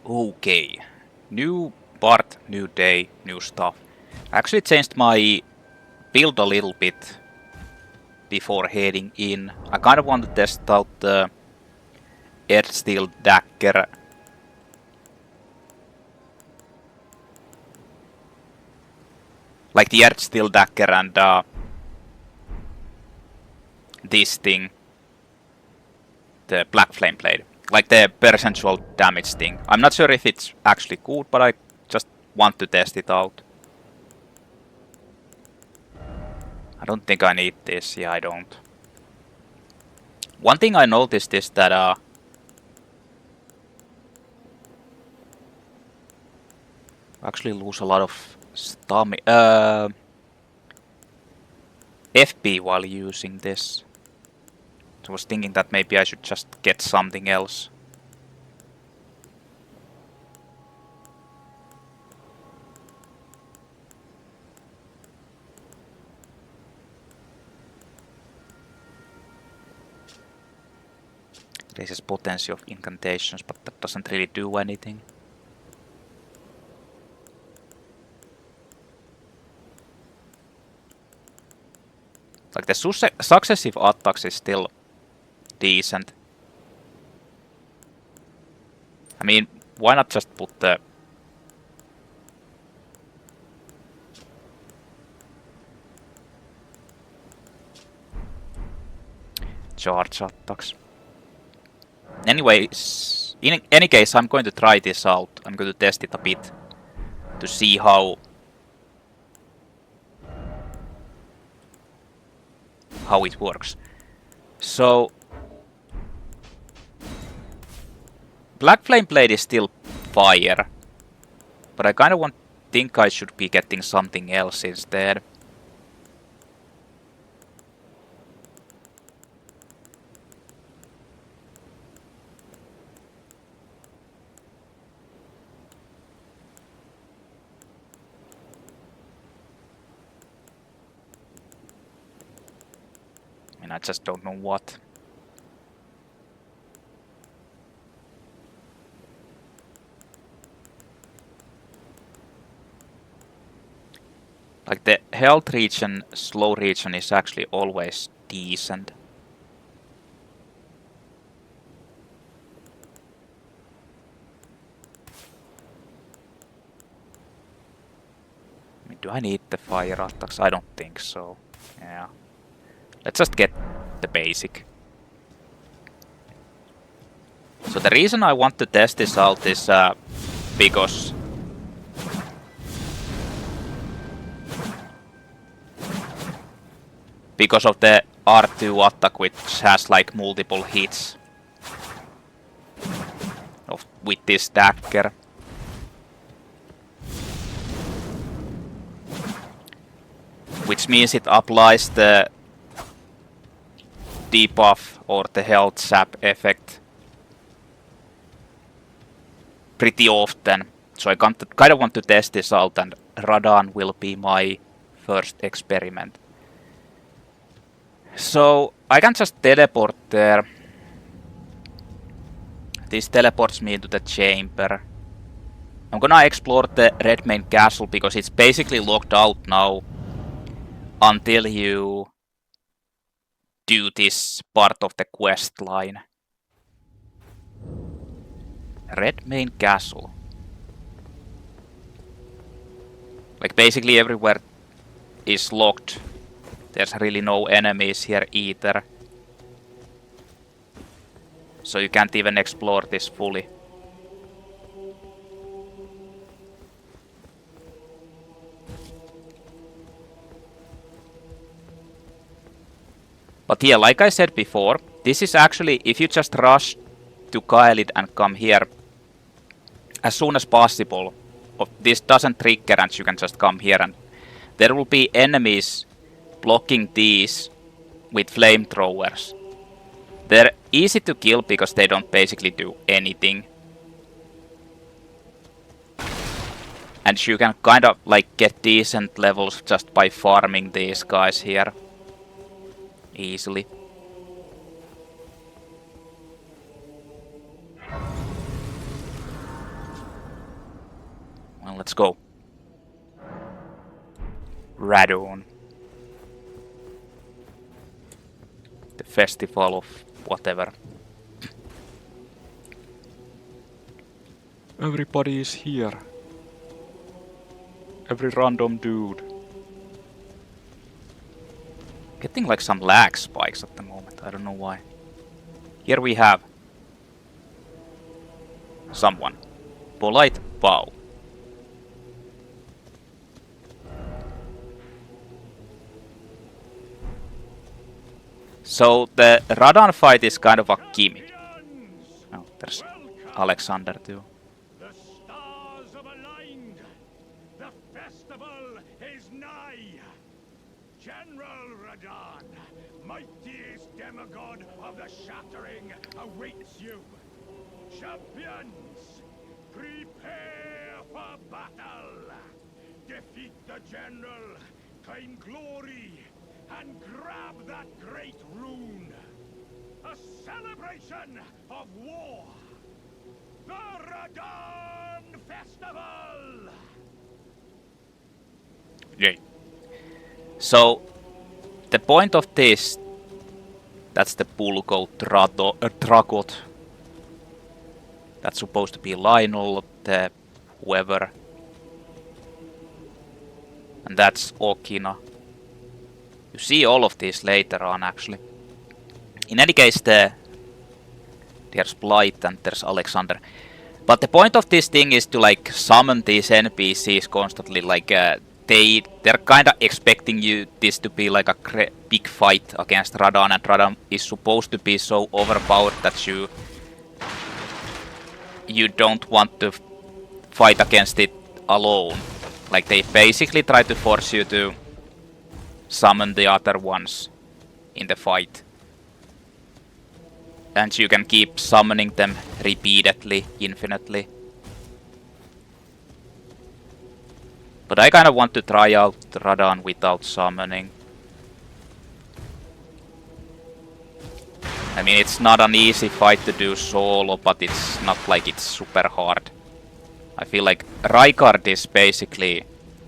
Okay. New part, new day, new stuff. I actually changed my build a little bit before heading in. I kind of want to test out the Erdsteel dagger. Like the Erdsteel dagger and this thing. The Black Flame Blade. Like the percentual damage thing. I'm not sure if it's actually good, but I just want to test it out. I don't think I need this. Yeah, I don't. One thing I noticed is that I actually lose a lot of stamina, FP while using this. So I was thinking that maybe I should just get something else. Raises potency of incantations, but that doesn't really do anything. Like the successive attacks is still decent. I mean, why not just put the charge attacks? Anyways, in any case, I'm going to try this out. I'm going to test it a bit to see how it works. So Black Flame Blade is still fire, but I kind of think I should be getting something else instead. I just don't know what. Like the health region, slow region is actually always decent. I mean, do I need the fire attacks? I don't think so. Yeah. Let's just get the basic. So the reason I want to test this out is because of the R2 attack, which has like multiple hits with this dagger. Which means it applies the debuff or the health sap effect pretty often. So I kind of want to test this out, and Radahn will be my first experiment. So I can just teleport there. This teleports me into the chamber. I'm gonna explore the Redmane Castle because it's basically locked out now until you do this part of the quest line. Redmane Castle. Like basically everywhere is locked. There's really no enemies here either. So you can't even explore this fully. But yeah, like I said before, this is actually, if you just rush to Caelid and come here as soon as possible, this doesn't trigger and you can just come here, and there will be enemies blocking these with flamethrowers. They're easy to kill because they don't basically do anything. And you can kind of like get decent levels just by farming these guys here. Easily. let's go. Radahn. The festival of whatever. Everybody is here. Every random dude. Getting like some lag spikes at the moment, I don't know why. Here we have someone. Polite bow. So the Radahn fight is kind of a gimmick. Oh, there's Alexander too. The stars have aligned. The festival is nigh. General Radahn, mightiest demigod of the Shattering, awaits you. Champions, prepare for battle. Defeat the general, claim glory, and grab that great rune. A celebration of war. The Radahn Festival! Yay. So, the point of this, that's the Pulgo Dragot. That's supposed to be Lionel, the whoever. And that's Okina. You see all of these later on, actually. In any case, there's Blaidd and there's Alexander. But the point of this thing is to like summon these NPCs constantly. Like they're kind of expecting you this to be like a big fight against Radahn, and Radahn is supposed to be so overpowered that you don't want to fight against it alone. Like they basically try to force you to summon the other ones in the fight. And you can keep summoning them repeatedly, infinitely. But I kinda want to try out Radahn without summoning. I mean, it's not an easy fight to do solo, but it's not like it's super hard. I feel like Rykard is basically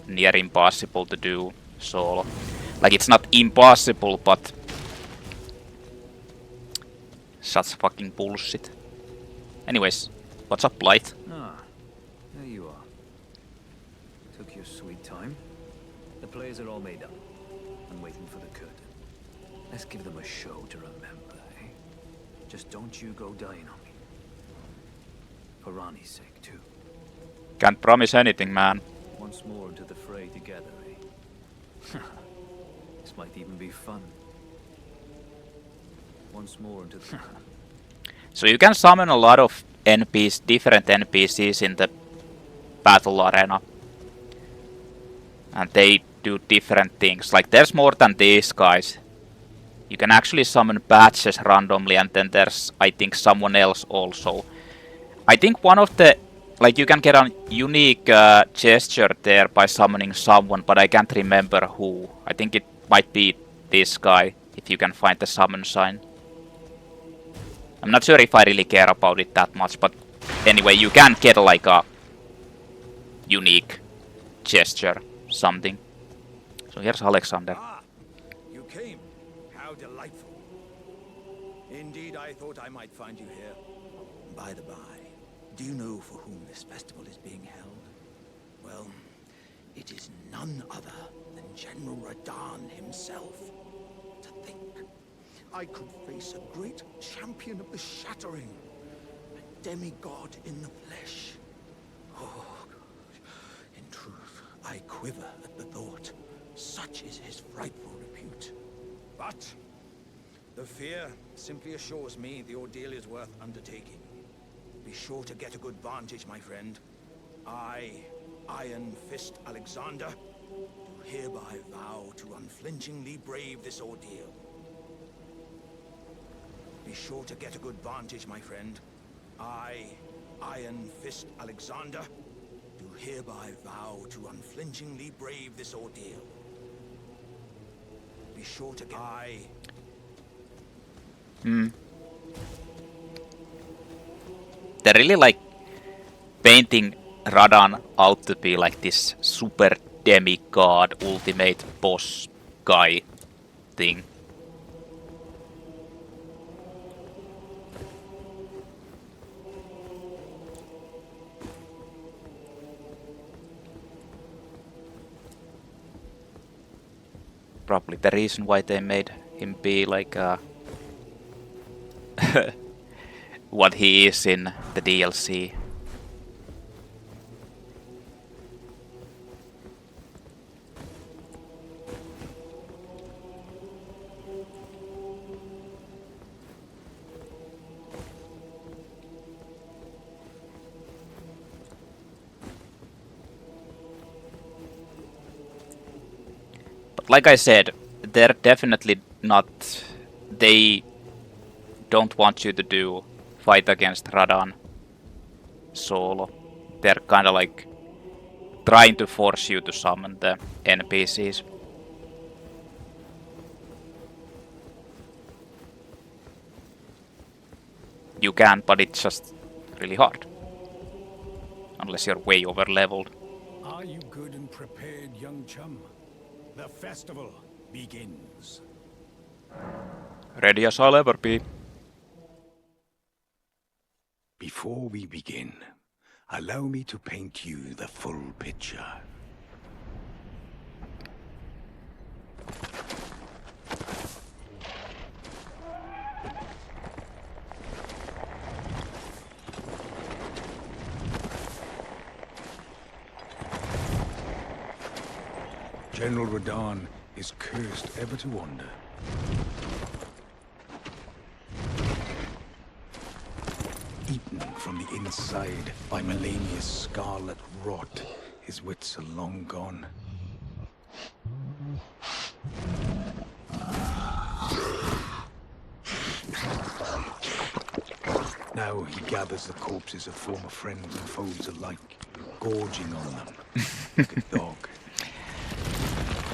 near impossible to do solo. Like, it's not impossible, but such fucking bullshit. Anyways, what's up, Blaidd? Ah, there you are. Took your sweet time. The players are all made up. I'm waiting for the curtain. Let's give them a show to remember, eh? Just don't you go dying on me. For Ranni's sake, too. Can't promise anything, man. Once more into the fray together, eh? This might even be fun. Once more into the... So you can summon a lot of different NPCs in the battle arena. And they do different things. Like there's more than these guys. You can actually summon patches randomly, and then there's, I think, someone else also. I think one of the... Like you can get a unique gesture there by summoning someone, but I can't remember who. I think it might be this guy, if you can find the summon sign. I'm not sure if I really care about it that much, but anyway, you can get like a unique gesture, something. So here's Alexander. Ah, you came. How delightful. Indeed, I thought I might find you here. By the by, do you know for whom this festival is being held? Well, it is none other than General Radahn himself. To think, I could face a great champion of the Shattering, a demigod in the flesh. Oh, God. In truth, I quiver at the thought. Such is his frightful repute. But the fear simply assures me the ordeal is worth undertaking. Be sure to get a good vantage, my friend. I, Iron Fist Alexander, do hereby vow to unflinchingly brave this ordeal. Be sure to get a good vantage, my friend. I, Iron Fist Alexander, do hereby vow to unflinchingly brave this ordeal. Be sure to get... They're really like painting Radahn out to be like this super demigod ultimate boss guy thing. Probably the reason why they made him be like what he is in the DLC. Like I said, they're definitely not... They don't want you to fight against Radahn solo. They're kinda like trying to force you to summon the NPCs. You can, but it's just really hard. Unless you're way over leveled. Are you good and prepared, young chum? The festival begins. Ready as I'll ever be. Before we begin, allow me to paint you the full picture. General Radahn is cursed ever to wander. Eaten from the inside by Melania's scarlet rot, his wits are long gone. Now he gathers the corpses of former friends and foes alike, gorging on them like a dog.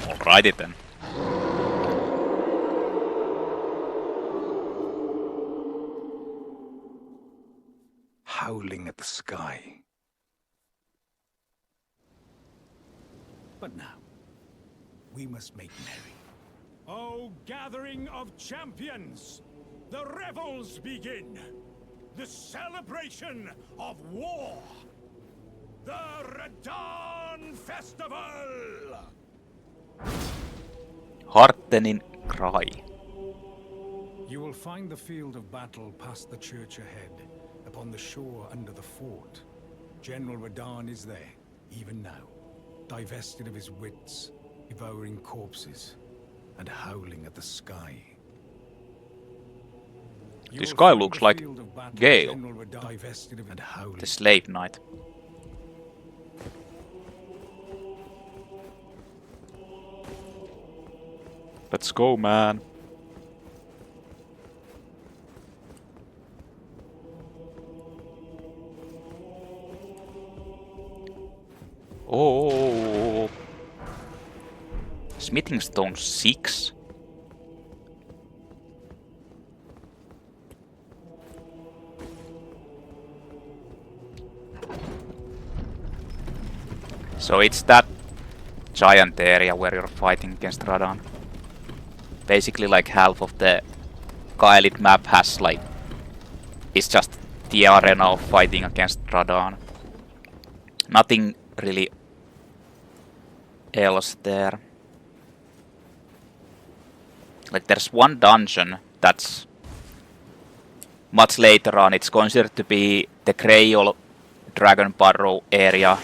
Alrighty then. Howling at the sky. But now, we must make merry. O gathering of champions! The revels begin! The celebration of war! The Radahn Festival! Hartenin cry. You will find the field of battle past the church ahead, upon the shore under the fort. General Radahn is there, even now, divested of his wits, devouring corpses, and howling at the sky. This guy looks like Gale, the slave knight. Let's go, man. Oh, Smithing Stone 6. So it's that giant area where you're fighting against Radahn. Basically, like half of the Caelid map has like... It's just the arena of fighting against Radahn. Nothing really else there. Like there's one dungeon that's much later on. It's considered to be the Grail Dragon Burrow area.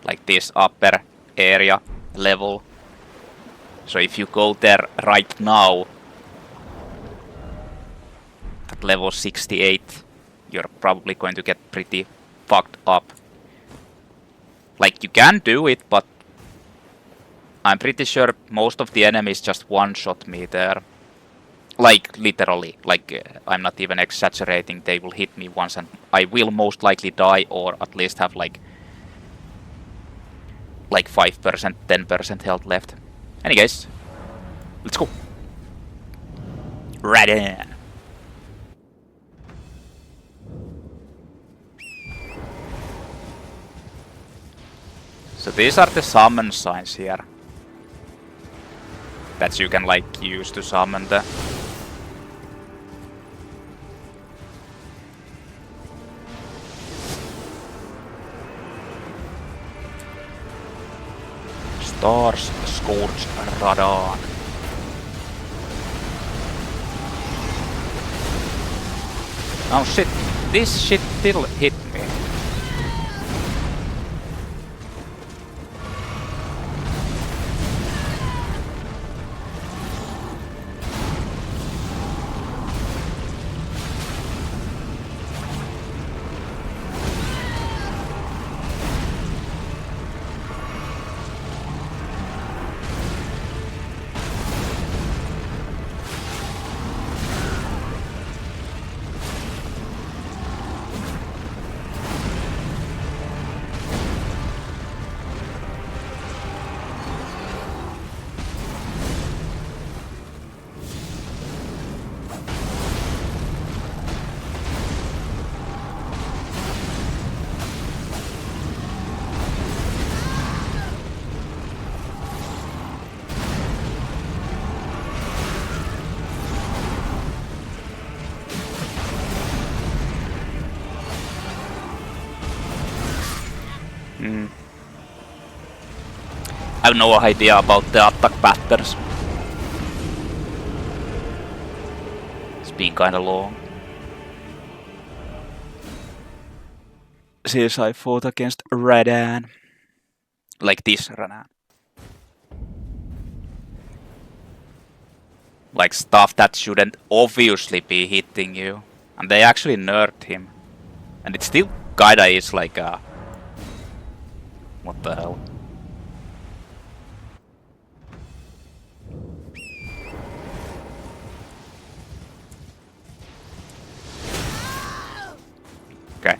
Like this upper area level. So if you go there right now, at level 68, you're probably going to get pretty fucked up. Like you can do it, but I'm pretty sure most of the enemies just one-shot me there. Like literally, like I'm not even exaggerating, they will hit me once and I will most likely die or at least have like 5%, 10% health left. Anyways, let's go. Radahn. So these are the summon signs here. That you can like use to summon the... Starscourge Radahn. Oh shit, this shit still hit me. I have no idea about the attack patterns. It's been kinda long since I fought against Radahn. Like this Radahn. Like stuff that shouldn't obviously be hitting you. And they actually nerfed him. And it still kinda is like a... What the hell? Okay.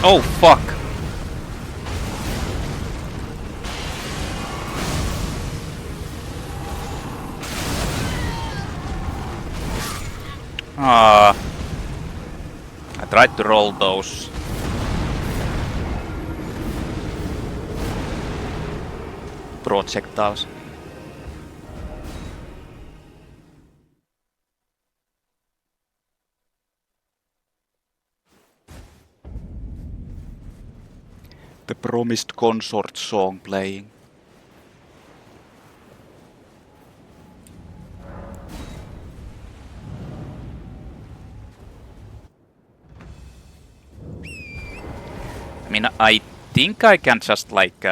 Oh fuck! Ah, I tried to roll those. Projectiles. The promised consort song playing. I mean, I think I can just like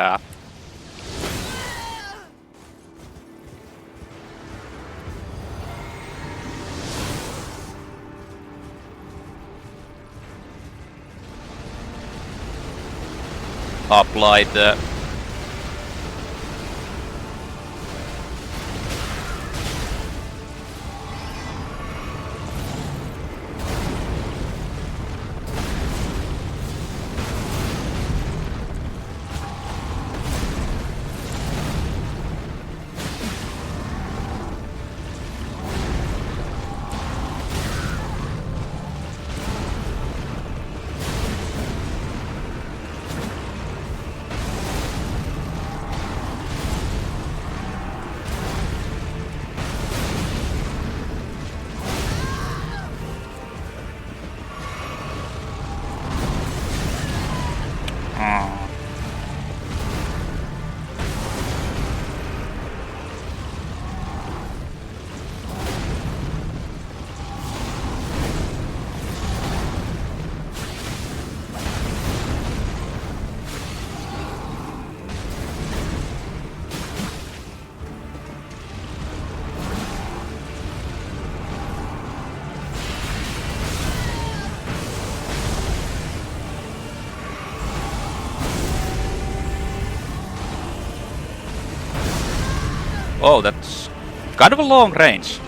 apply the Oh, that's kind of a long range.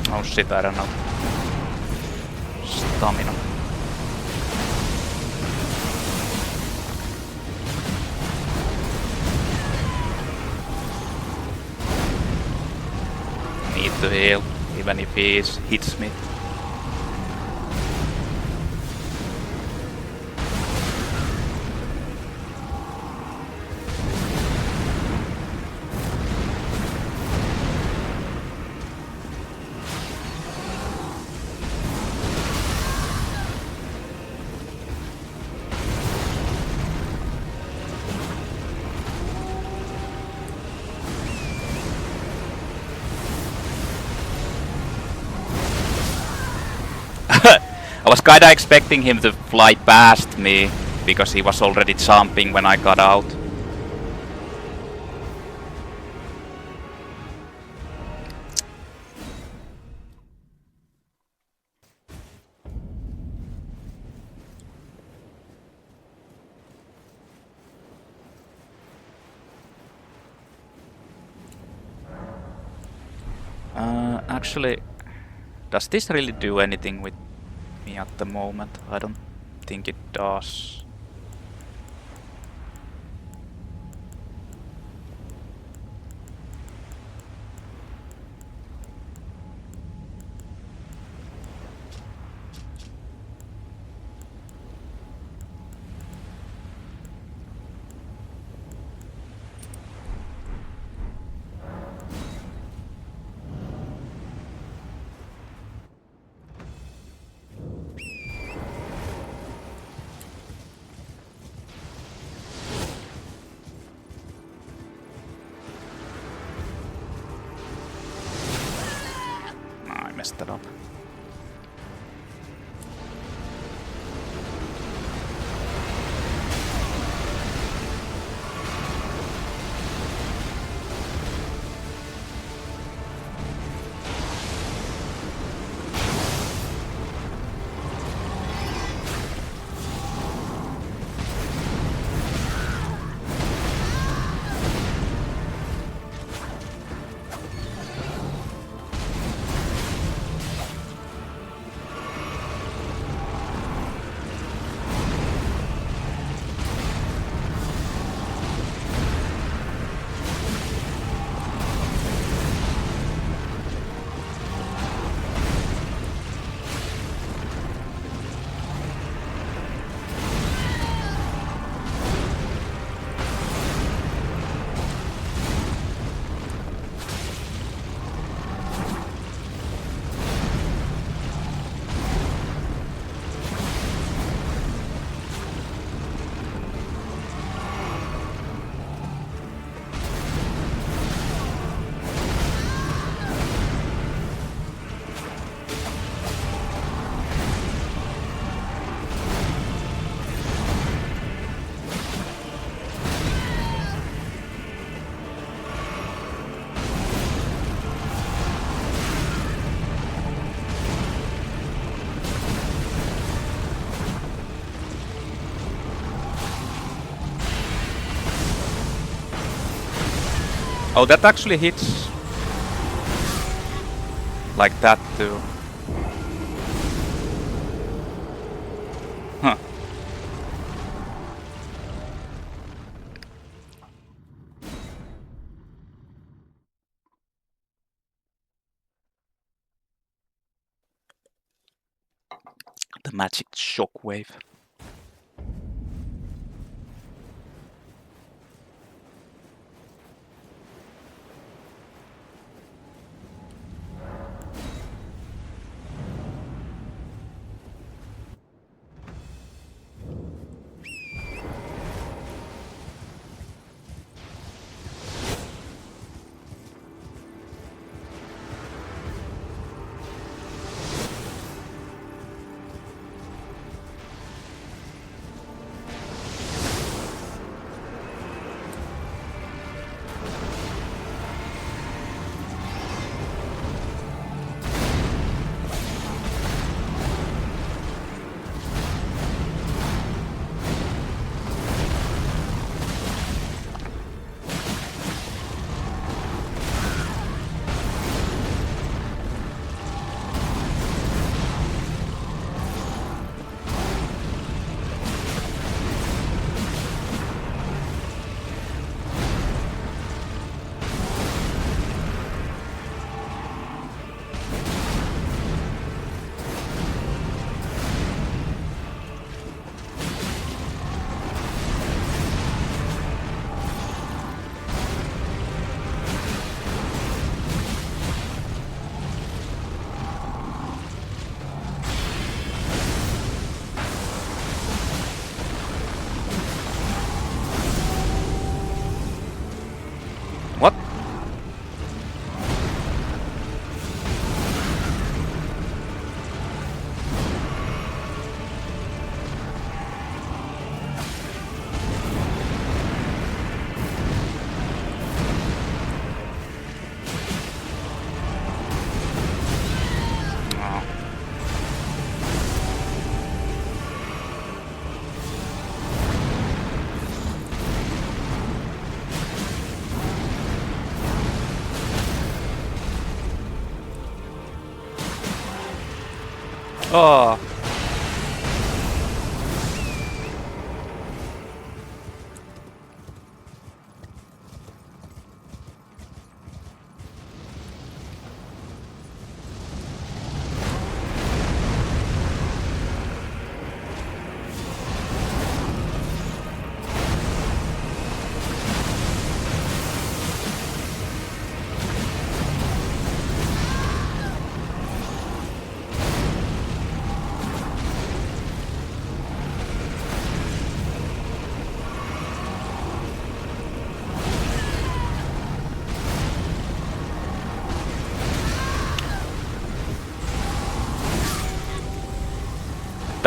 Oh shit, I don't know. Stamina. Need to heal, even if he hits me. I was kinda expecting him to fly past me, because he was already jumping when I got out. Actually, does this really do anything with me at the moment. I don't think it does. Messed that up. Oh, that actually hits like that too. Huh. The magic shockwave. What? Oh.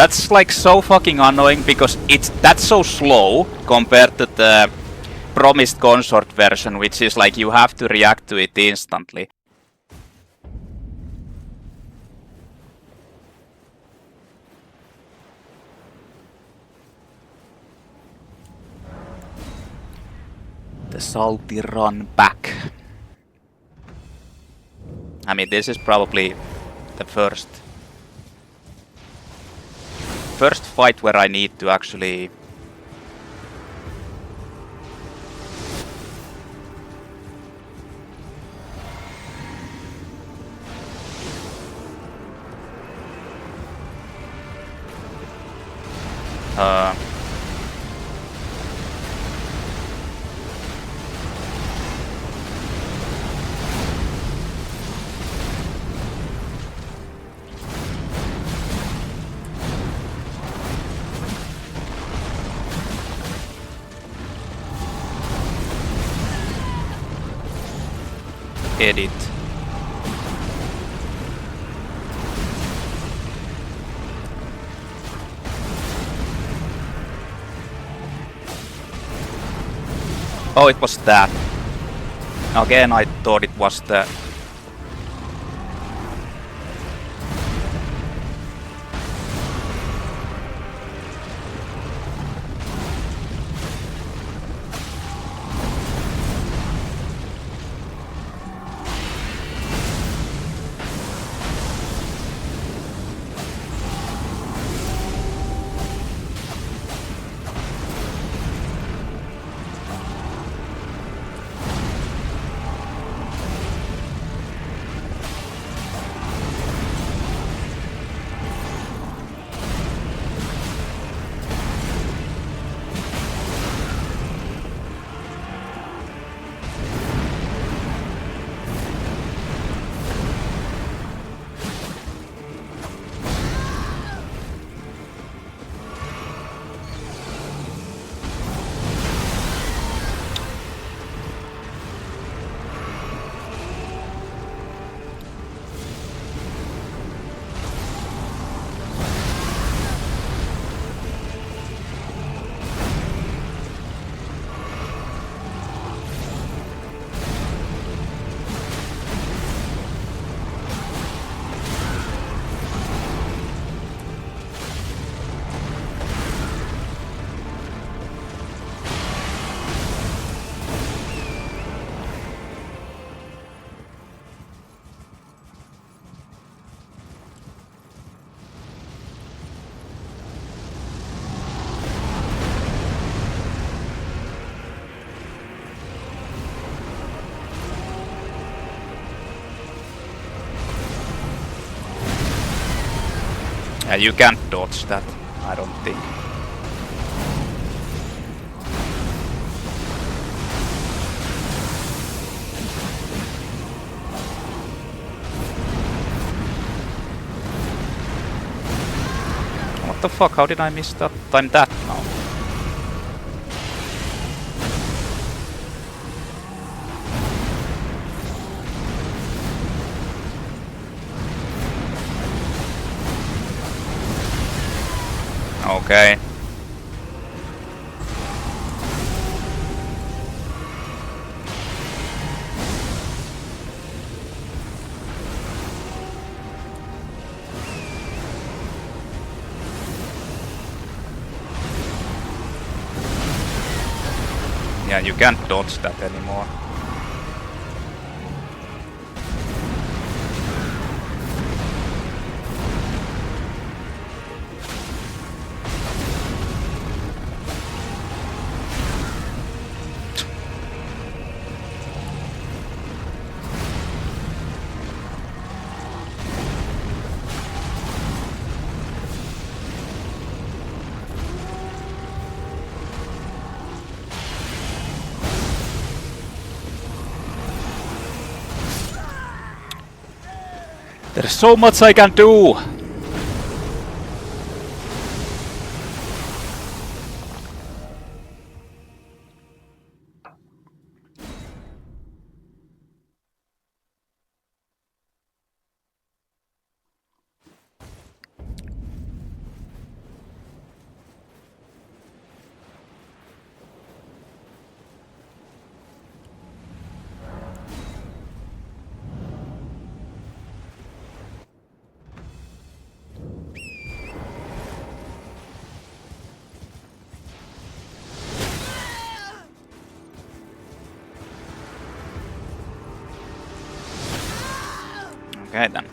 That's like so fucking annoying because that's so slow compared to the promised consort version, which is like you have to react to it instantly. The salty run back. I mean, this is probably the first fight where I need to actually edit. Oh, it was that. Again, I thought it was the... you can't dodge that, I don't think. What the fuck, how did I miss that time that now? Okay. Yeah, you can't dodge that anymore. There's so much I can do! Okay then.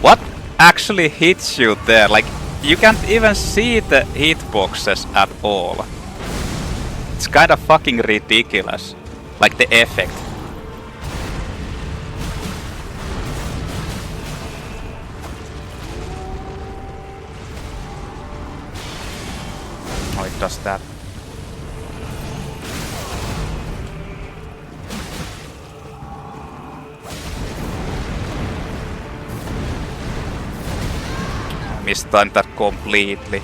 What actually hits you there? Like, you can't even see the hitboxes at all. It's kind of fucking ridiculous. Like the effect. Oh, it does that. Mistimed that completely.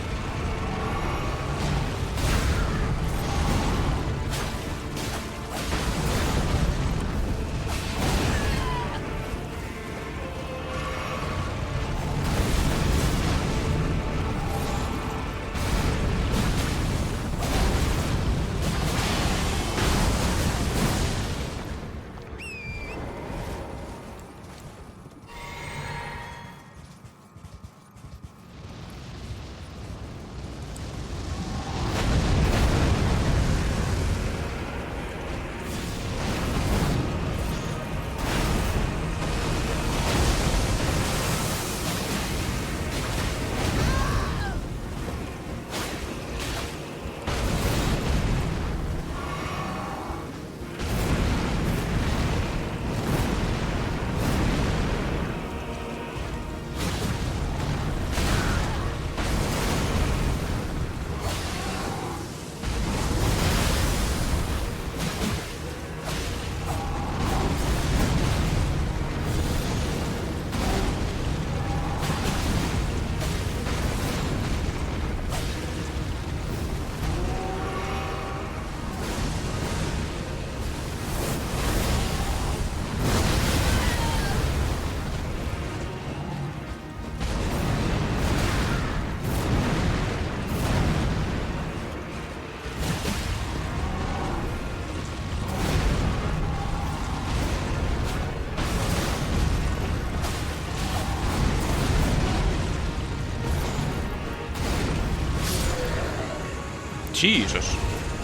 Jesus.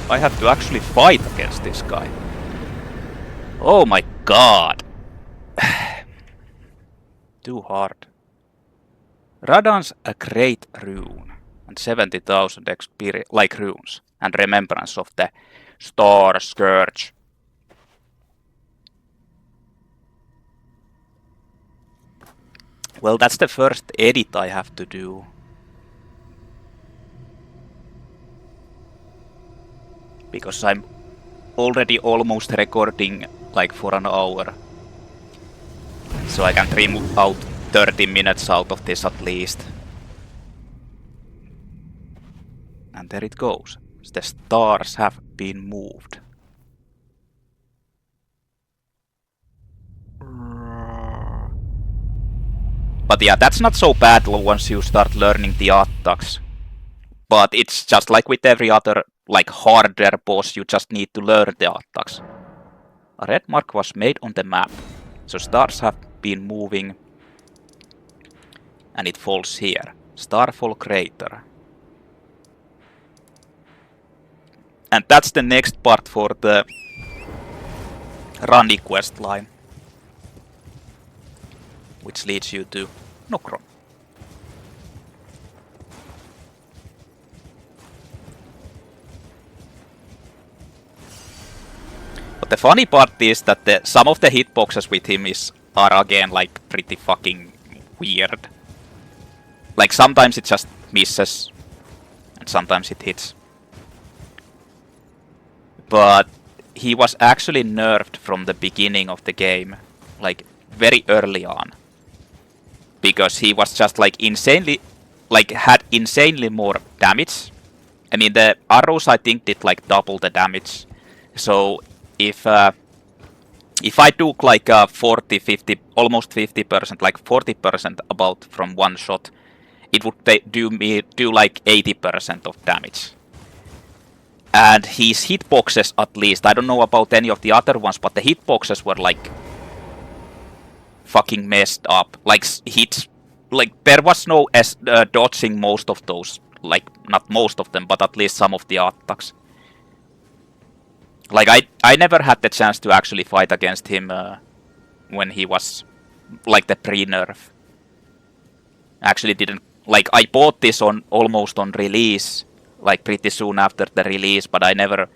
I have to actually fight against this guy. Oh my god. Too hard. Radahn's a great rune. And 70,000 experience, like runes. And remembrance of the Starscourge. Well, that's the first edit I have to do. Because I'm already almost recording like for an hour. So I can trim out 30 minutes out of this at least. And there it goes. The stars have been moved. But yeah, that's not so bad once you start learning the attacks. But it's just like with every other like harder boss, you just need to learn the attacks. A red mark was made on the map, so stars have been moving. And it falls here. Starfall Crater. And that's the next part for the Ranni questline. Which leads you to Nokron. But the funny part is that some of the hitboxes with him are again like pretty fucking weird. Like sometimes it just misses and sometimes it hits. But he was actually nerfed from the beginning of the game, like very early on. Because he was just like insanely, like had insanely more damage. I mean the arrows I think did like double the damage. So if I took like 40, 50, almost 50%, like 40% about from one shot, it would do like 80% of damage. And his hitboxes, at least, I don't know about any of the other ones, but the hitboxes were like fucking messed up. Like hits, like there was no dodging most of those, like not most of them, but at least some of the attacks. Like I never had the chance to actually fight against him when he was like the pre-nerf. Actually didn't, like I bought this on almost on release, like pretty soon after the release, but I never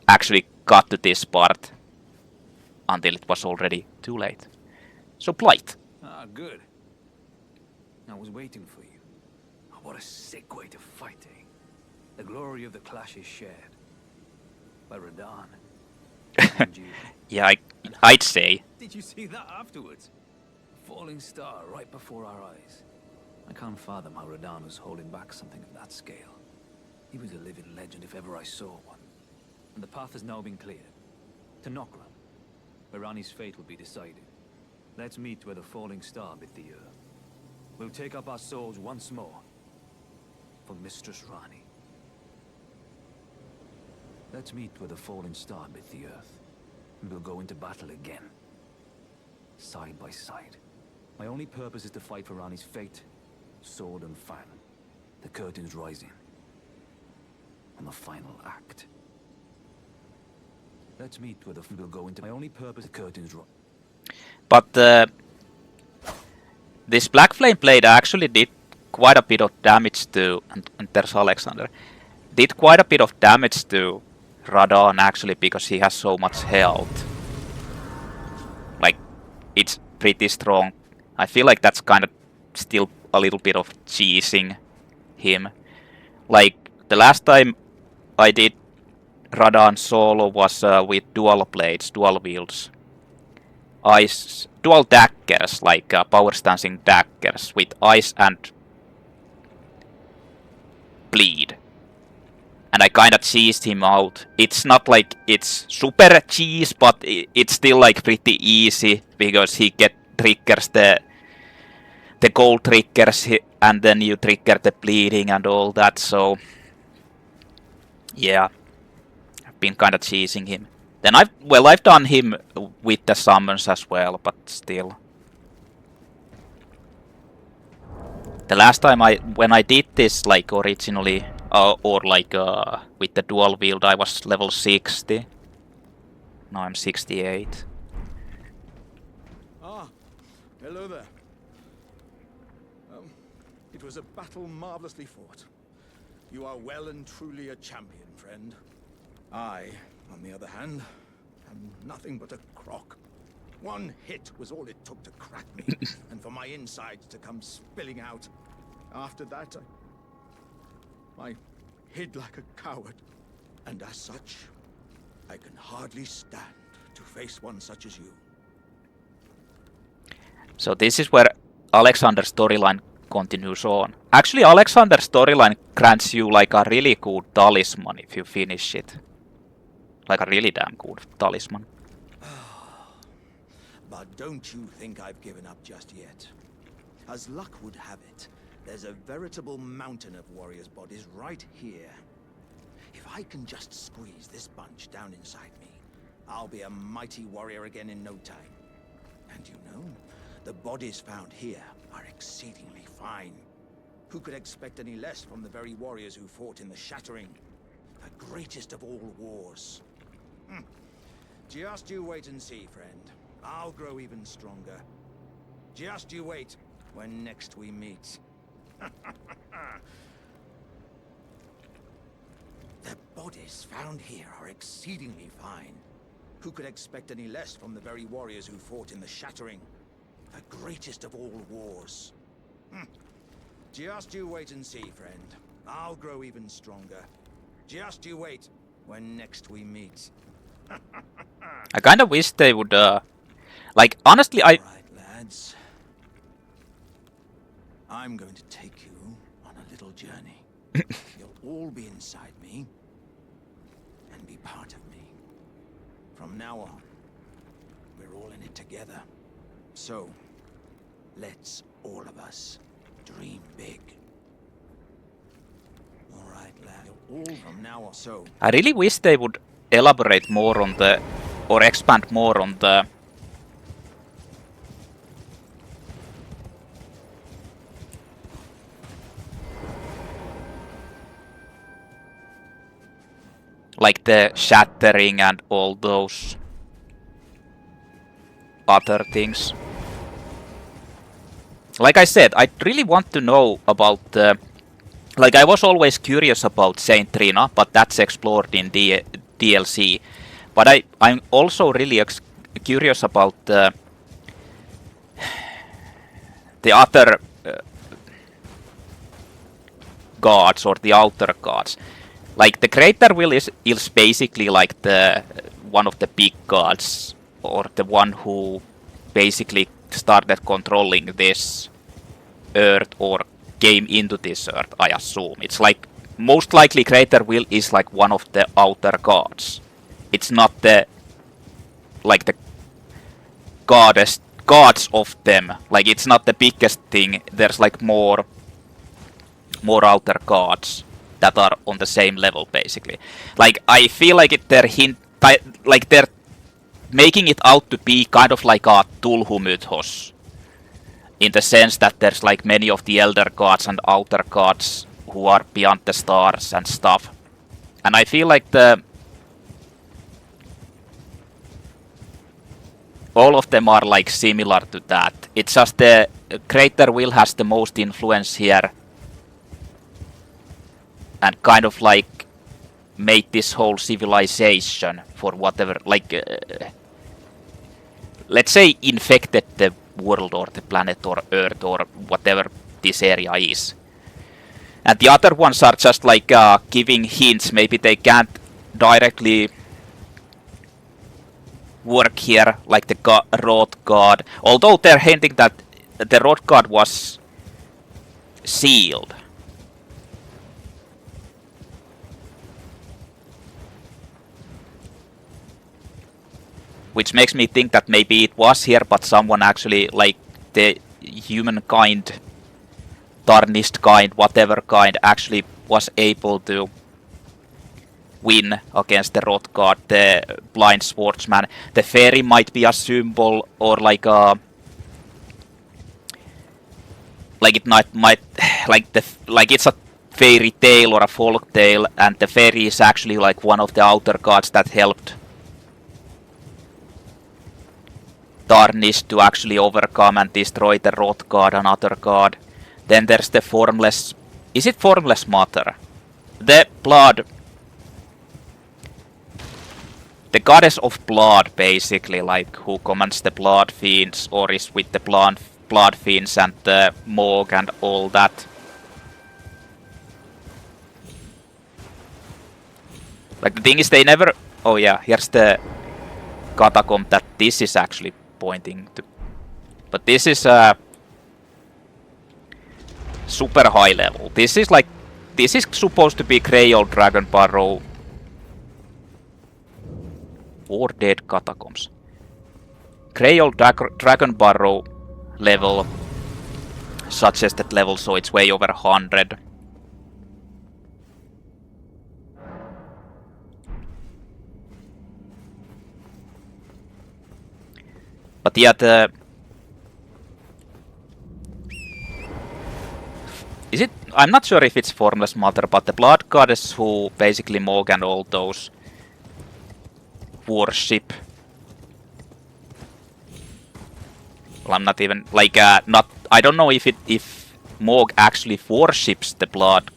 actually got to this part until it was already too late. So Blaidd. Ah, good. I was waiting for you. Oh, what a sick way to fight, eh? The glory of the clash is shared. By Radahn. And you. Yeah, I'd say. Did you see that afterwards? A falling star right before our eyes. I can't fathom how Radahn was holding back something of that scale. He was a living legend if ever I saw one. And the path has now been cleared. To Nokron, where Ranni's fate will be decided. Let's meet where the falling star bit the earth. We'll take up our souls once more. For Mistress Ranni. Let's meet where the falling star bit the earth. And we'll go into battle again. Side by side. My only purpose is to fight for Ranni's fate. Sword and fang. The curtain's rising. On the final act. Let's meet where the we'll go into my only purpose. The curtain's rising. But this Black Flame Blade actually did quite a bit of damage to, and there's Alexander, did quite a bit of damage to Radahn actually because he has so much health. Like, it's pretty strong. I feel like that's kind of still a little bit of cheesing him. Like, the last time I did Radahn solo was with dual blades, dual wields. Ice, dual daggers, like power stancing daggers with ice and bleed. And I kinda cheesed him out. It's not like it's super cheese, but it's still like pretty easy because he triggers the gold triggers and then you trigger the bleeding and all that, so yeah. I've been kinda cheesing him. Then I've done him with the summons as well, but still. The last time when I did this like originally, or like with the dual wield, I was level 60. Now I'm 68. Ah, hello there. It was a battle marvelously fought. You are well and truly a champion, friend. I, on the other hand, am nothing but a crock. One hit was all it took to crack me, and for my insides to come spilling out. After that, I hid like a coward. And as such, I can hardly stand to face one such as you. So this is where Alexander's storyline continues on. Actually, Alexander's storyline grants you like a really good talisman if you finish it. Like a really damn good talisman. But don't you think I've given up just yet. As luck would have it, there's a veritable mountain of warriors' bodies right here. If I can just squeeze this bunch down inside me, I'll be a mighty warrior again in no time. And you know, The bodies found here are exceedingly fine. Who could expect any less from the very warriors who fought in the Shattering? The greatest of all wars. Just you wait and see, friend. I'll grow even stronger. Just you wait when next we meet. The bodies found here are exceedingly fine. Who could expect any less from the very warriors who fought in the Shattering? The greatest of all wars. Just you wait and see, friend. I'll grow even stronger. Just you wait when next we meet. I kind of wish they would, like, honestly, All right, lads. I'm going to take you on a little journey. You'll all be inside me and be part of me. From now on, we're all in it together. So, let's all of us dream big. All right, lad. All from now on. So, I really wish they would elaborate more on the, or expand more on the like the Shattering and all those other things. Like I said, I really want to know about the... Like, I was always curious about Saint Trina, but that's explored in the DLC. But I'm also really curious about the other gods, or the outer gods. Like, the Greater Will is basically like the one of the big gods, or the one who basically started controlling this earth, or came into this earth, I assume. It's like, most likely Greater Will is like one of the outer gods. It's not the, like the gods of them. Like, it's not the biggest thing. There's like more outer gods that are on the same level, basically. Like, I feel like like they're making it out to be kind of like a Tulhu mythos, in the sense that there's like many of the elder gods and outer gods who are beyond the stars and stuff. And I feel like all of them are like similar to that. It's just the Greater Will has the most influence here, and kind of like made this whole civilization for whatever, like, let's say infected the world or the planet or Earth or whatever this area is. And the other ones are just like giving hints. Maybe they can't directly work here, like the Road God. Although they're hinting that the Road God was sealed. Which makes me think that maybe it was here, but someone actually, like the humankind, tarnished kind, whatever kind, actually was able to win against the Road God, the blind swordsman. The fairy might be a symbol, or like a... Like it might like it's a fairy tale or a folk tale, and the fairy is actually like one of the outer gods that helped Tarnished to actually overcome and destroy the Road God, another god. Then there's the Formless... Is it Formless Mother? The blood... The goddess of blood, basically, like, who commands the blood fiends, or is with the blood fiends and the Morg and all that. Like, the thing is, they never... Oh yeah, here's the catacomb that this is actually pointing to. But this is super high level. This is like... This is supposed to be Grail Dragon Barrow or Dead Catacombs. Grail Dragon Barrow level, suggested level, so it's way over 100. But yeah, the I'm not sure if it's Formless Mother, but the Blood Goddess who basically Morg and all those worship. Well, I'm not even like not. I don't know if Morg actually worships the Blood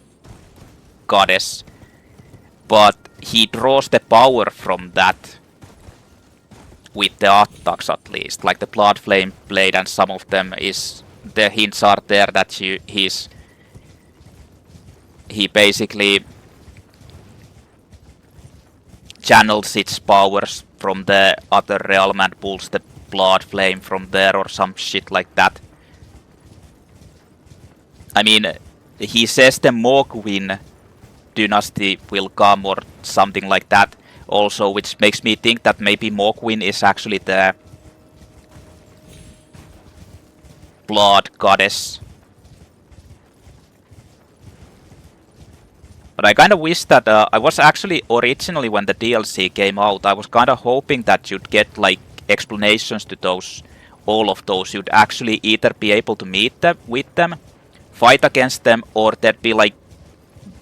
Goddess, but he draws the power from that with the attacks at least. Like the Bloodflame Blade and some of them is the hints are there that he basically channels its powers from the other realm and pulls the blood flame from there or some shit like that. I mean, he says the Morgwyn dynasty will come or something like that also, which makes me think that maybe Morgwyn is actually the blood goddess. But I kinda wish that I was actually originally when the DLC came out, I was kinda hoping that you'd get like explanations to those, all of those. You'd actually either be able to meet them with them, fight against them, or there'd be like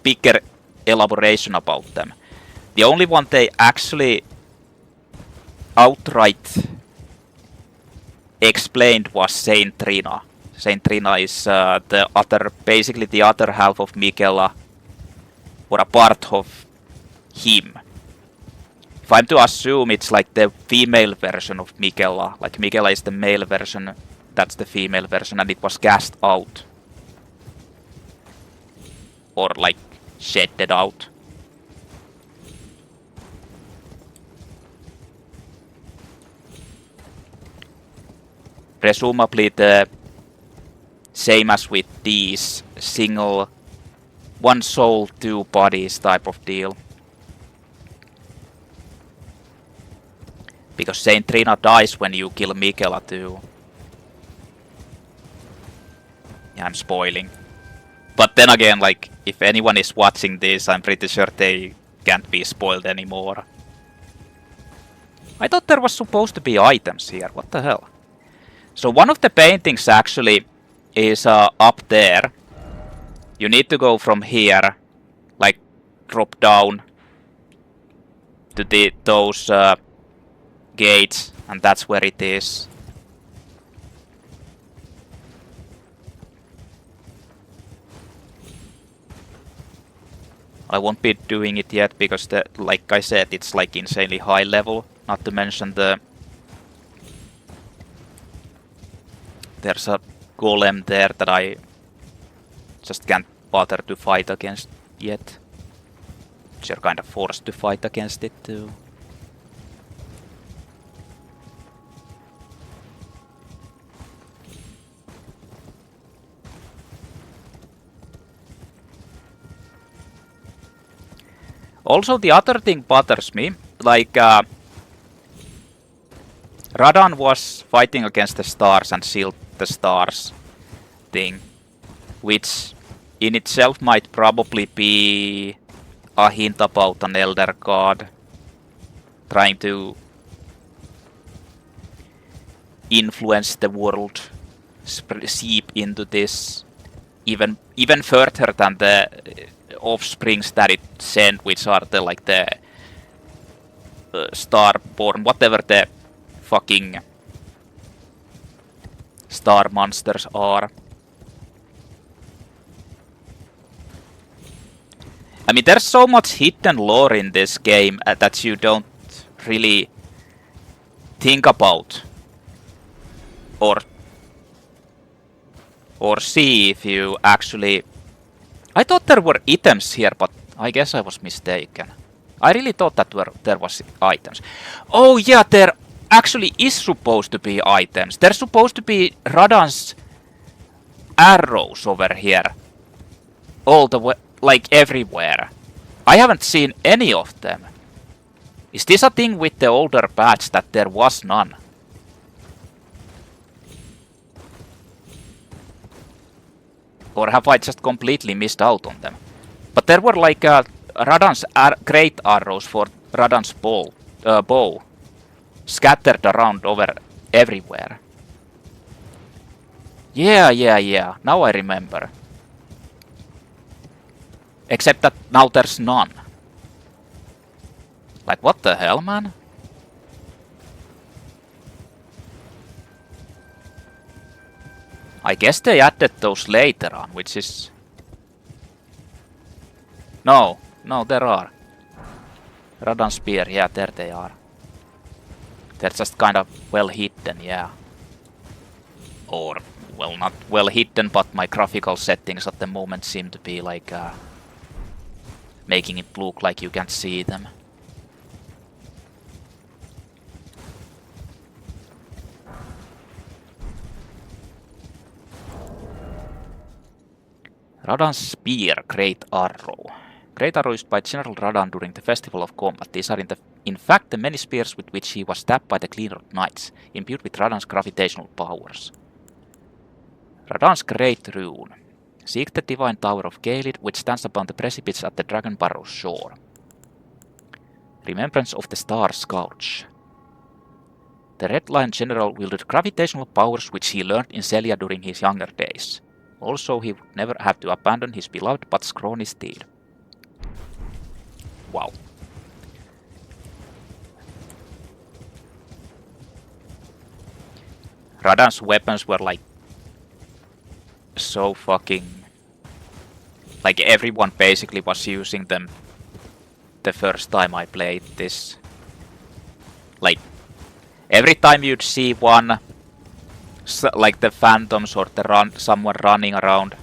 bigger elaboration about them. The only one they actually outright explained was Saint Trina. Saint Trina is the other, basically the other half of Miquella, or a part of him. If I'm to assume it's like the female version of Miquella, like Miquella is the male version, that's the female version, and it was cast out. Or like shedded out. Presumably the same as with these single one soul, two bodies type of deal. Because Saint Trina dies when you kill Miquella too. Yeah, I'm spoiling. But then again, like, if anyone is watching this, I'm pretty sure they can't be spoiled anymore. I thought there was supposed to be items here, what the hell? So one of the paintings actually is up there. You need to go from here, like, drop down to those gates, and that's where it is. I won't be doing it yet because, like I said, it's like insanely high level. Not to mention there's a golem there that I just can't bother to fight against yet. You're kind of forced to fight against it too. Also, the other thing bothers me, like, Radahn was fighting against the stars and sealed the stars thing, which in itself might probably be a hint about an elder god trying to influence the world, seep into this even further than the offsprings that it sent, which are the like the starborn, whatever the fucking star monsters are. I mean, there's so much hidden lore in this game that you don't really think about or see if you actually... I thought there were items here, but I guess I was mistaken. I really thought that there was items. Oh yeah, there actually is supposed to be items. There's supposed to be Radahn's arrows over here. All the way, like everywhere. I haven't seen any of them. Is this a thing with the older patch that there was none? Or have I just completely missed out on them? But there were like Radahn's great arrows for Radahn's bow scattered around over everywhere. Yeah. Now I remember. Except that now there's none. Like, what the hell, man? I guess they added those later on, which is... No, there are. Radahn Spear, yeah, there they are. They're just kind of well hidden, yeah. Or, well, not well hidden, but my graphical settings at the moment seem to be like... making it look like you can't see them. Radahn's Spear, Great Arrow. Great Arrow used by General Radahn during the Festival of Combat. These are in fact the many spears with which he was stabbed by the Cleanrod Knights, imbued with Radahn's gravitational powers. Radahn's Great Rune. Seek the Divine Tower of Caelid, which stands upon the precipice at the Dragon Barrow's shore. Remembrance of the Starscourge. The Red Lion General wielded gravitational powers which he learned in Selja during his younger days. Also, he would never have to abandon his beloved but scrawny steed. Wow. Radahn's weapons were like... so fucking... like everyone basically was using them the first time I played this. Like, every time you'd see one... like the phantoms or someone running around,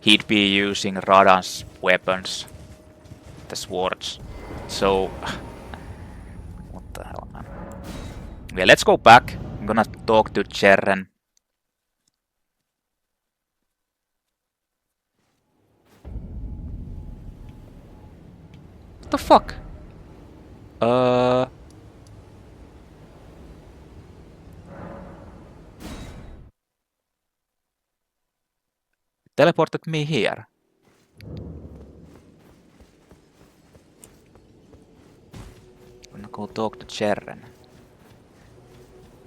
he'd be using Radahn's weapons, the swords. So, what the hell, man? Okay, let's go back. I'm gonna talk to Jerren. What the fuck? Teleported me here. I'm gonna go talk to Jerren.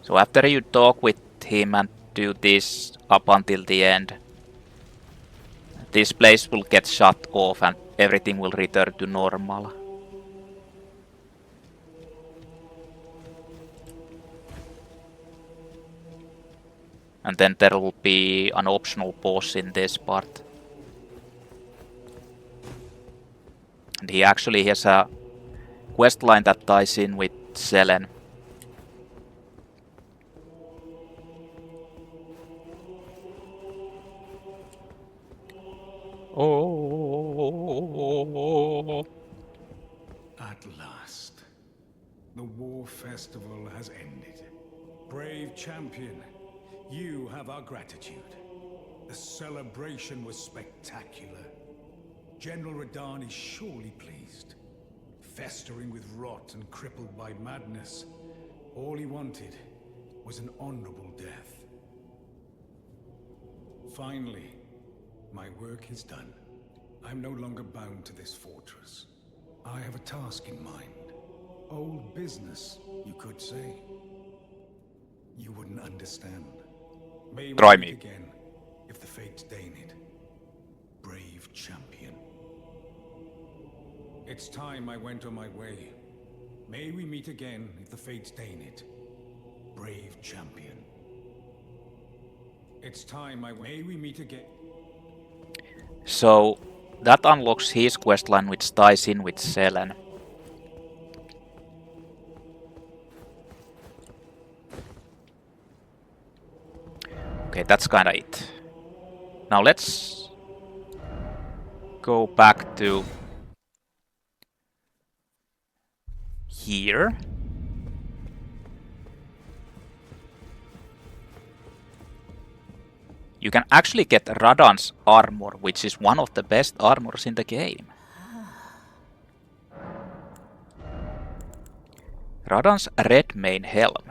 So after you talk with him and do this up until the end, this place will get shut off and everything will return to normal. And then there will be an optional boss in this part. And he actually has a questline that ties in with Selen. Oh. At last, the war festival has ended. Brave champion, you have our gratitude. The celebration was spectacular. General Radahn is surely pleased. Festering with rot and crippled by madness, all he wanted was an honorable death. Finally, my work is done. I'm no longer bound to this fortress. I have a task in mind. Old business, you could say. You wouldn't understand. May we Try meet me. again, if the fates deign it. Brave champion. It's time I went on my way. May we meet again, if the fates deign it. Brave champion. It's time may we meet again. So that unlocks his questline, which ties in with Selen. Okay, that's kinda it. Now let's go back to here. You can actually get Radahn's armor, which is one of the best armors in the game. Radahn's Redmane Helm.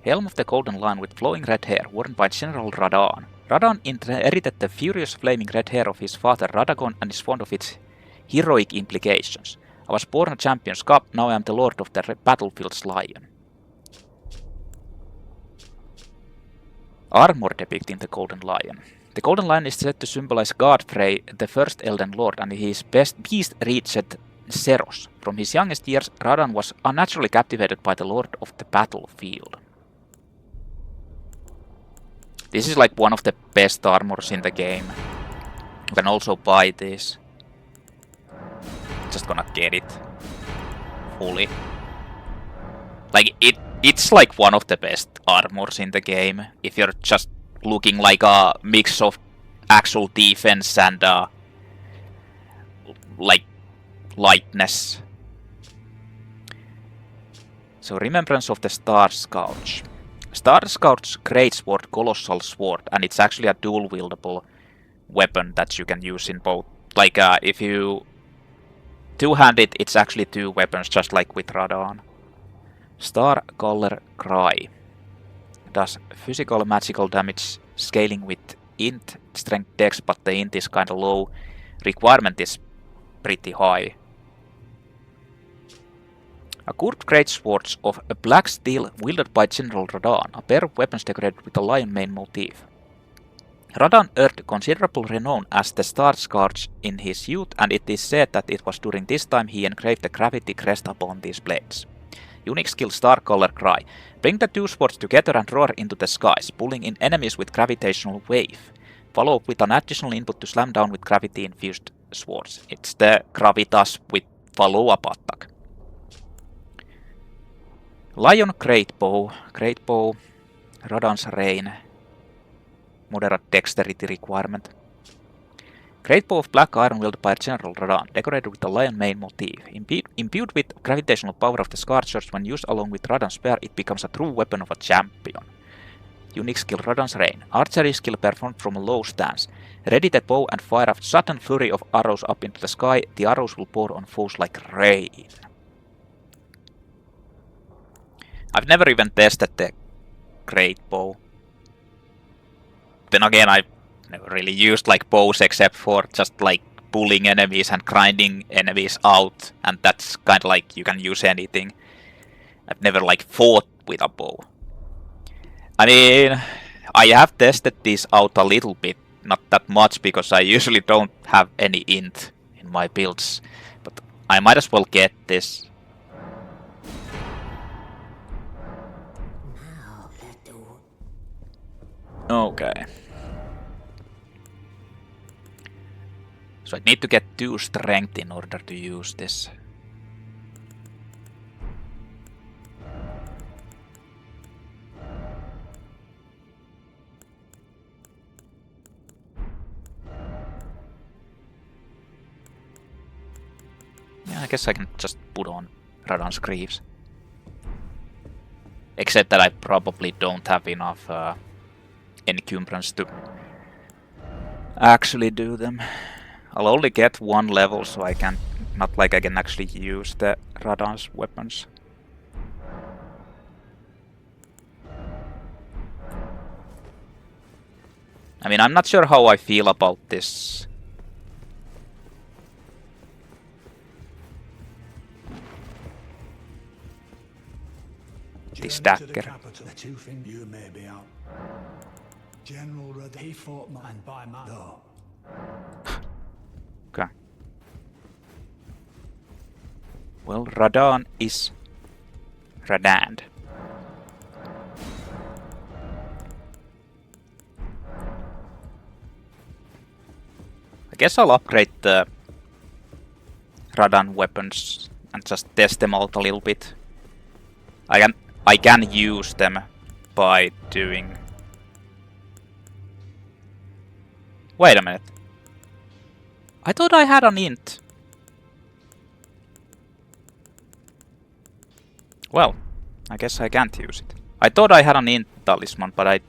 Helm of the Golden Line with flowing red hair, worn by General Radahn. Radahn inherited the furious flaming red hair of his father Radagon and is fond of its heroic implications. I was born a champion's cup, now I am the lord of the battlefield's lion. Armor depicting the Golden Lion. The golden line is said to symbolize God Frey, the first Elden Lord, and his beast reached Seros. From his youngest years, Radahn was unnaturally captivated by the Lord of the Battlefield. This is like one of the best armors in the game. You can also buy this. Just gonna get it fully. Like it's like one of the best armors in the game. If you're just looking like a mix of actual defense and like lightness. So Remembrance of the Starscourge. Starscourge Greatsword, Colossal Sword, and it's actually a dual wieldable weapon that you can use in both. Like if you two-handed, it's actually two weapons, just like with Radahn. Star Color Cry does physical magical damage scaling with int, strength, dex, but the int is kinda low. Requirement is pretty high. A curved greatsword of a black steel wielded by General Radahn, a pair of weapons decorated with a lion mane motif. Radahn earned considerable renown as the Starscourge in his youth, and it is said that it was during this time he engraved the gravity crest upon these blades. Unique skill Star Color Cry. Bring the two swords together and roar into the skies, pulling in enemies with gravitational wave. Follow up with an additional input to slam down with gravity-infused swords. It's the Gravitas with follow-up attack. Lion Greatbow. Greatbow. Radahn's Reign. Moderate dexterity requirement. Greatbow of black iron wielded by General Radahn, decorated with a lion mane motif. Imbued with gravitational power of the Scourgers, when used along with Radahn's spear, it becomes a true weapon of a champion. Unique skill Radahn's Reign. Archery skill performed from a low stance. Ready the bow and fire a sudden flurry of arrows up into the sky. The arrows will pour on foes like rain. I've never even tested the Greatbow. Then again, I've never really used like bows except for just like pulling enemies and grinding enemies out, and that's kind of like you can use anything. I've never like fought with a bow. I mean, I have tested this out a little bit, not that much because I usually don't have any int in my builds, but I might as well get this. Okay. So I need to get 2 strength in order to use this. Yeah, I guess I can just put on Radahn's Greaves. Except that I probably don't have enough encumbrance to actually do them. I'll only get 1 level, so I can not like I can actually use the Radahn's weapons. I mean, I'm not sure how I feel about this. This dagger. You may be out. General Radahn, he fought man by man. No. Okay. Well, Radahn is Radahn. I guess I'll upgrade the Radahn weapons and just test them out a little bit. I can use them by doing... Wait a minute. I thought I had an int. Well, I guess I can't use it. I thought I had an int talisman, but I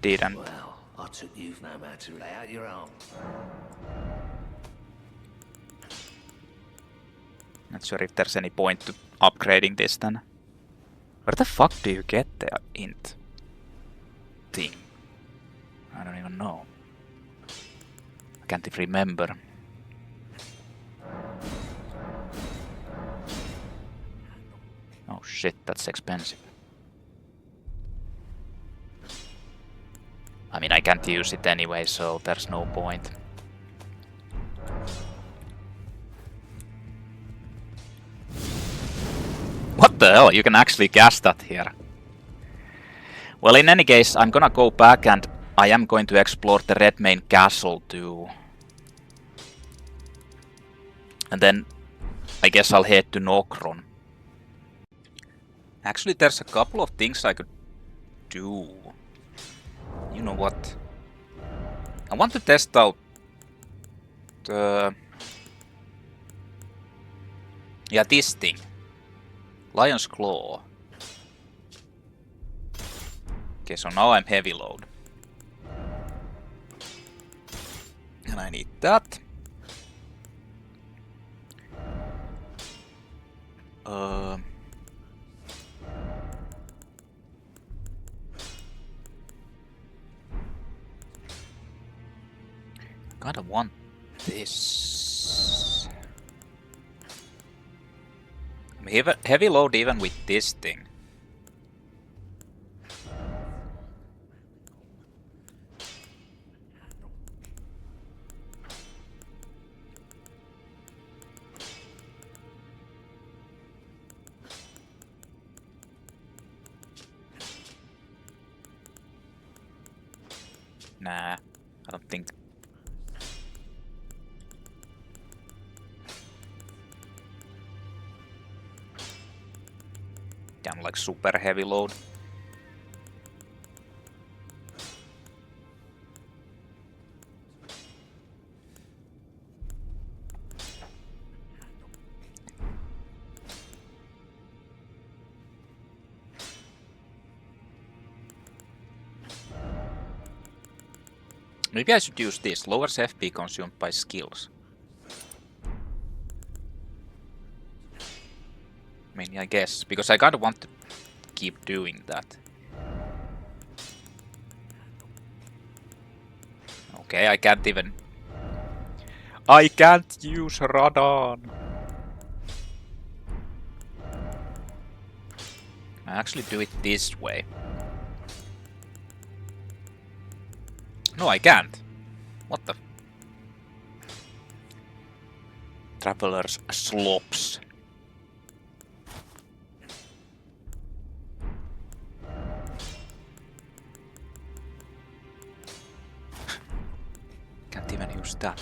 didn't. Well, I took you've no man to lay out your arms. Not sure if there's any point to upgrading this then. Where the fuck do you get the int thing? I don't even know. I can't even remember. Oh shit, that's expensive. I mean, I can't use it anyway, so there's no point. What the hell? You can actually cast that here. Well, in any case, I'm gonna go back and I am going to explore the Redmane Castle too. And then I guess I'll head to Nokron. Actually, there's a couple of things I could do. You know what? I want to test out yeah, this thing. Lion's Claw. Okay, so now I'm heavy load. And I need that. Kinda want this. I'm heavy load even with this thing. Nah, I don't think. I'm like super heavy load. Maybe I should use this. Lowers FP consumed by skills. I mean, I guess, because I kinda want to keep doing that. Okay, I can't even... I can't use Radahn! I actually do it this way. No, I can't. What the... Traveler's Slops. Can't even use that.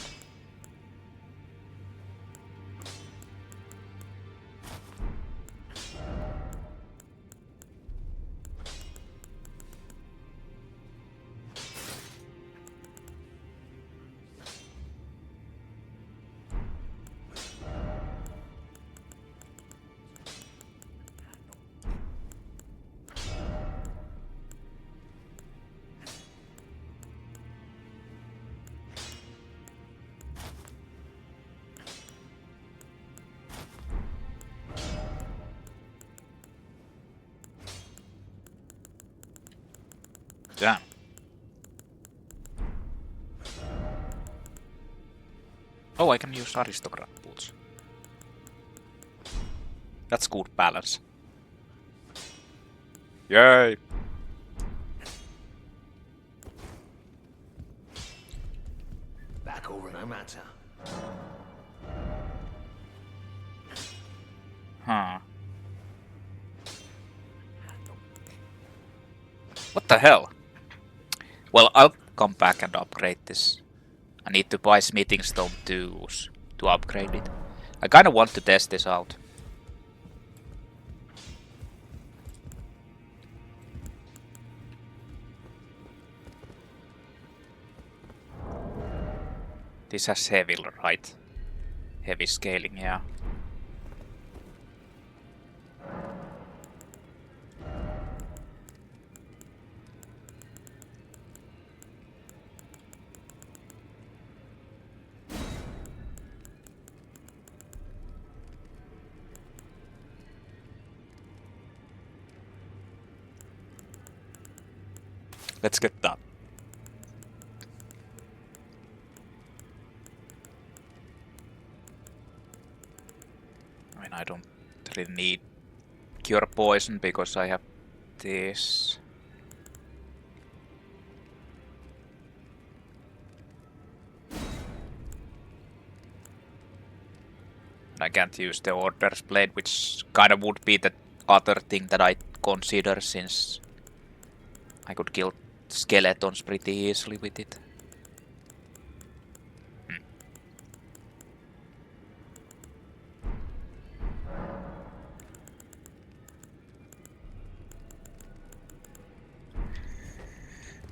Damn. Oh, I can use aristocrat boots. That's good balance. Yay! Back over no matter. Huh. What the hell? Well, I'll come back and upgrade this. I need to buy smithing stone tools to upgrade it. I kinda want to test this out. This has heavy, right? Heavy scaling, yeah. Let's get that. I mean, I don't really need cure poison because I have this. I can't use the Order's Blade, which kind of would be the other thing that I consider, since I could kill skeletons pretty easily with it.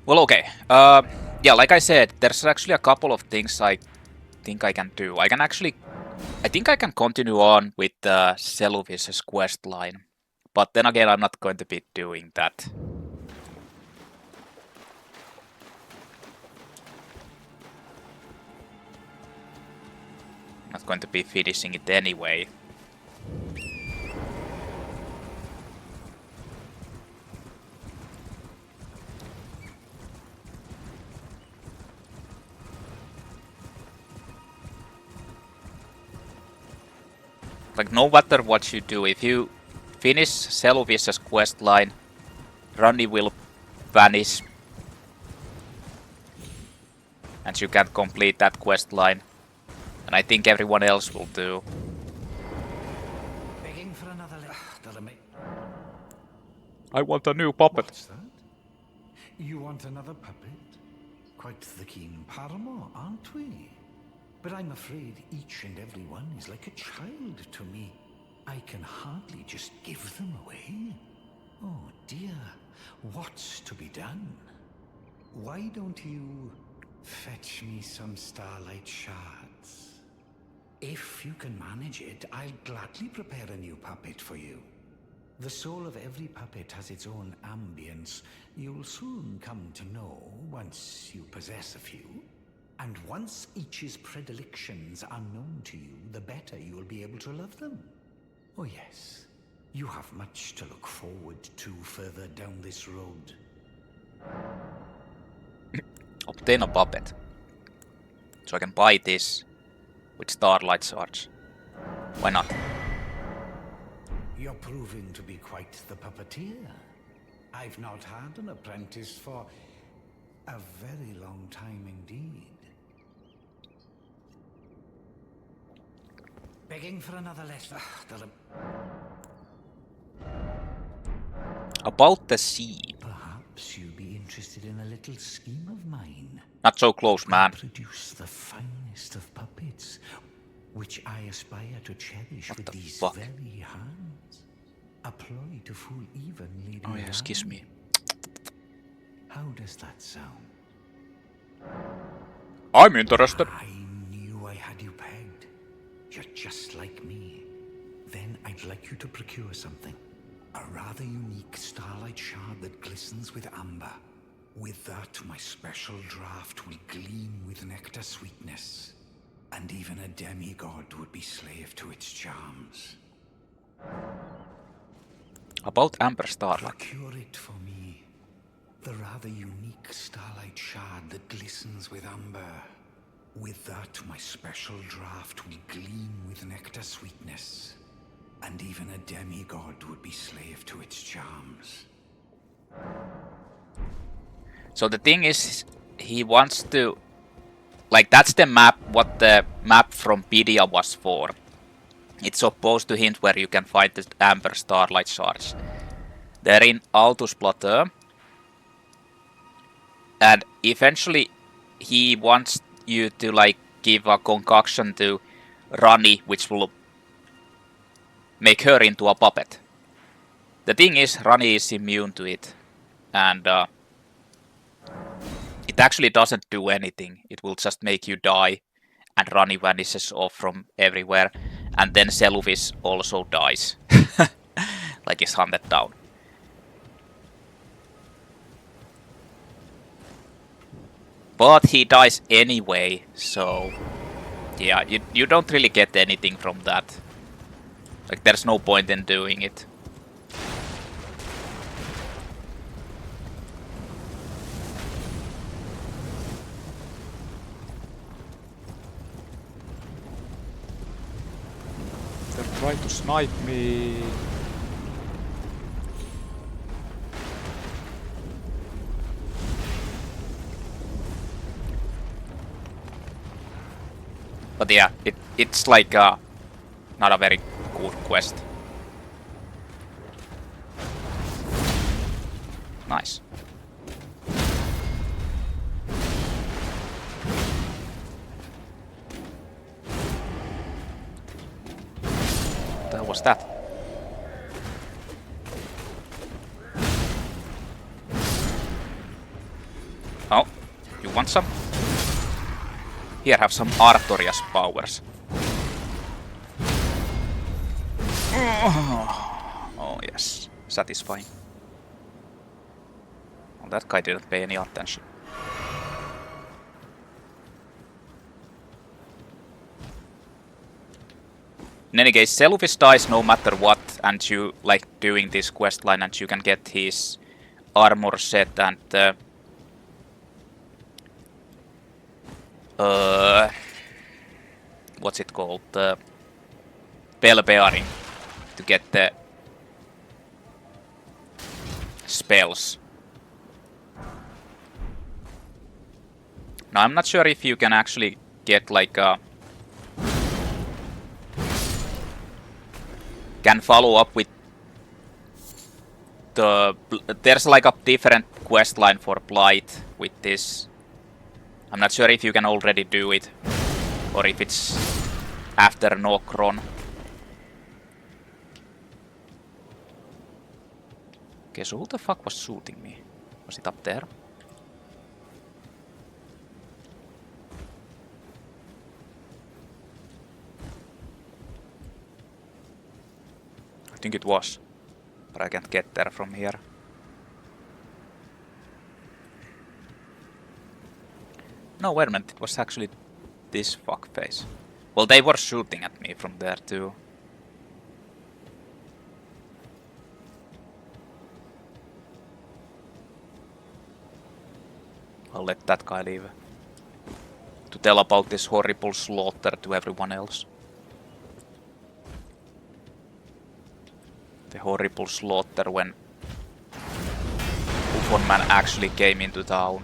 Well, okay. Yeah, like I said, there's actually a couple of things I think I can do. I think I can continue on with Seluvis' quest line. But then again, I'm not going to be doing that. Not going to be finishing it anyway. Like, no matter what you do, if you finish Seluvis' quest line, Ranni will vanish. And you can't complete that quest line. And I think everyone else will do. Begging for another I want a new puppet. What's that? You want another puppet? Quite the keen paramour, aren't we? But I'm afraid each and every one is like a child to me. I can hardly just give them away. Oh dear, what's to be done? Why don't you fetch me some starlight shards? If you can manage it, I'll gladly prepare a new puppet for you. The soul of every puppet has its own ambience. You'll soon come to know once you possess a few. And once each's predilections are known to you, the better you will be able to love them. Oh yes, you have much to look forward to further down this road. Obtain a puppet. So I can buy this with Starlight Swords. Why not? You're proving to be quite the puppeteer. I've not had an apprentice for a very long time indeed. Begging for another lesson. About the sea. Perhaps you'd be interested in a little scheme of mine. Not so close, man. Produce the finest of puppets, which I aspire to cherish What with the these fuck? very hands. A ploy to fool even Lady Oh yes, Ranni. kiss me. How does that sound? I'm interested. I knew I had you pegged. You're just like me. Then I'd like you to procure something. A rather unique starlight shard that glistens with amber. With that, my special draft will gleam with nectar sweetness. And even a demigod would be slave to its charms. About Amber Starlight. Procure it for me. The rather unique starlight shard that glistens with amber. With that, my special draft will gleam with nectar sweetness. And even a demigod would be slave to its charms. So the thing is, he wants to... Like, that's the map, what the map from Pidia was for. It's supposed to hint where you can find the Amber Starlight Shards. They're in Altus Plateau. And eventually, he wants you to, like, give a concoction to Ranni, which will make her into a puppet. The thing is, Ranni is immune to it. And, it actually doesn't do anything. It will just make you die. And Ranni vanishes off from everywhere. And then Seluvis also dies. Like he's hunted down. But he dies anyway, so... Yeah, you don't really get anything from that. Like, there's no point in doing it. They're trying to snipe me. But yeah, it's like Not a very good quest. Nice. What the hell was that? Oh, you want some? Here, have some Artorias powers. Oh yes, satisfying. Well, that guy didn't pay any attention. In any case, Seluvis dies no matter what, and you like doing this questline, and you can get his armor set and what's it called? Bell bearing to get the spells. Now I'm not sure if you can actually get like a can follow up with the there's like a different quest line for Blaidd with this. I'm not sure if you can already do it or if it's after Nokron. Okay, so who the fuck was shooting me? Was it up there? I think it was, but I can't get there from here. No, wait a minute, it was actually this fuckface. Well, they were shooting at me from there too. I'll let that guy leave. To tell about this horrible slaughter to everyone else. The horrible slaughter when UFONman actually came into town.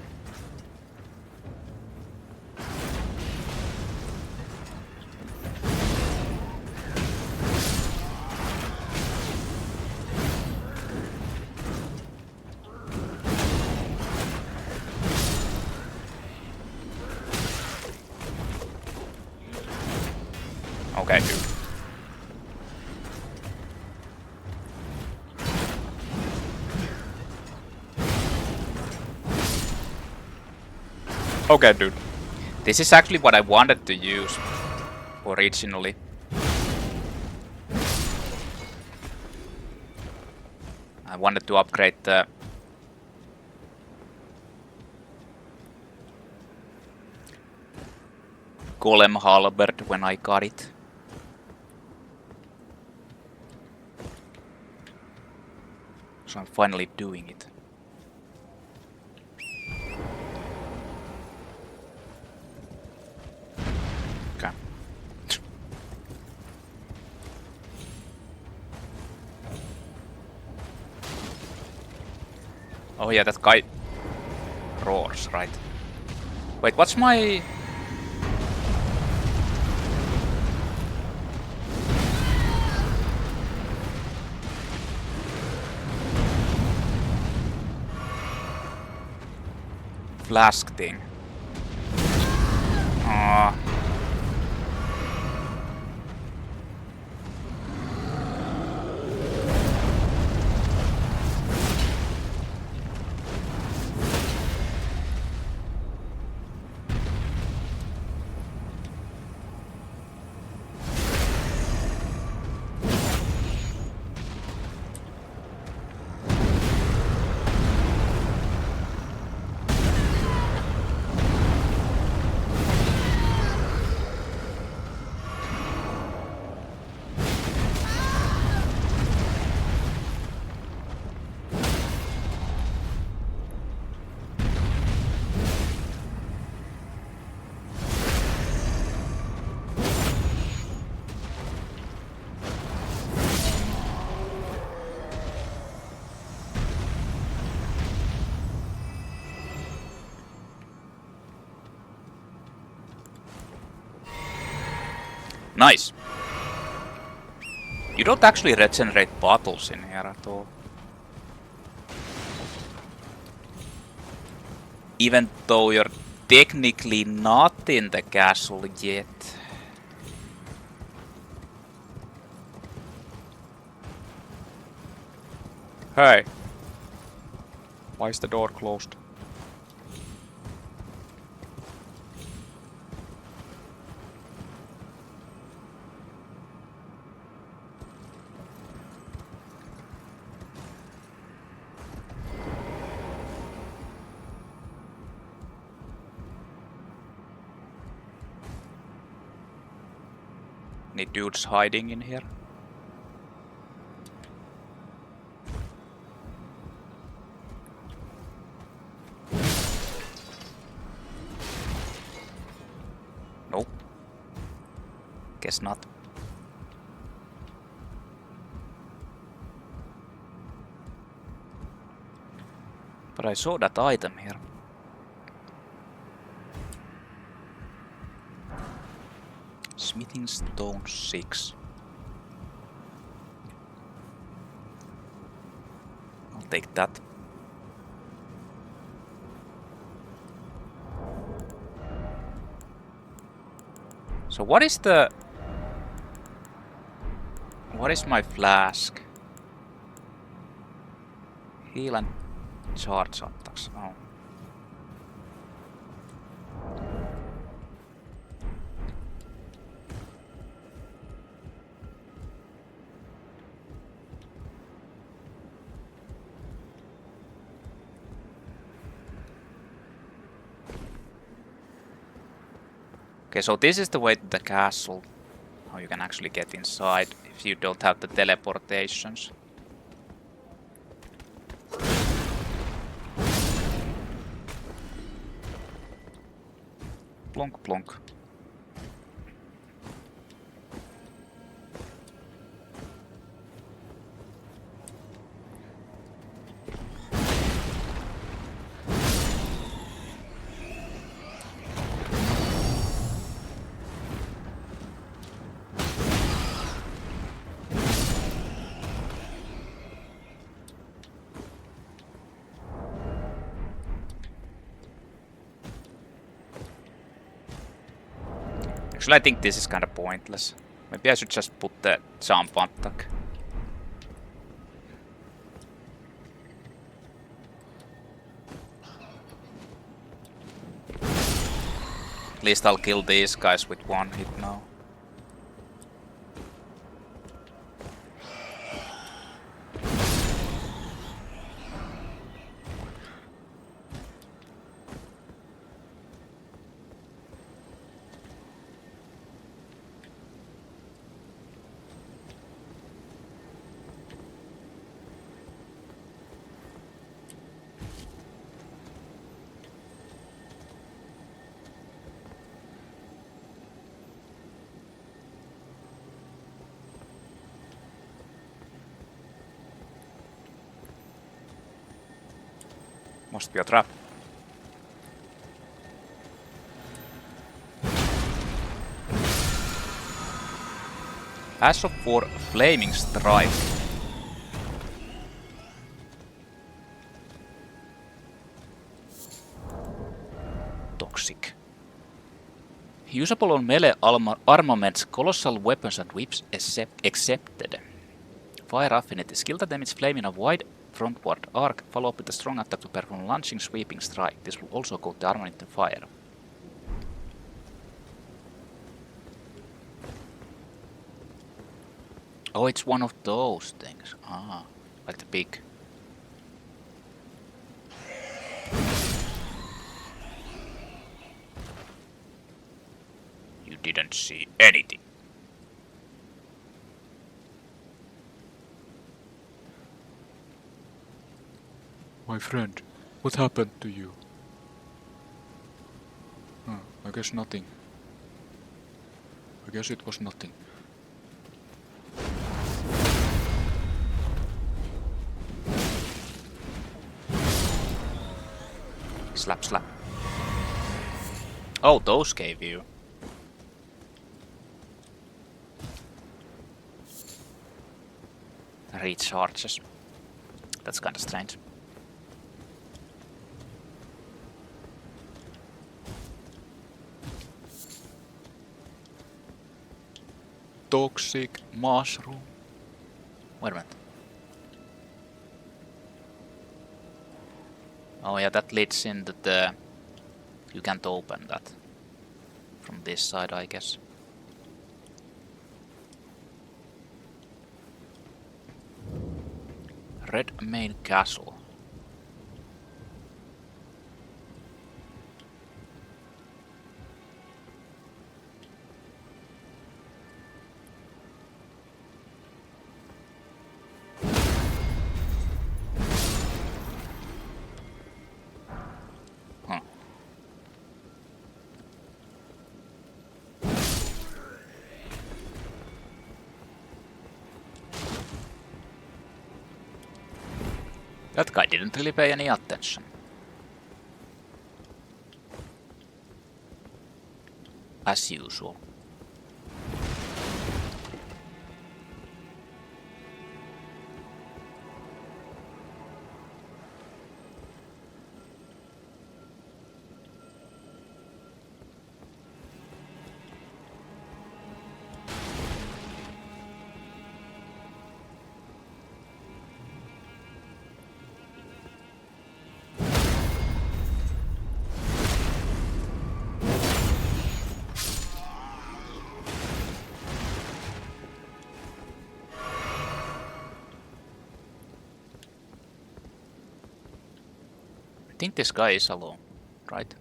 Okay, dude. Okay, dude. This is actually what I wanted to use originally. I wanted to upgrade the Golem Halberd when I got it. So I'm finally doing it. Okay. Oh yeah, that guy roars, right? Wait, what's my... flask thing? Aww. Nice. You don't actually regenerate bottles in here at all. Even though you're technically not in the castle yet. Hey! Why is the door closed? Any dudes hiding in here? Nope. Guess not. But I saw that item here. Smithing stone 6. I'll take that. So what is my flask? Heal and charge attacks. Oh. Okay, so this is the way to the castle. How you can actually get inside if you don't have the teleportations. Plonk plonk. Actually, I think this is kind of pointless. Maybe I should just put the jump attack. At least I'll kill these guys with one hit now. Must be a trap. As of for Flaming Strike. Toxic. Usable on melee armaments, colossal weapons and whips accepted. Fire affinity. Skill that emits flame in a wide frontward arc, follow up with a strong attack to perform launching sweeping strike. This will also go to armament and fire. Oh, it's one of those things. Ah, like the big. You didn't see anything. My friend, what happened to you? I guess nothing. I guess it was nothing. Slap, slap. Oh, those gave you. recharges. That's kind of strange. Toxic mushroom. Wait a minute. Oh yeah, that leads into the... You can't open that from this side, I guess. Redmane Castle. Huh. That guy didn't really pay any attention. As usual. I think this guy is alone, right?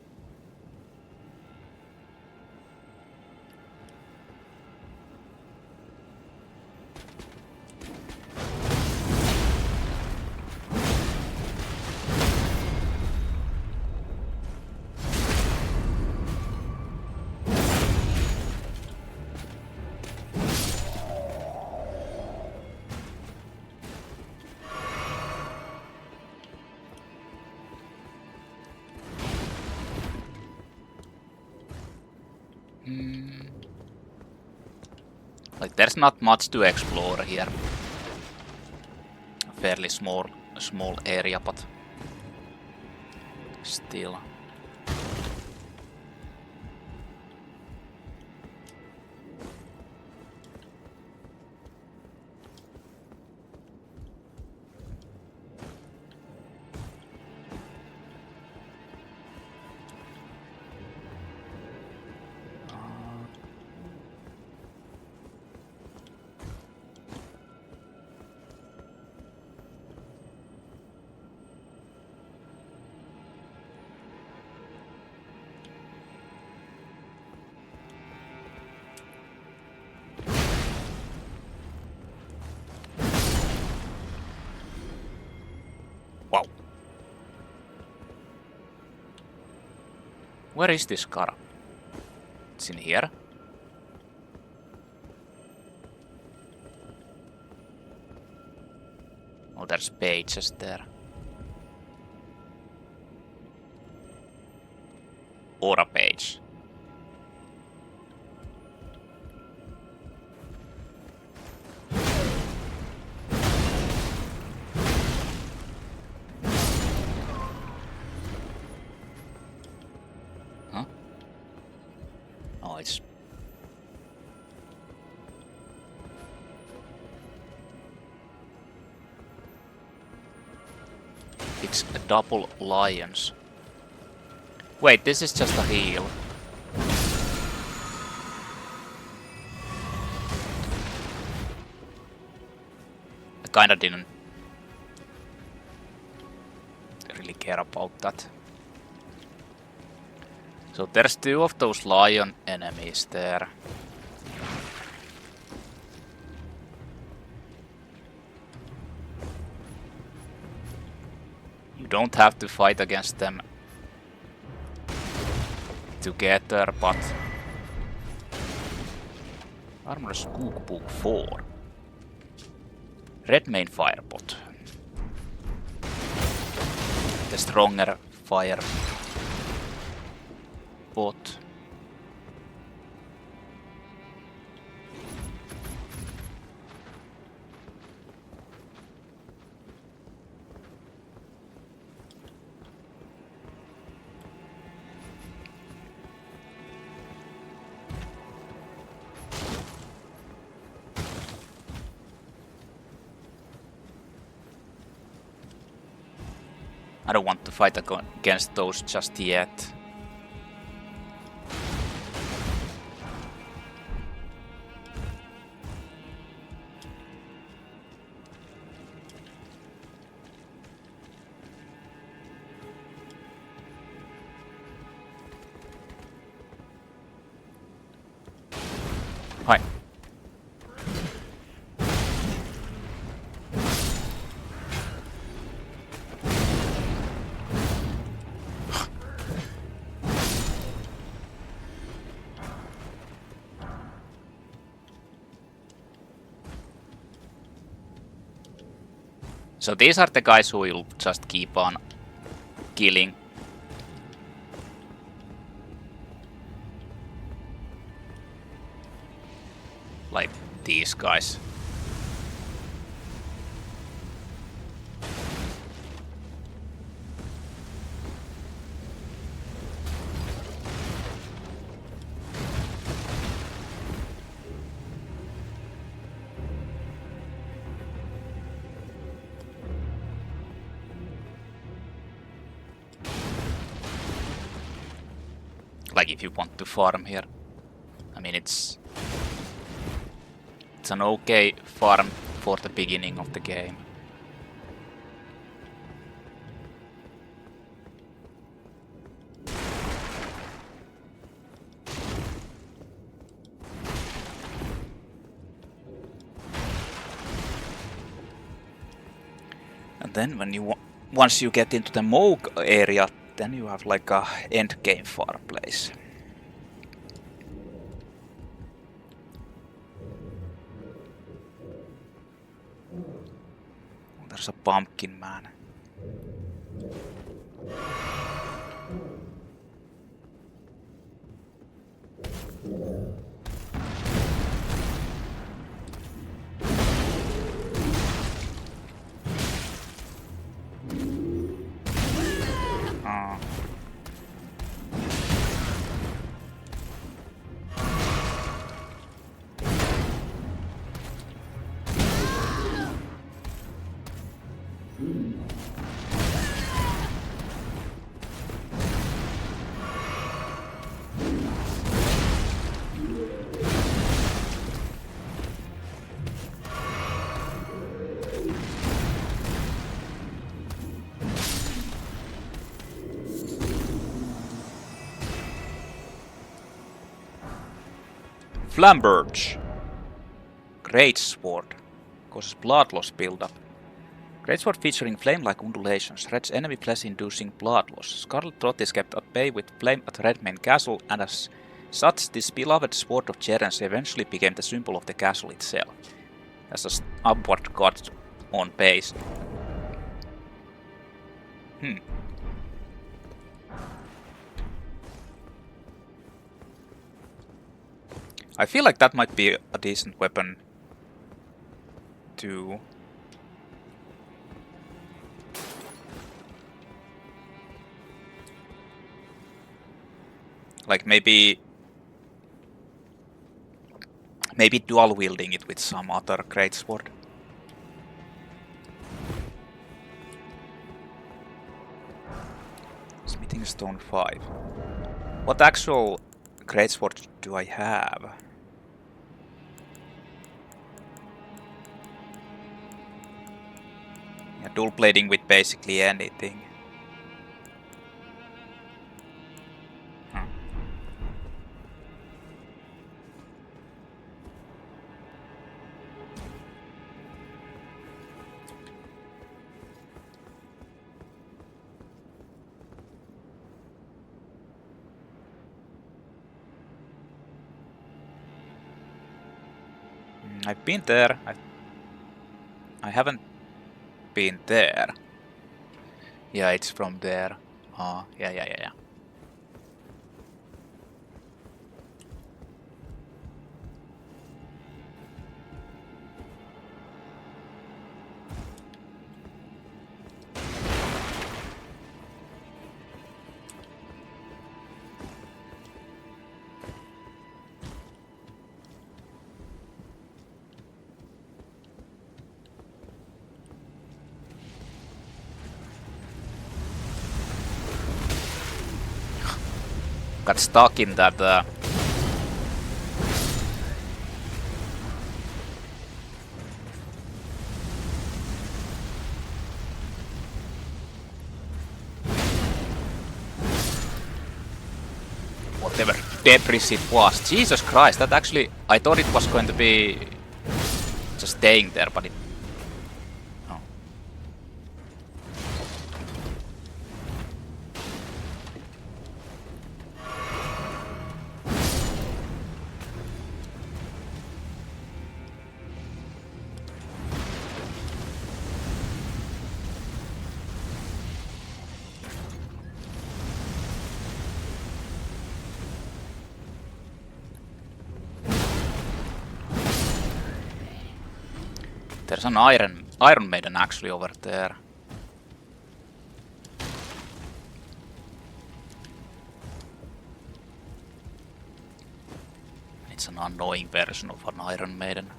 Like there's not much to explore here. A fairly small area, but still. Wow. Where is this car? It's in here. Oh, there's pages there. Or a page. Huh? Oh, it's a double lions. Wait, this is just a heal. I kinda didn't really care about that. So there's two of those lion enemies there. You don't have to fight against them together, but Armor's Cookbook 4. Redmane Firebot. The stronger fire bot. I don't want to fight against those just yet. Hi. So these are the guys who will just keep on killing. Like these guys. Like if you want to farm here. I mean it's an okay farm for the beginning of the game. And then when you once you get into the Moog area, then you have like a end game farm place. There's a pumpkin man. Flamberge. Greatsword. Causes blood loss buildup. Greatsword featuring flame-like undulations. Threats enemy flesh inducing blood loss. Scarlet Rot is kept at bay with flame at Redmane Castle, and as such this beloved sword of Jerren's eventually became the symbol of the castle itself. As an upward cut on base. I feel like that might be a decent weapon to like maybe dual wielding it with some other greatsword. Smithing Stone 5. What actual greatsword do I have? Yeah, dual blading with basically anything. I've been there. I haven't been there. Yeah, it's from there. Yeah. got stuck in that whatever debris it was. Jesus Christ, that actually, I thought it was going to be just staying there, but it... Oh. There's an Iron Maiden actually over there. It's an annoying version of an Iron Maiden.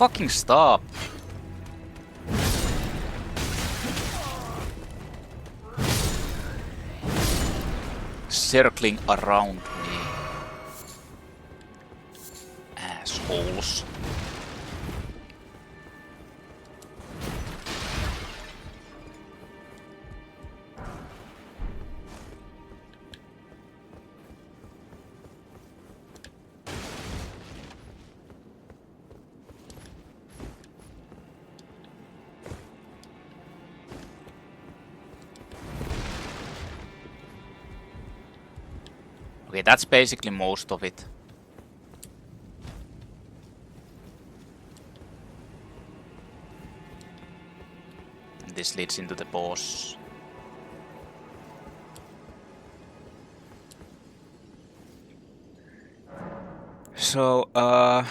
Fucking stop! Circling around me. Assholes. Okay, that's basically most of it. And this leads into the boss. So, I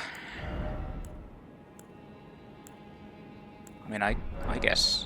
mean, I guess.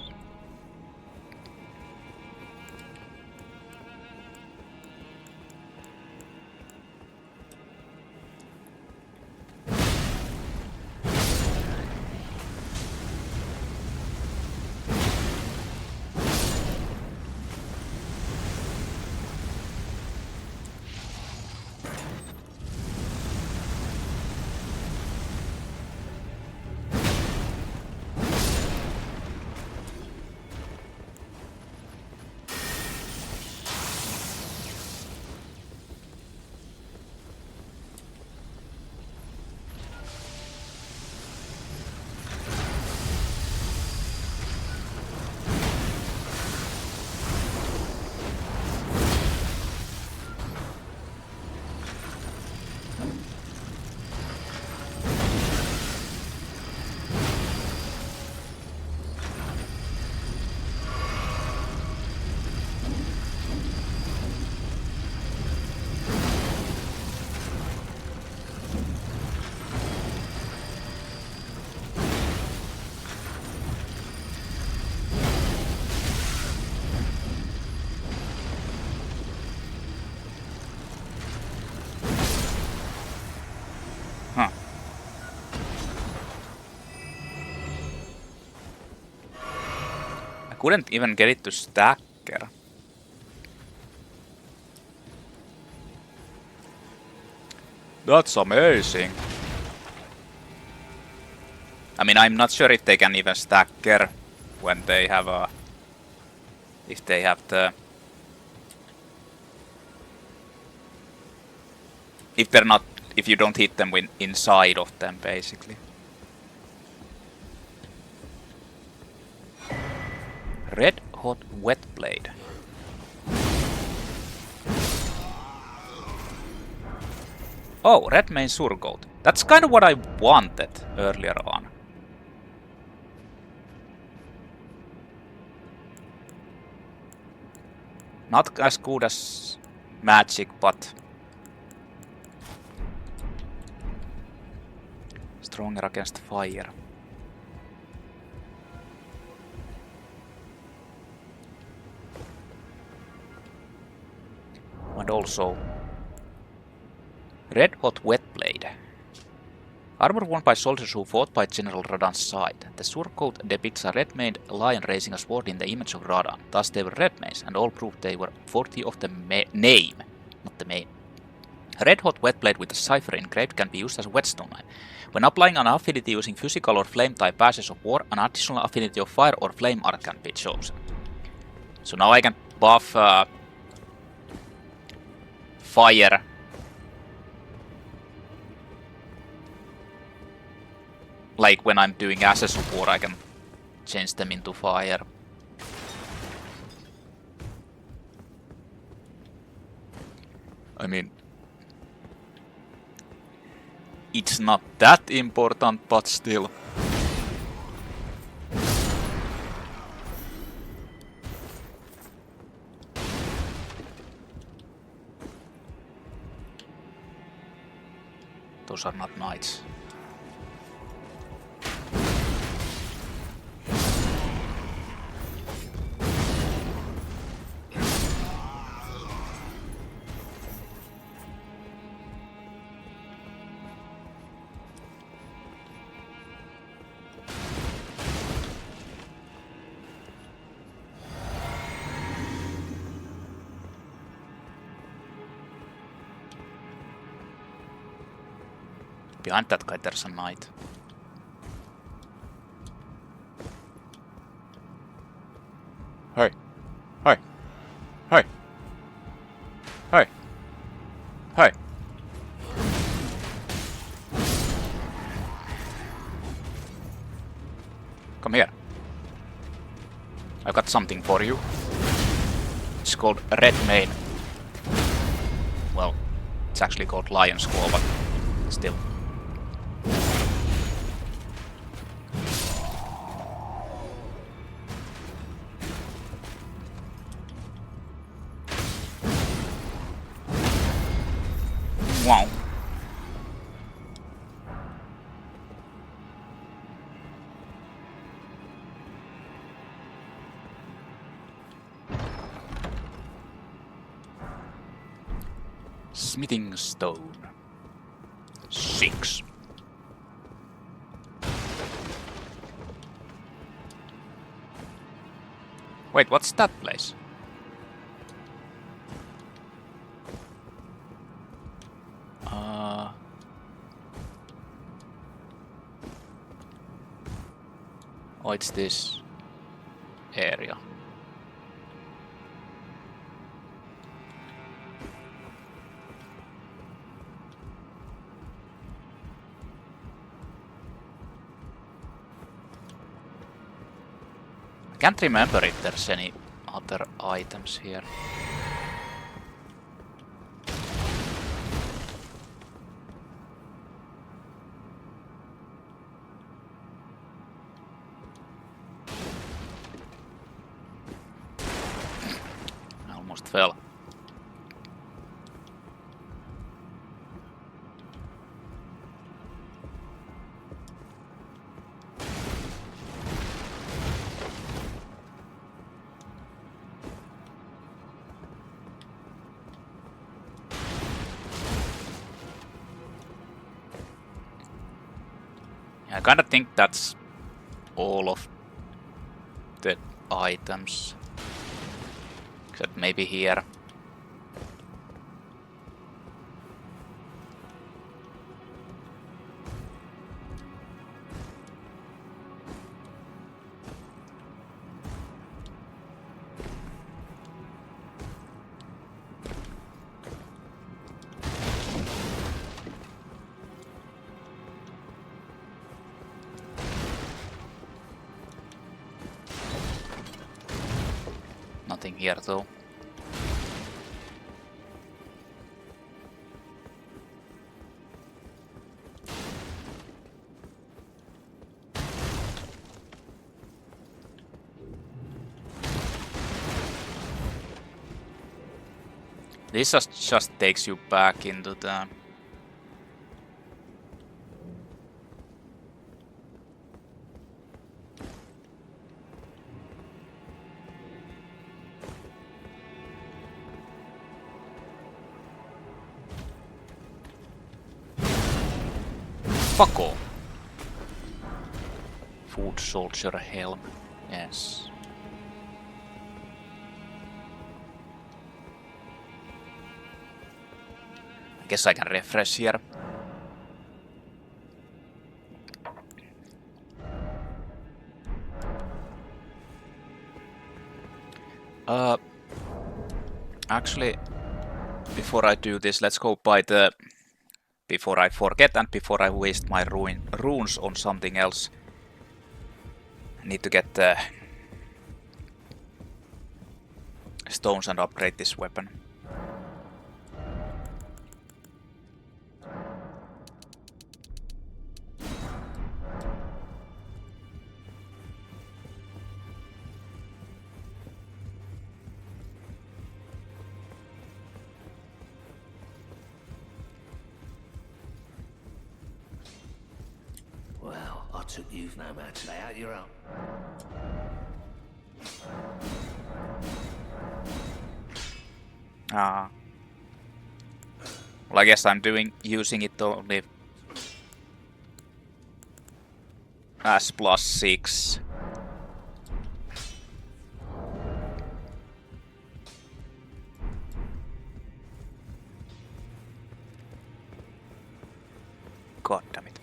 Couldn't even get it to stacker. That's amazing. I mean, I'm not sure if they can even stacker when they have a... if they have the... if they're not... if you don't hit them with inside of them, basically. Red Hot Whetblade. Oh, Redmane Surgoat. That's kind of what I wanted earlier on. Not as good as magic, but stronger against fire. And also Red Hot Whetblade. Armor worn by soldiers who fought by General Radhahn's side. The surcoat depicts a red-maned lion raising a sword in the image of Radahn. Thus they were Redmanes, and all proved they were worthy of the name, not the main. Red Hot Whetblade with a cipher engraved can be used as a whetstone knife. When applying an affinity using physical or flame type passes of war, an additional affinity of fire or flame arc can be chosen. So now I can buff fire. Like when I'm doing as a support, I can change them into fire. I mean, it's not that important, but still. Those are not knights. Behind that guy there's a knight. Hey! Hey! Hey! Hey! Hey! Come here. I got something for you. It's called Redmane. Well, it's actually called Lion's Claw, but still. Wow. Smithing stone. 6. Wait, what's that place? Oh, it's this area. I can't remember if there's any other items here. Fell. I kinda think that's all of the items. Except maybe here. Nothing here though. This just takes you back into the... Fuck off. Food soldier helm. Yes. I guess I can refresh here. Actually, before I do this, let's go by the... Before I forget and before I waste my runes on something else. I need to get the stones and upgrade this weapon. Well, I took you've no man to lay out your own. Ah. Well, I guess I'm using it only as +6. God damn it.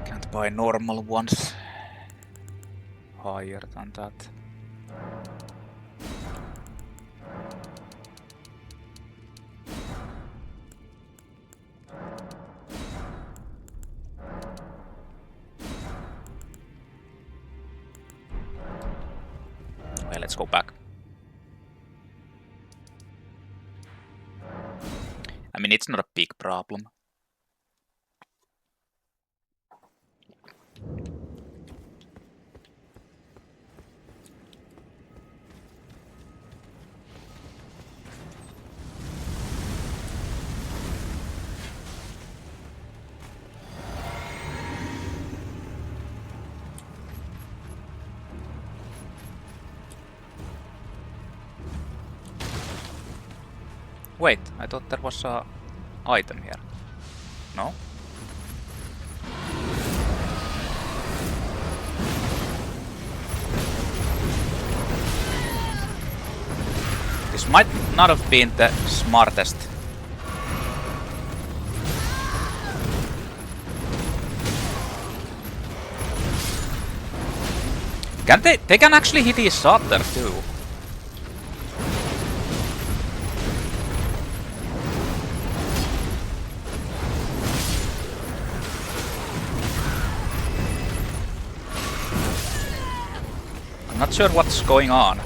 Can't buy normal ones higher than that. Okay, let's go back. I mean, it's not a big problem. Wait, I thought there was a item here. No? This might not have been the smartest. Can they can actually hit each other too. I'm not sure what's going on.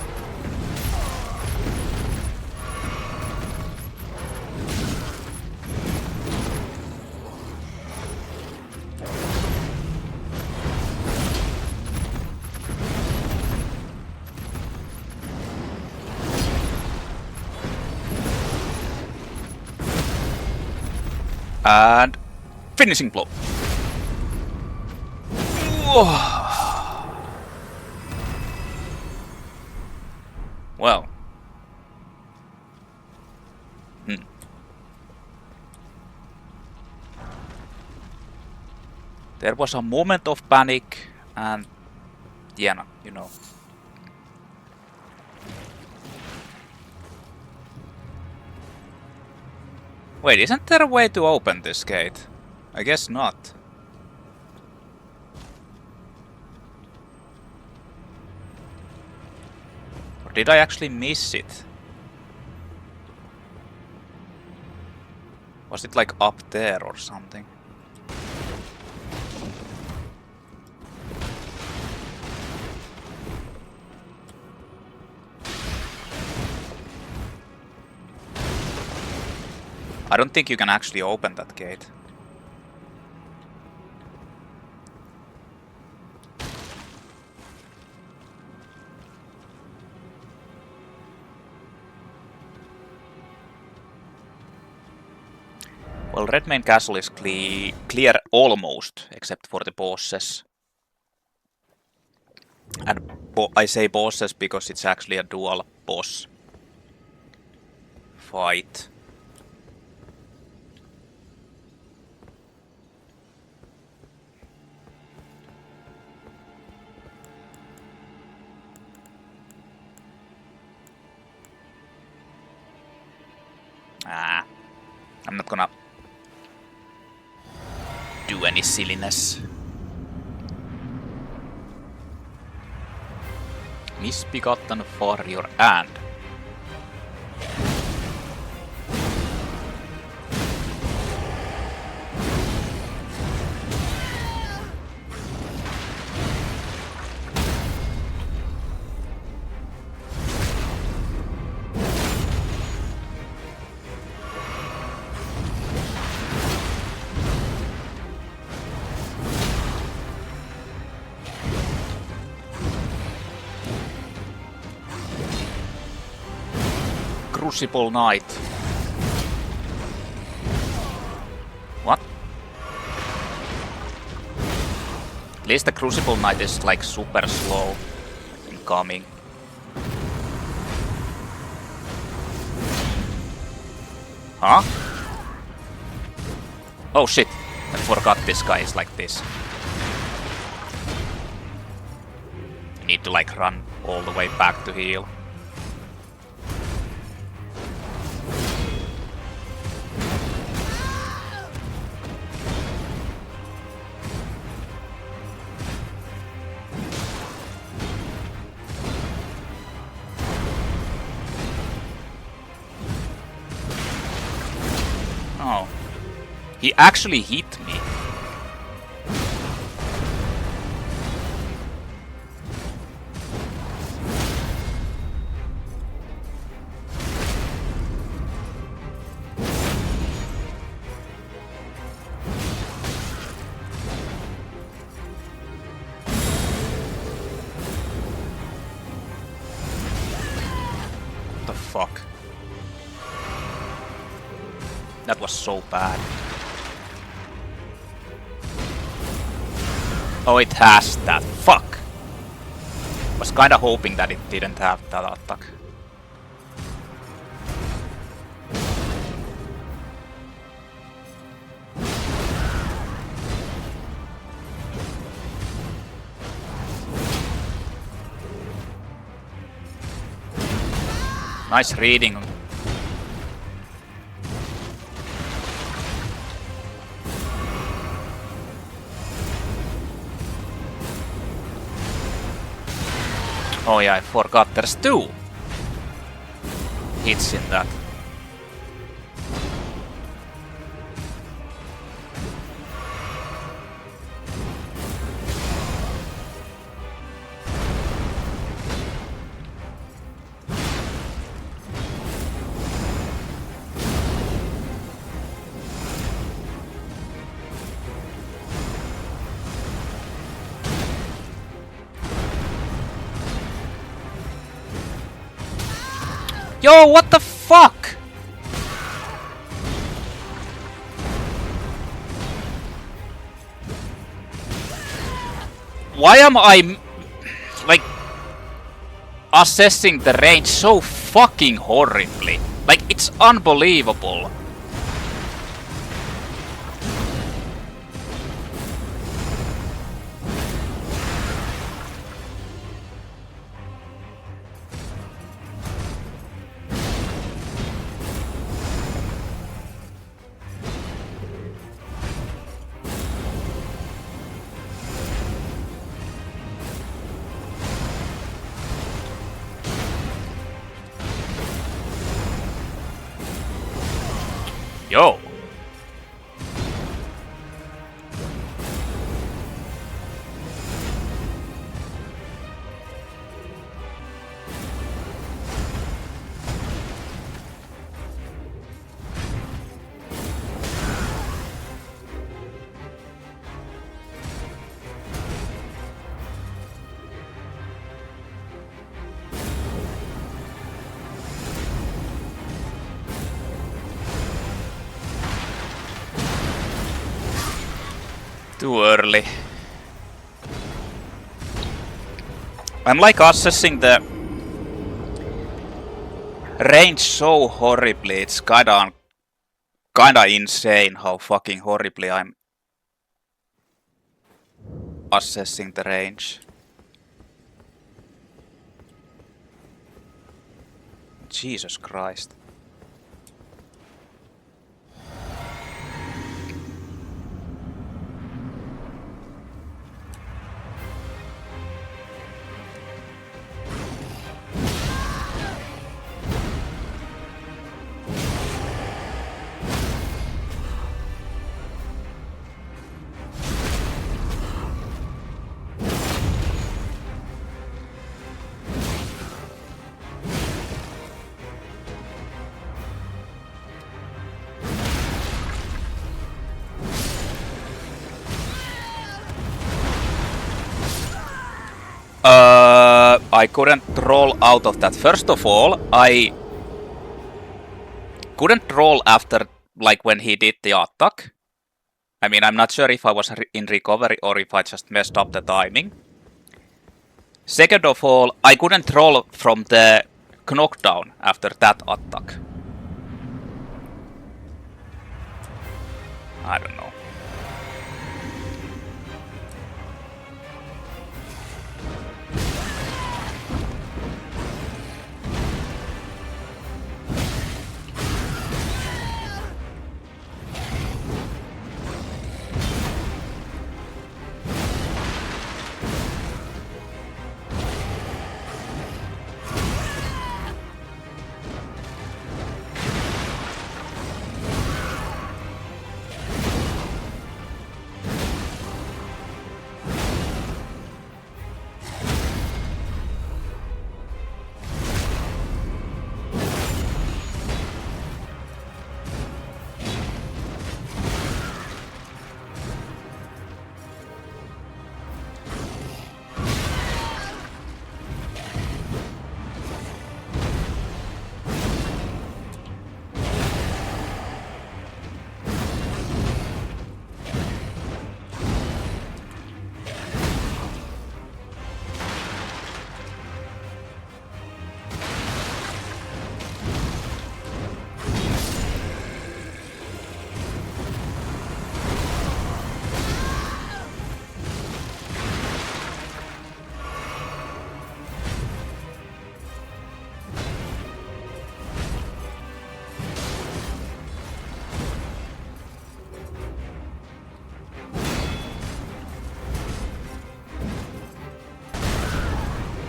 And finishing blow. Well. There was a moment of panic and yeah, no, you know. Wait, isn't there a way to open this gate? I guess not. Or did I actually miss it? Was it like up there or something? I don't think you can actually open that gate. Well, Redmane Castle is clear almost, except for the bosses. And I say bosses because it's actually a dual boss fight. I'm not gonna do any silliness. Misbegotten warrior and Crucible Knight. What? At least the Crucible Knight is like super slow in coming. Huh? Oh shit, I forgot this guy is like this. I need to like run all the way back to heal. Oh. He actually hit me. What the fuck? That was so bad. Oh, it has that. Fuck! Was kinda hoping that it didn't have that attack. Nice reading. Oh yeah, I forgot there's two hits in that. Yo, what the fuck? Why am I like assessing the range so fucking horribly? Like, it's unbelievable. Yo! Too early. I'm like assessing the range so horribly. It's kinda insane how fucking horribly I'm assessing the range. Jesus Christ. I couldn't roll out of that. First of all, I couldn't roll after, like, when he did the attack. I mean, I'm not sure if I was in recovery or if I just messed up the timing. Second of all, I couldn't roll from the knockdown after that attack. I don't know.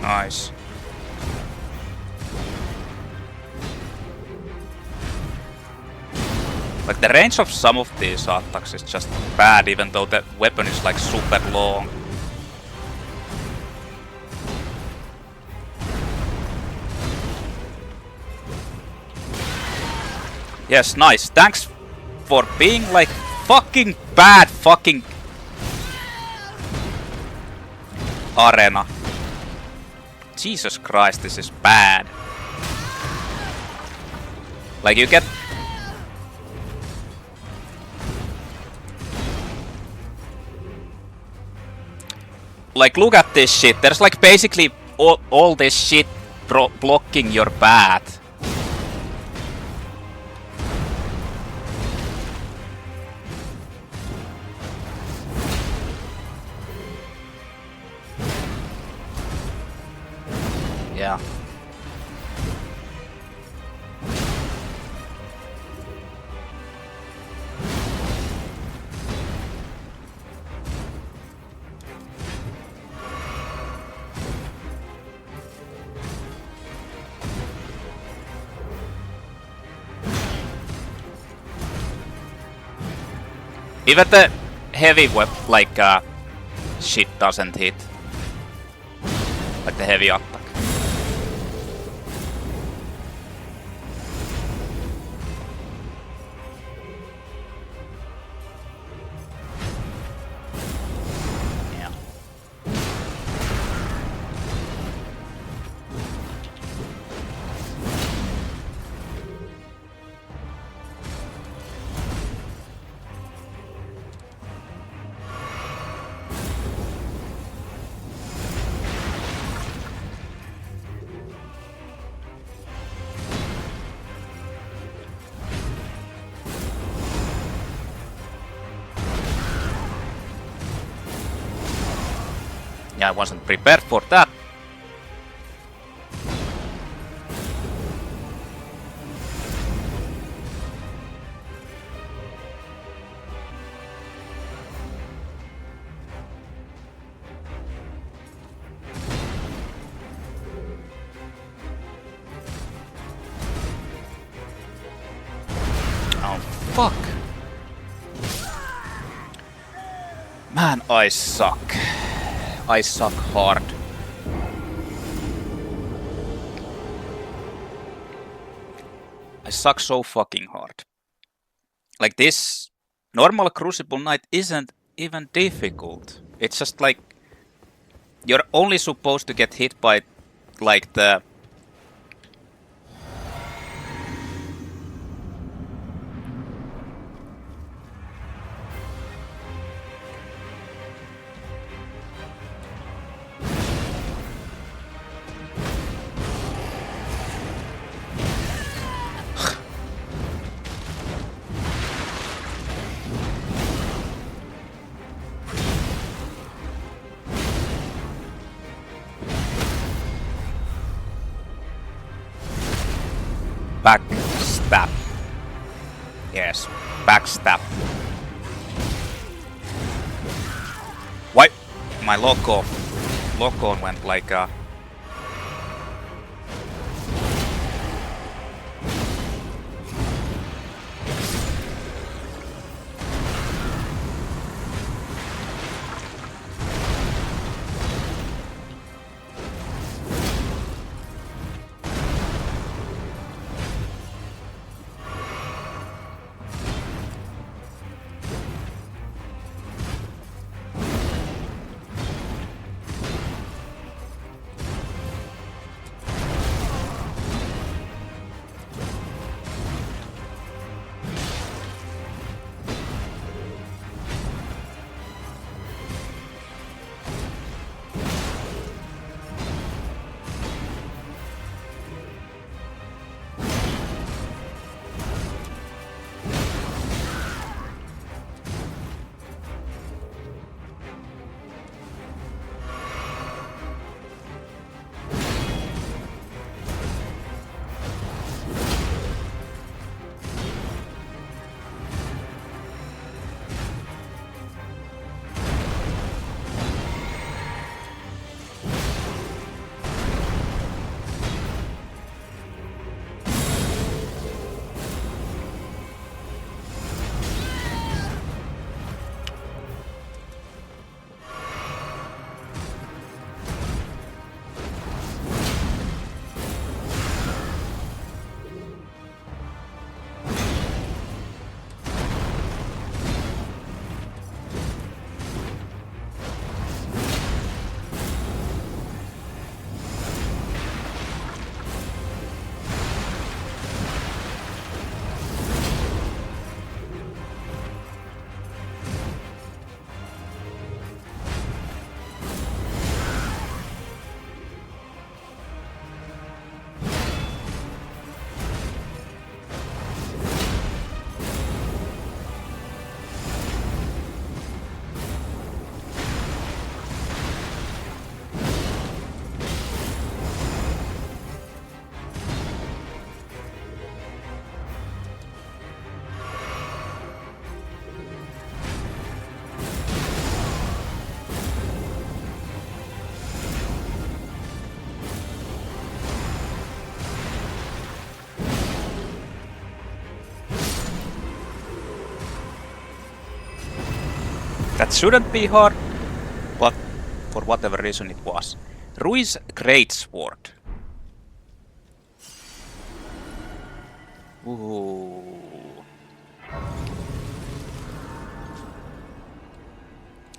Nice. Like, the range of some of these attacks is just bad, even though the weapon is like super long. Yes, nice. Thanks for being like fucking bad fucking arena. Jesus Christ, this is bad. Like, you get... Like, look at this shit. There's like basically all this shit blocking your path. Yeah. Even the heavy shit doesn't hit. Like the heavy attack. Yeah. I wasn't prepared for that. Oh, fuck. Man, I suck. I suck hard. I suck so fucking hard. Like this normal Crucible Knight isn't even difficult. It's just like you're only supposed to get hit by like the backstab. Yes, backstab. Why? My lock-on went like a... That shouldn't be hard, but for whatever reason it was. Rui's Greatsword. Ooh.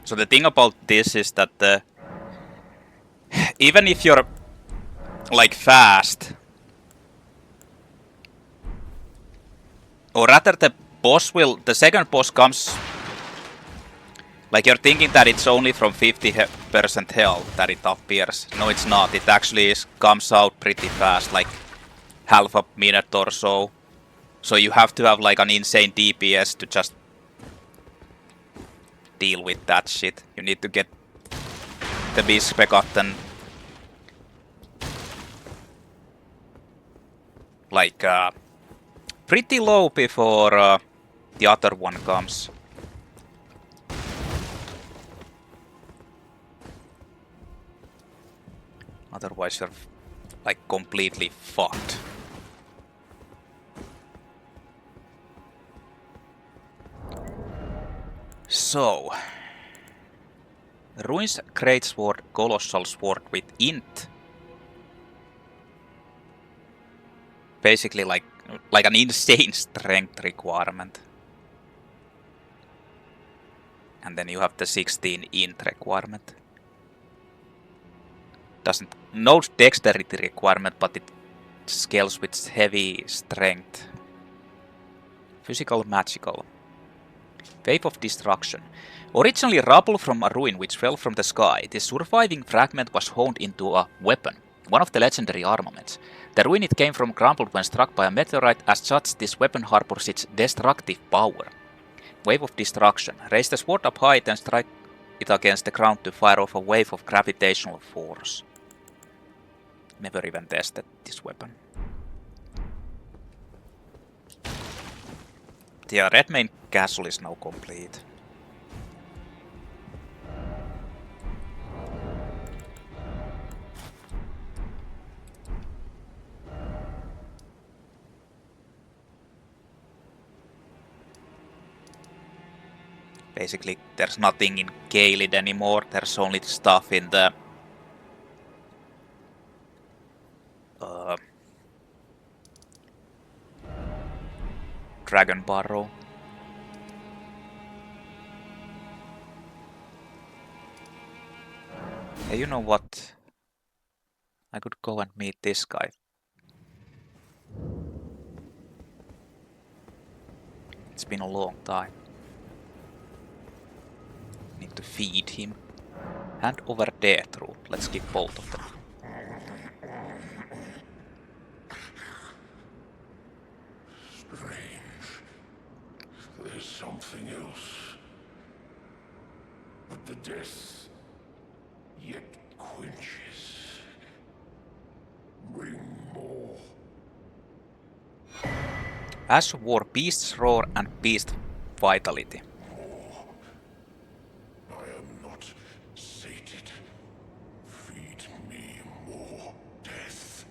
So the thing about this is that even if you're like fast, or rather the second boss comes, like you're thinking that it's only from 50% health that it appears. No, it's not. It actually comes out pretty fast, like half a minute or so. So you have to have like an insane DPS to just deal with that shit. You need to get the Misbegotten like pretty low before the other one comes. Otherwise you're like completely fucked. So, Ruin's Greatsword, Colossal Sword with Int. Basically like an insane strength requirement. And then you have the 16 Int requirement. Doesn't no dexterity requirement, but it scales with heavy strength. Physical, magical. Wave of Destruction. Originally rubble from a ruin which fell from the sky, this surviving fragment was honed into a weapon, one of the legendary armaments. The ruin it came from crumbled when struck by a meteorite, as such this weapon harbors its destructive power. Wave of Destruction. Raise the sword up high and strike it against the ground to fire off a wave of gravitational force. Never even tested this weapon. The Redmane Castle is now complete. Basically, there's nothing in Caelid anymore, there's only stuff in the Dragon Barrow. Hey, you know what? I could go and meet this guy. It's been a long time. Need to feed him. Hand over death root. Let's keep both of them. Strange. There's something else. But the death yet quenches. Bring more. Ash of War, Beast's Roar and Beast Vitality. I am not sated. Feed me more death.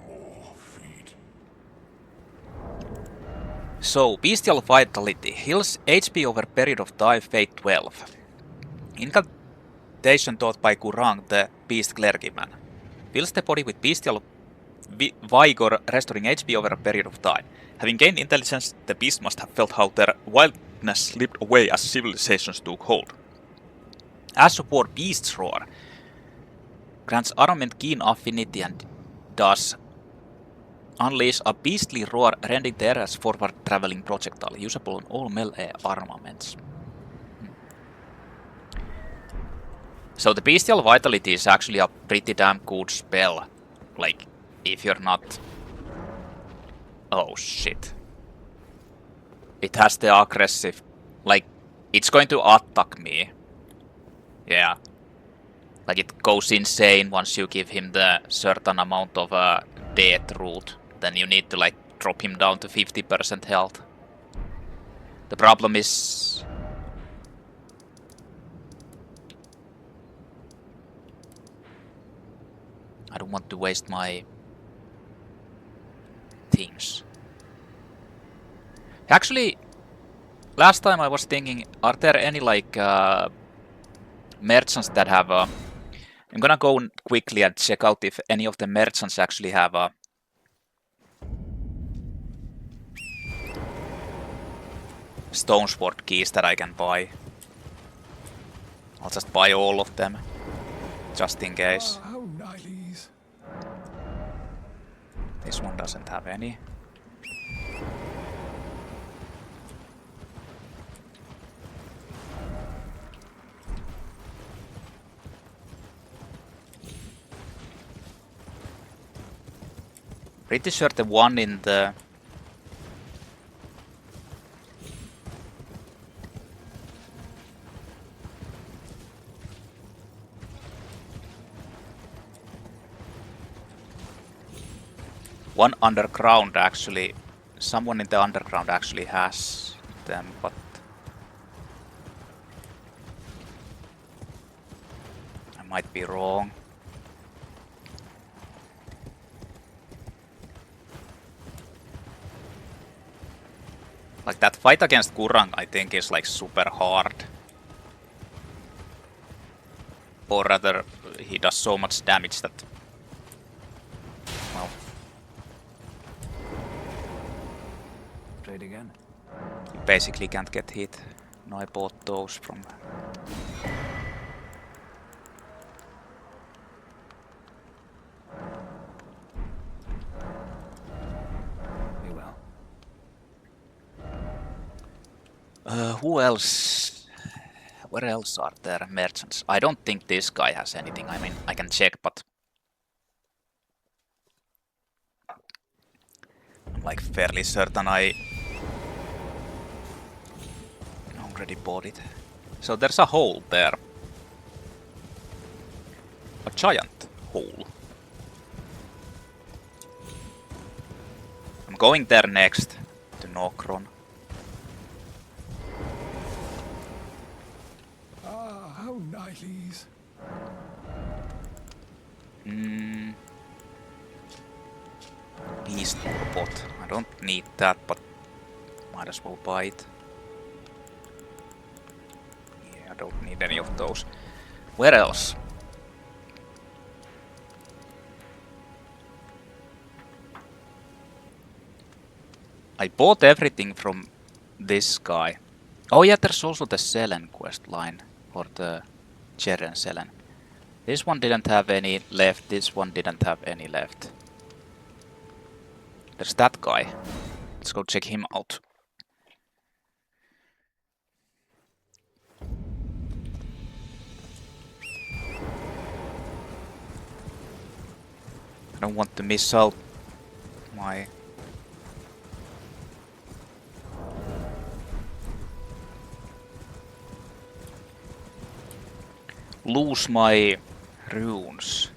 More feed. So, Bestial Vitality heals HP over period of time, Fate 12. Incantation taught by Gurranq, the Beast Clergyman. Fills the body with bestial vigor, restoring HP over a period of time. Having gained intelligence, the beast must have felt how their wildness slipped away as civilizations took hold. Ash of War, Beast's Roar grants armament keen affinity and does unleash a beastly roar, rending the air as forward-traveling projectile, usable on all melee armaments. So the Bestial Vitality is actually a pretty damn good spell. Like, if you're not... Oh shit. It has the aggressive... Like, it's going to attack me. Yeah. Like, it goes insane once you give him the certain amount of death root. Then you need to, like, drop him down to 50% health. The problem is... I don't want to waste my things. Actually, last time I was thinking, are there any like merchants that have I'm gonna go quickly and check out if any of the merchants actually have stone sword keys that I can buy. I'll just buy all of them, just in case. This one doesn't have any. Pretty sure the one in the... One underground actually, someone in the underground actually has them, but I might be wrong. Like that fight against Gurranq, I think is like super hard. Or rather, he does so much damage that, well, Trade again. you basically can't get hit. No, I bought those from. Be well. Who else? Where else are there merchants? I don't think this guy has anything. I mean, I can check, but I'm like fairly certain I already bought it. So there's a hole there. A giant hole. I'm going there next, to Nokron. Ah, how nice. Beast bot. I don't need that, but might as well buy it. Yeah, I don't need any of those. Where else? I bought everything from this guy. Oh yeah, there's also the Selen quest line, or the Jerren Selen. This one didn't have any left, this one didn't have any left. There's that guy. Let's go check him out. I don't want to miss out my... lose my runes.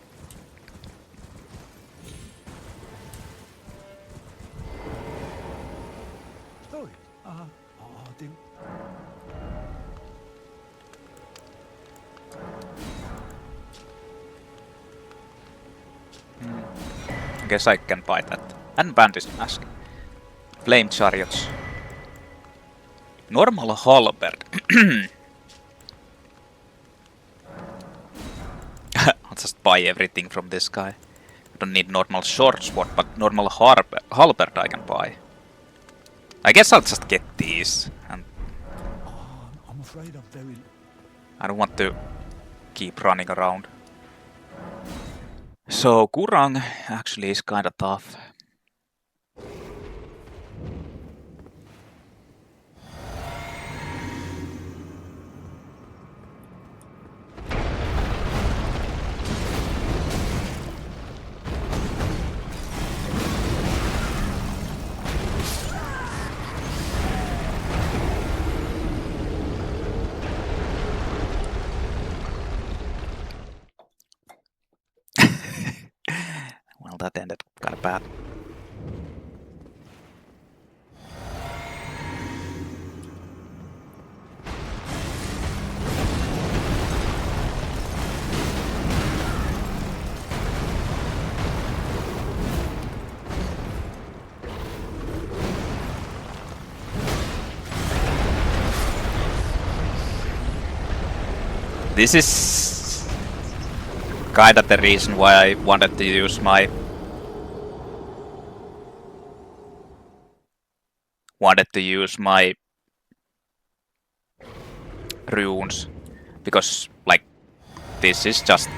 I guess I can buy that. And bandage mask. Flame chariots. Normal halberd. I'll just buy everything from this guy. I don't need normal short sword, but normal halberd I can buy. I guess I'll just get these. And I'm afraid I'm very... I don't want to keep running around. So Gurranq actually is kinda tough. Well, that ended kinda bad. This is kinda the reason why I wanted to use my runes, because like this is just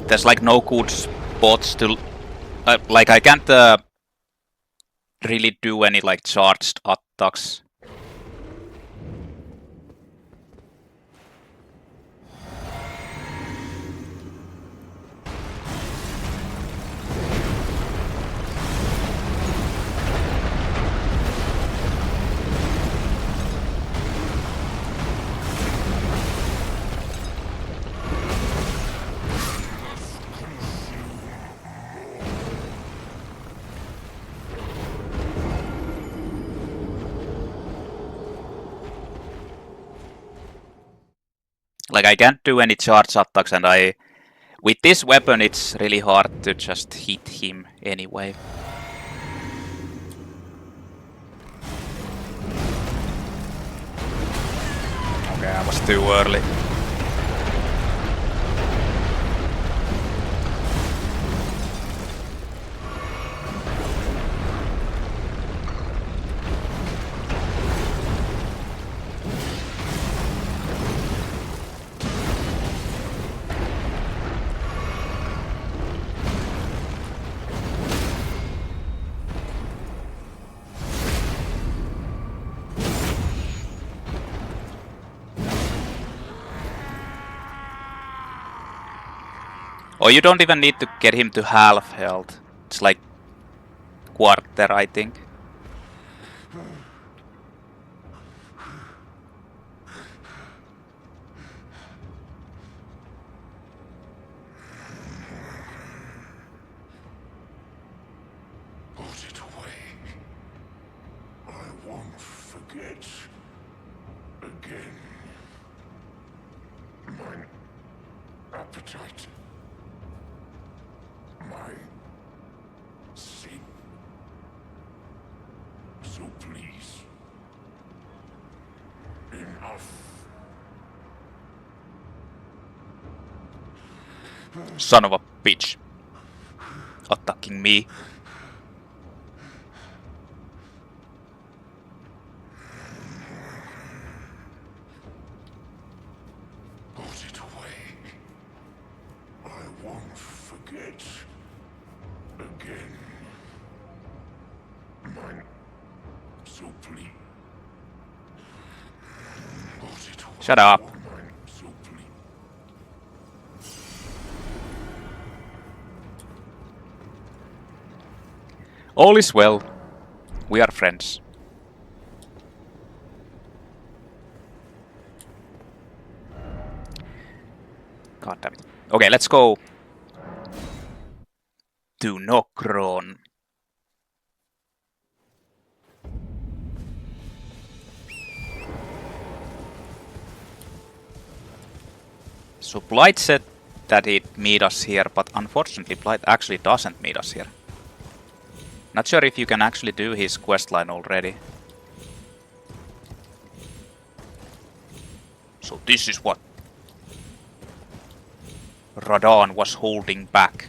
there's like no good spots to... like I can't really do any like charged attacks. Like I can't do any charge attacks, and with this weapon it's really hard to just hit him anyway. Okay, I was too early. Or you don't even need to get him to half health. It's like quarter, I think. Put it away. I won't forget. Again. My appetite. My sin. So please. Enough. Son of a bitch. Attacking me. Put it away. I won't forget. Again. Mine. So please. Put it away. Shut up. Mine. So please. All is well. We are friends. God damn it. Okay, let's go to Nokron. So Blaidd said that he'd meet us here, but unfortunately Blaidd actually doesn't meet us here. Not sure if you can actually do his questline already. So this is what Radahn was holding back.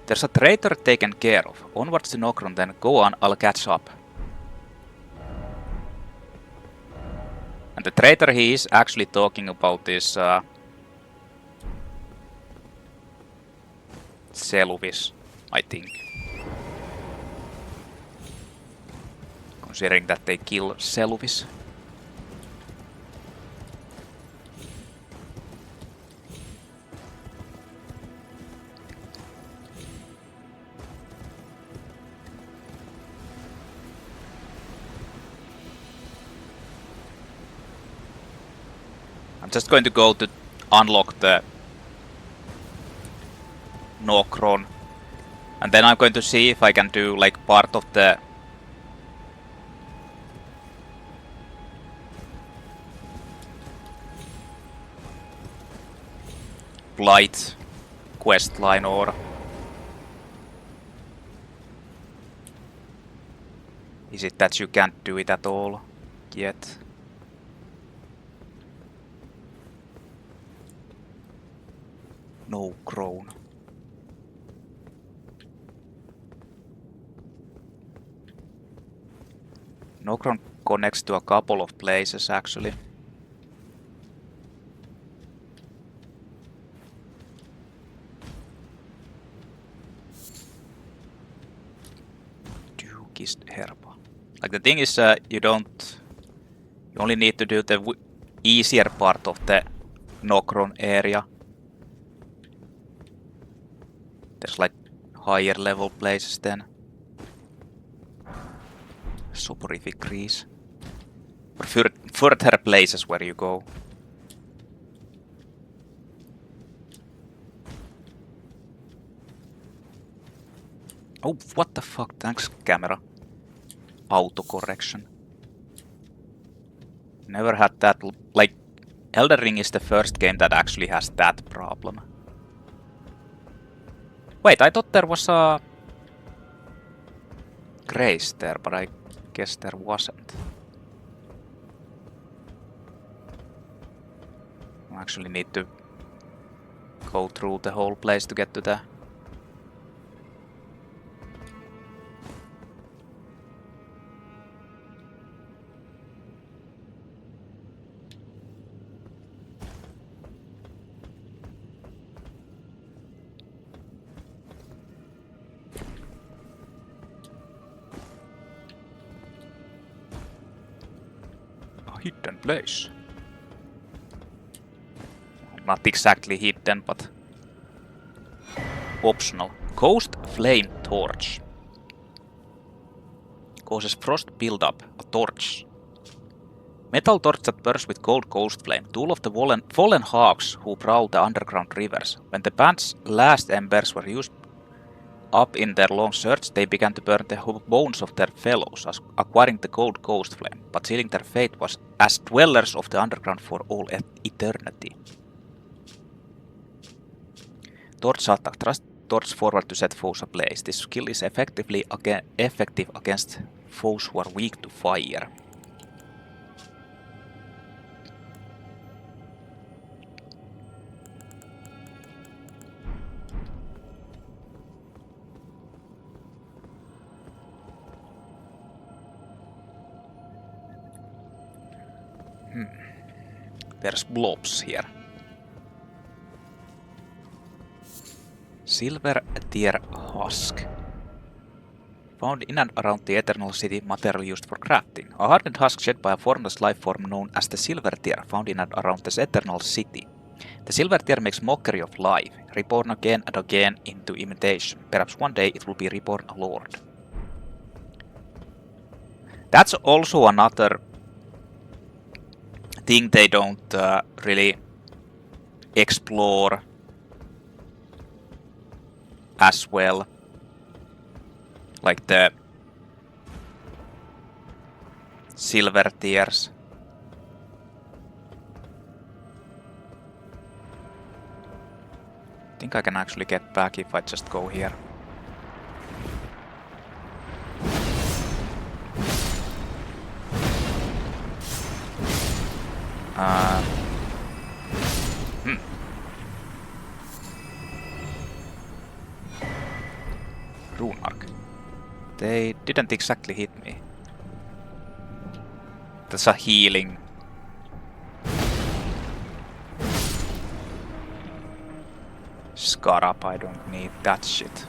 There's a traitor taken care of. Onwards to Nokron, then go on, I'll catch up. And the traitor he is actually talking about is Seluvis, I think. Considering that they kill Seluvis. I'm just going to go to unlock the Nokron, and then I'm going to see if I can do like part of the Blaidd questline, or is it that you can't do it at all yet? Nokron. Nokron connects to a couple of places actually. Dukist Herba. Like the thing is, you only need to do the easier part of the Nokron area. There's like higher level places then. Soporific Grease. Or further places where you go. Oh, what the fuck? Thanks, camera. Auto correction. Never had that. Like, Elden Ring is the first game that actually has that problem. Wait, I thought there was a grace there, but I guess there wasn't. I actually need to go through the whole place to get to the... hidden place. Not exactly hidden, but optional. Ghostflame Torch. Causes frost build-up. A torch. Metal torch that burns with cold ghost flame. Tool of the fallen hawks who prowl the underground rivers. When the band's last embers were used up in their long search, they began to burn the bones of their fellows, acquiring the cold ghost flame, but sealing their fate was as dwellers of the underground for all eternity. Torch attack. Thrust torch forward to set foes ablaze. This skill is effective against foes who are weak to fire. There's blobs here. Silver Tier Husk. Found in and around the Eternal City, material used for crafting. A hardened husk shed by a formless life form known as the Silver Tier, found in and around the Eternal City. The Silver Tier makes mockery of life, reborn again and again into imitation. Perhaps one day it will be reborn a lord. That's also another thing they don't really explore as well. Like the silver tiers. I think I can actually get back if I just go here. Rune arc. They didn't exactly hit me. That's a healing. Scar up, I don't need that shit.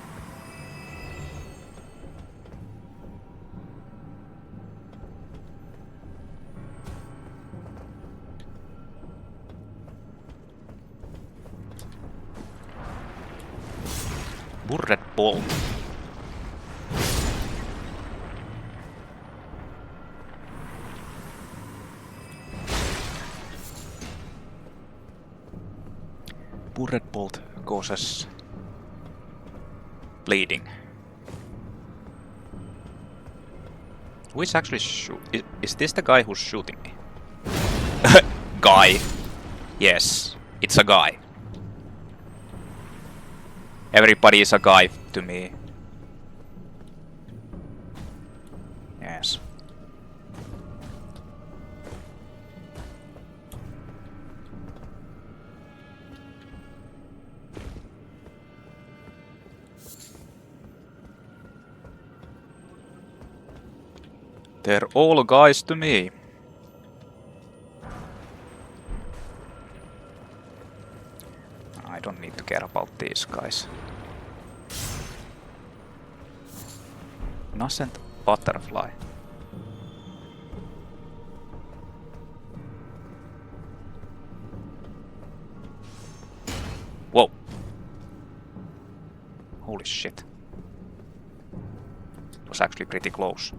Burret bolt. Burret bolt causes bleeding. Who is actually is this the guy who's shooting me? Guy. Yes, it's a guy. Everybody is a guy to me. Yes. They're all guys to me. I don't need to care about these guys. Innocent butterfly. Whoa. Holy shit. It was actually pretty close.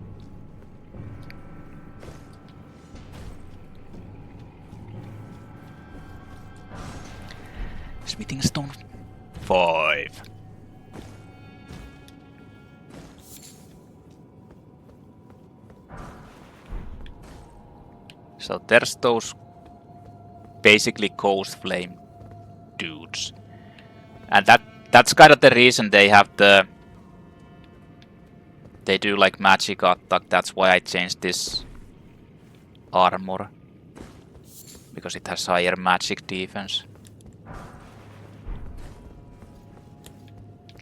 Smithing stone 5. So there's those basically Ghostflame dudes. And that's kind of the reason they have they do like magic attack. That's why I changed this armor. Because it has higher magic defense.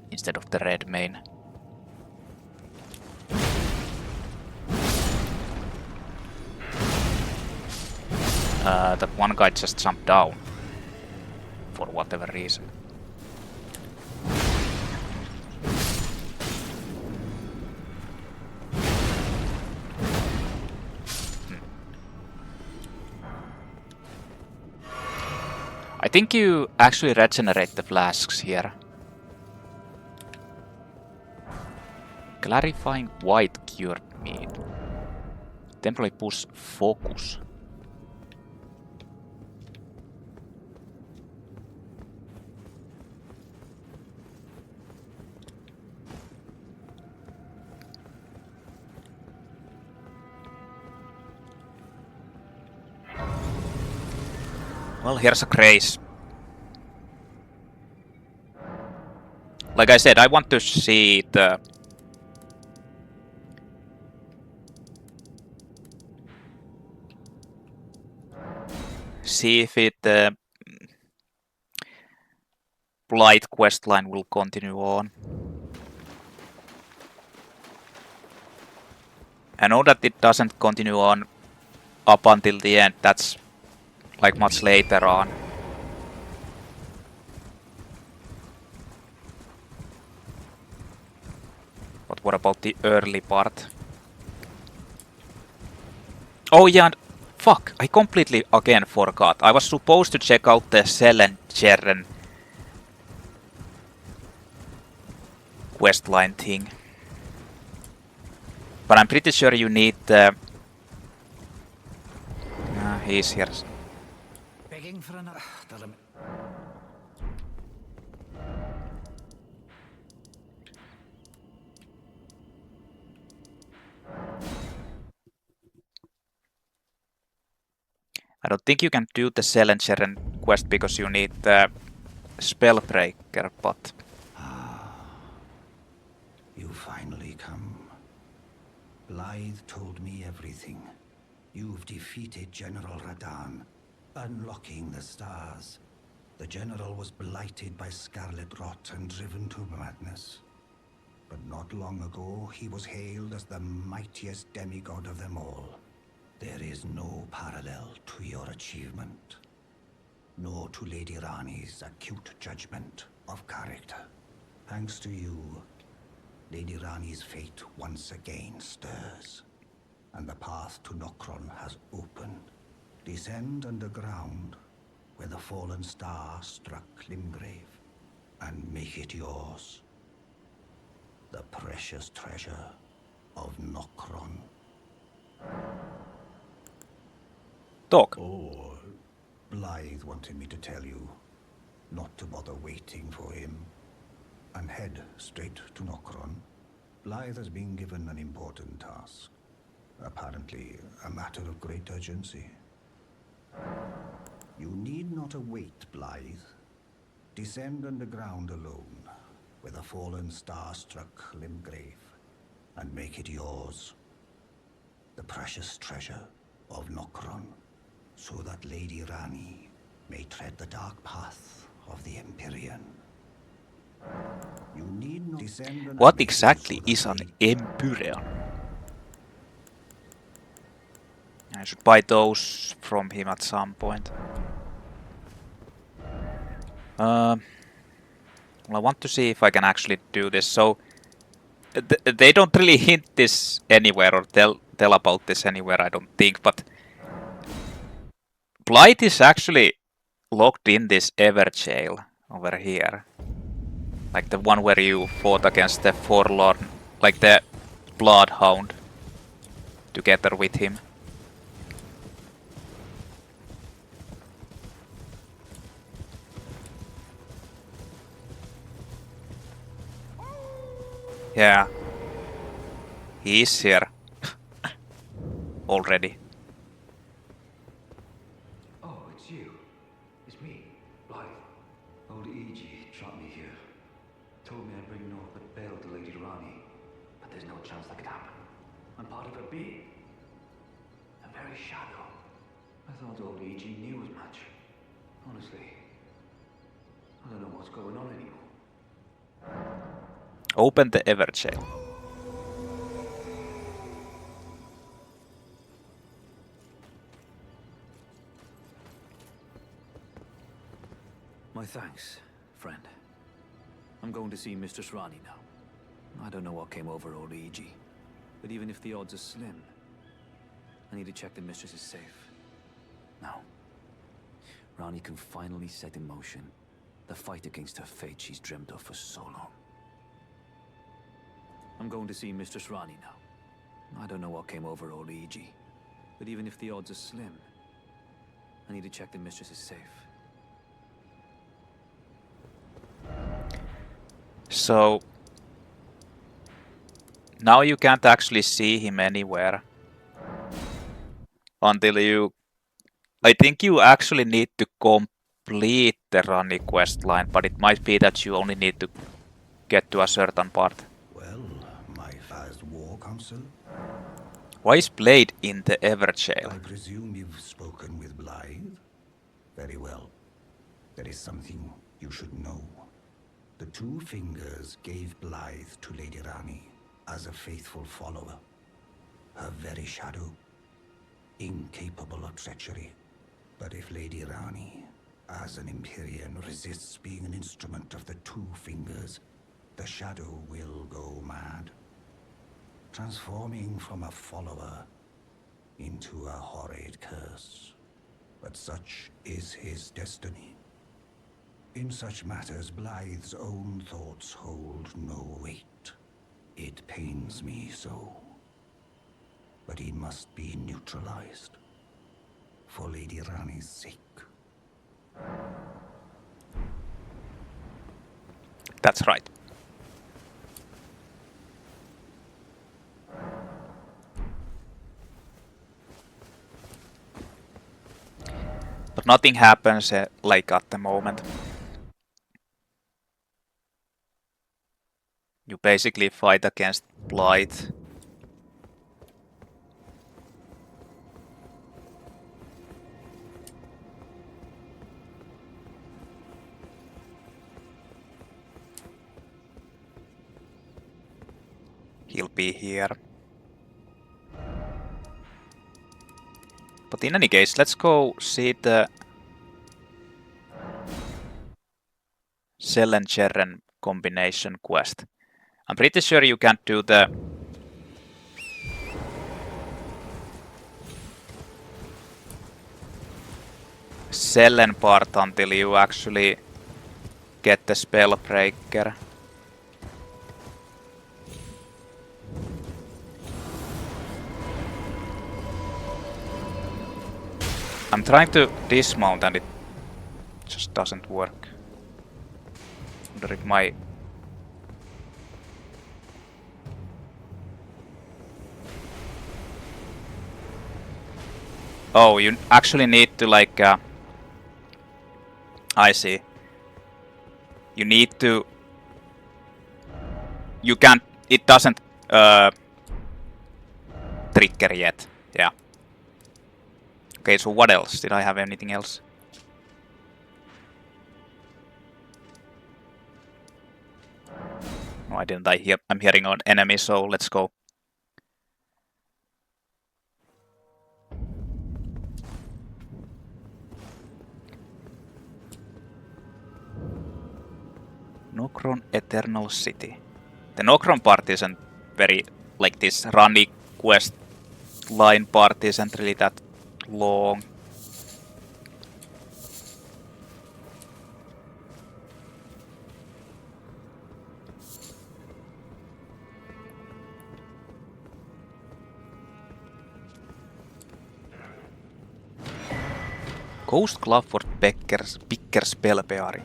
Instead of the Redmane. That one guy just jumped down. For whatever reason. I think you actually regenerate the flasks here. Clarifying white cured meat. Temporary push focus. Well, here's a grace. Like I said, I want to see the... See if it... Blaidd questline will continue on. I know that it doesn't continue on up until the end. That's like much later on. But what about the early part? Oh yeah, and fuck, I completely again forgot. I was supposed to check out the Jerren questline thing. But I'm pretty sure you need the... he's here. Begging for another. I don't think you can do the Jerren quest because you need the Spellbreaker, but... You finally come. Blaidd told me everything. You've defeated General Radahn, unlocking the stars. The General was blighted by scarlet rot and driven to madness. But not long ago, he was hailed as the mightiest demigod of them all. There is no parallel to your achievement, nor to Lady Ranni's acute judgment of character. Thanks to you, Lady Ranni's fate once again stirs, and the path to Nokron has opened. Descend underground, where the fallen star struck Limgrave, and make it yours. The precious treasure of Nokron. Talk. Oh, Blaidd wanted me to tell you not to bother waiting for him, and head straight to Nokron. Blaidd has been given an important task. Apparently, a matter of great urgency. You need not await Blaidd. Descend underground alone, where the fallen star struck Limgrave, and make it yours. The precious treasure of Nokron, so that Lady Ranni may tread the dark path of the Empyrean. You need not descend. What exactly is an Empyrean? I should buy those from him at some point. Well, I want to see if I can actually do this. So they don't really hint this anywhere or tell about this anywhere, I don't think. But Blaidd is actually locked in this Everjail over here, like the one where you fought against the Forlorn, like the Bloodhound, together with him. Yeah. He is here. Already. Oh, it's you. It's me, Blaidd. Old Iji trapped me here. Told me I'd bring north but bailed to Lady Ranni. But there's no chance that could happen. I'm part of her being. A very shadow. I thought old Iji knew as much. Honestly, I don't know what's going on anymore. Open the Everjail. My thanks, friend. I'm going to see Mistress Ranni now. I don't know what came over old Iji, but even if the odds are slim, I need to check the Mistress is safe. Now, Ranni can finally set in motion the fight against her fate she's dreamt of for so long. I'm going to see Mistress Ranni now. I don't know what came over old Iji, but even if the odds are slim, I need to check the Mistress is safe. So now you can't actually see him anywhere until you... I think you actually need to complete the Ranni questline, but it might be that you only need to get to a certain part. Well, my fast war council? Why is Blaidd in the Everjail? I presume you've spoken with Blaidd? Very well. There is something you should know. The Two Fingers gave Blaidd to Lady Ranni as a faithful follower. Her very shadow, incapable of treachery. But if Lady Ranni, as an Empyrean, resists being an instrument of the Two Fingers, the shadow will go mad, transforming from a follower into a horrid curse. But such is his destiny. In such matters, Blaidd's own thoughts hold no weight. It pains me so. But he must be neutralized. For Lady Ranni's sake. That's right. But nothing happens like at the moment. You basically fight against Blaidd. He'll be here. But in any case, let's go see the Cell and Jerren combination quest. I'm pretty sure you can't do the Cellen part until you actually get the Spellbreaker. I'm trying to dismount and it just doesn't work. Wonder if my... Oh, you actually need to like... I see. You need to... You can't... It doesn't... trigger yet. Yeah. Okay, so what else? Did I have anything else? No, I didn't. I'm hearing an enemy, so let's go. Eternal City. The Nokron part isn't very, like this Ranni quest line part isn't really that long. Ghost Glovewort Picker Spellbearing.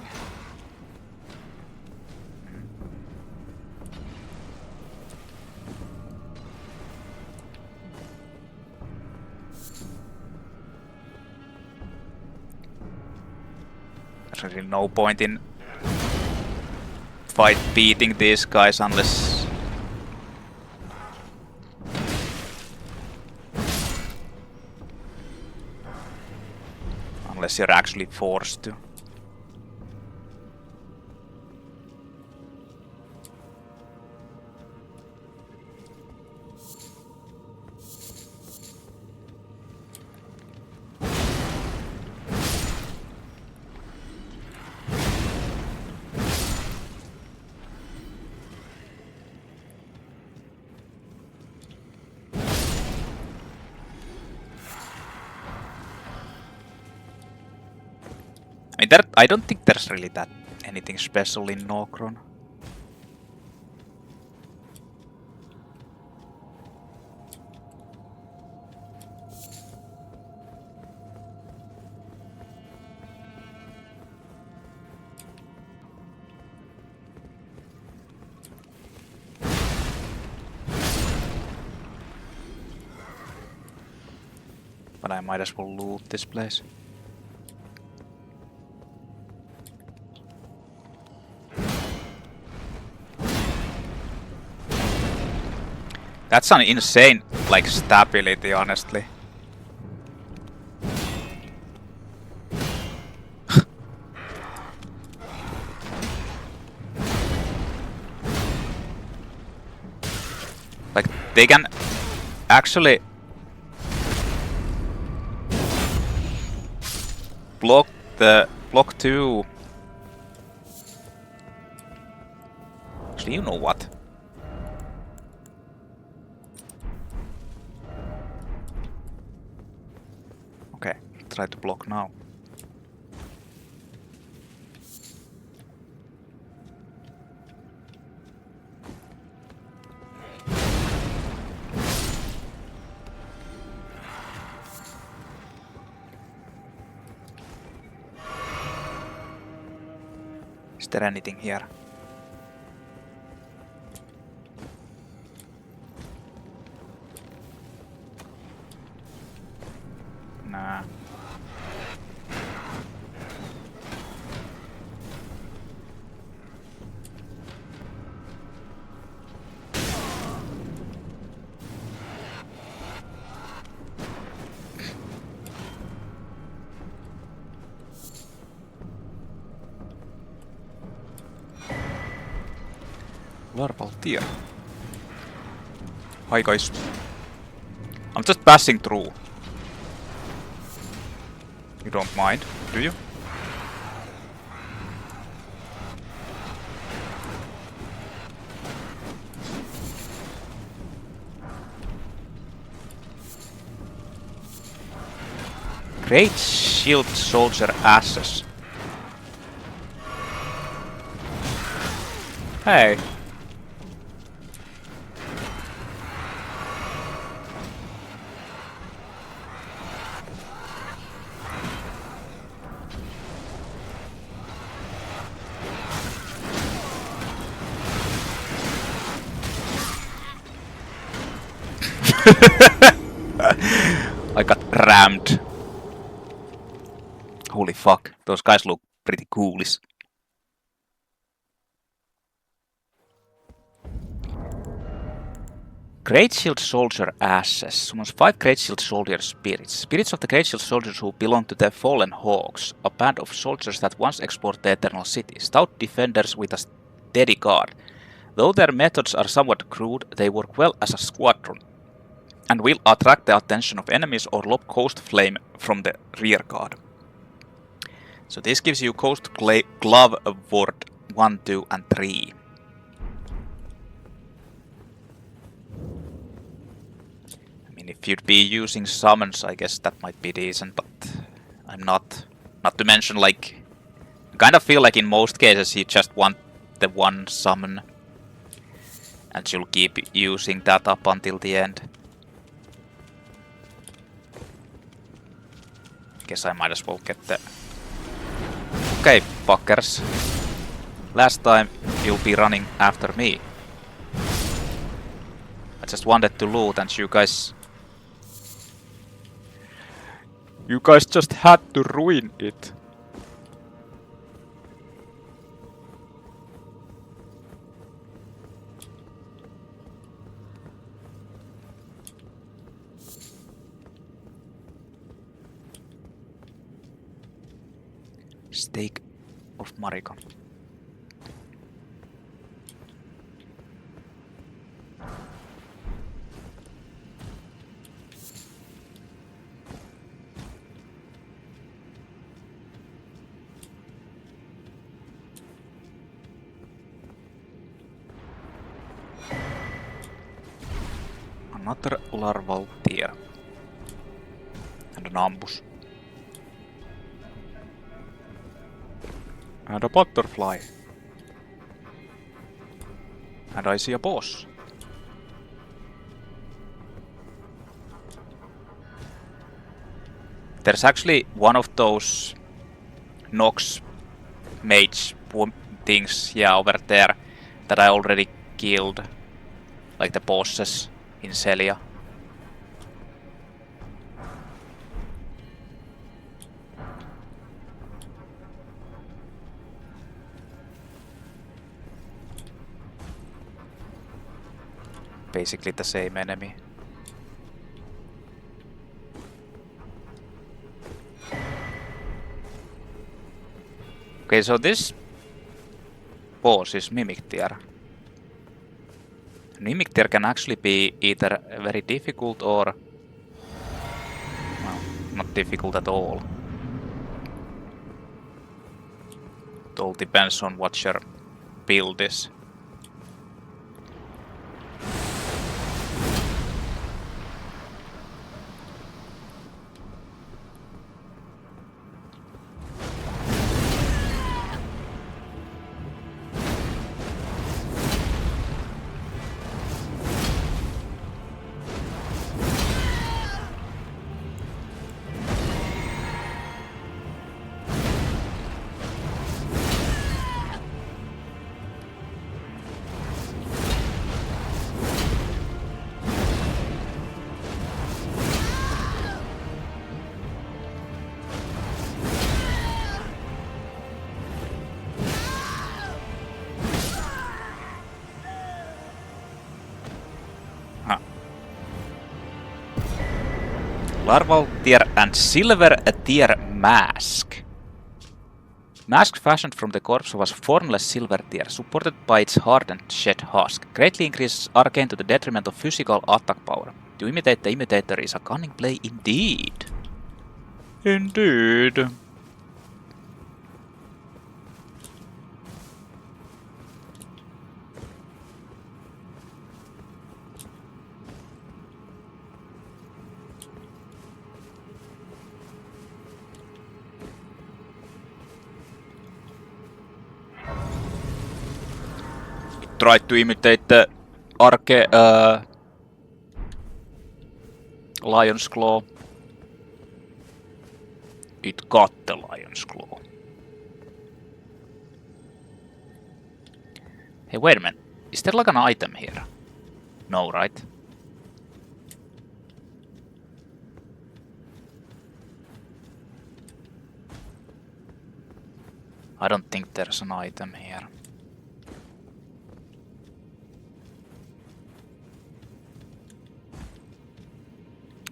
There's really no point in beating these guys unless you're actually forced to. I don't think there's really that anything special in Nokron. But I might as well loot this place. That's an insane, like, stability, honestly. Like, they can actually block 2. Actually, you know what? Okay, try to block now. Is there anything here? Nah. Larval tier. Hi guys. I'm just passing through. You don't mind, do you? Greatshield soldier asses. Hey. I got rammed. Holy fuck, those guys look pretty coolies. Greatshield soldier asses. Summons 5 Greatshield soldier spirits. Spirits of the Greatshield soldiers who belong to the Fallen Hawks, a band of soldiers that once explored the Eternal City. Stout defenders with a steady guard. Though their methods are somewhat crude, they work well as a squadron and will attract the attention of enemies or lob Ghostflame from the rear guard. So this gives you Ghost Glovewort 1, 2 and 3. mean, if you'd be using summons, I guess that might be decent, but I'm not. Not to mention, like, I kind of feel like in most cases you just want the one summon, and you'll keep using that up until the end. Guess I might as well get the... Okay, fuckers. Last time you'll be running after me. I just wanted to loot and you guys... You guys just had to ruin it. Stake of Marika. Another larval tier. And an ambush. And a butterfly. And I see a boss. There's actually one of those Nox mage things, yeah, over there that I already killed. Like the bosses in Celia. Basically the same enemy. Okay, so this boss is Mimic tier. Mimic tier can actually be either very difficult or... well, not difficult at all. It all depends on what your build is. Larval tier and silver tier mask. Mask fashioned from the corpse of a formless silver tier, supported by its hardened shed husk, greatly increases arcane to the detriment of physical attack power. To imitate the imitator is a cunning play indeed. Indeed. Tried to imitate the Lion's Claw. It got the Lion's Claw. Hey, wait a minute. Is there like an item here? No, right? I don't think there's an item here.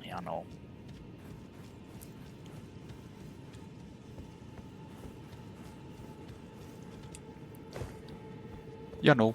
Yeah, no. Yeah, no.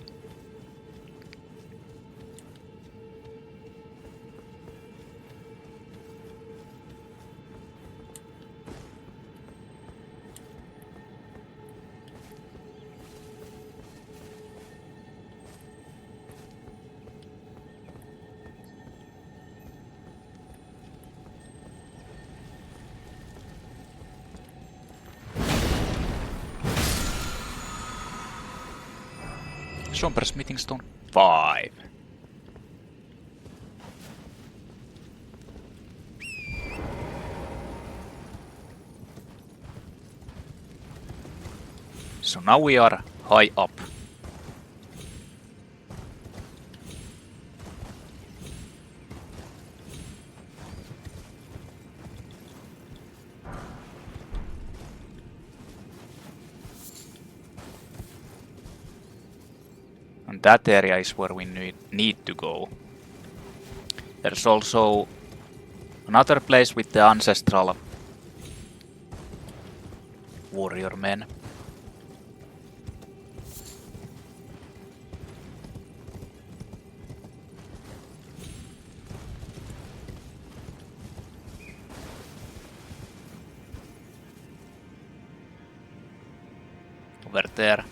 Somber Smithing Stone 5. So now we are high up. And that area is where we need to go. There's also another place with the ancestral warrior men. Over there.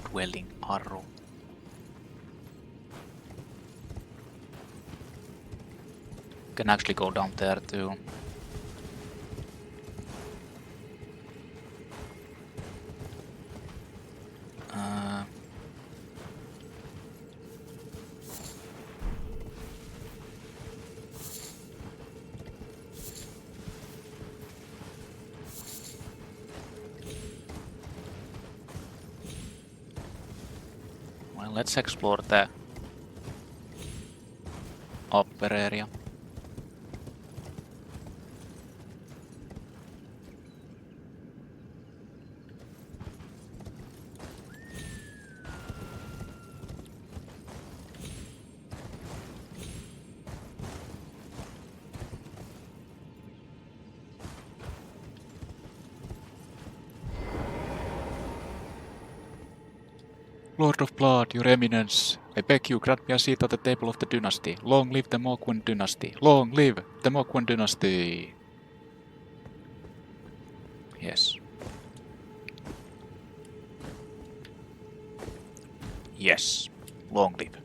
Dwelling arrow. Can actually go down there too. Well, let's explore the upper area. Lord of Blood, your eminence, I beg you grant me a seat at the table of the dynasty. Long live the Mohgwyn dynasty. Long live the Mohgwyn dynasty. Yes. Yes. Long live.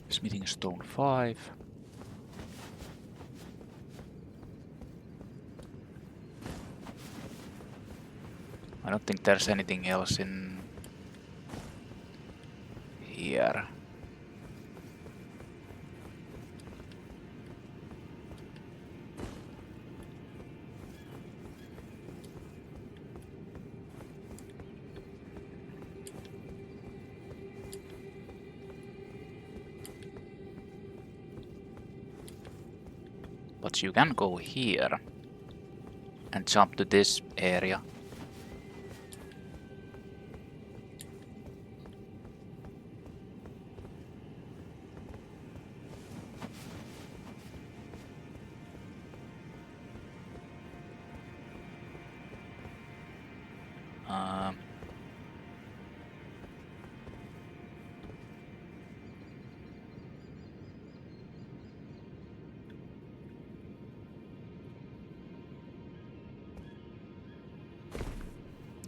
Smithing Stone 5. I don't think there's anything else in here. But you can go here and jump to this area.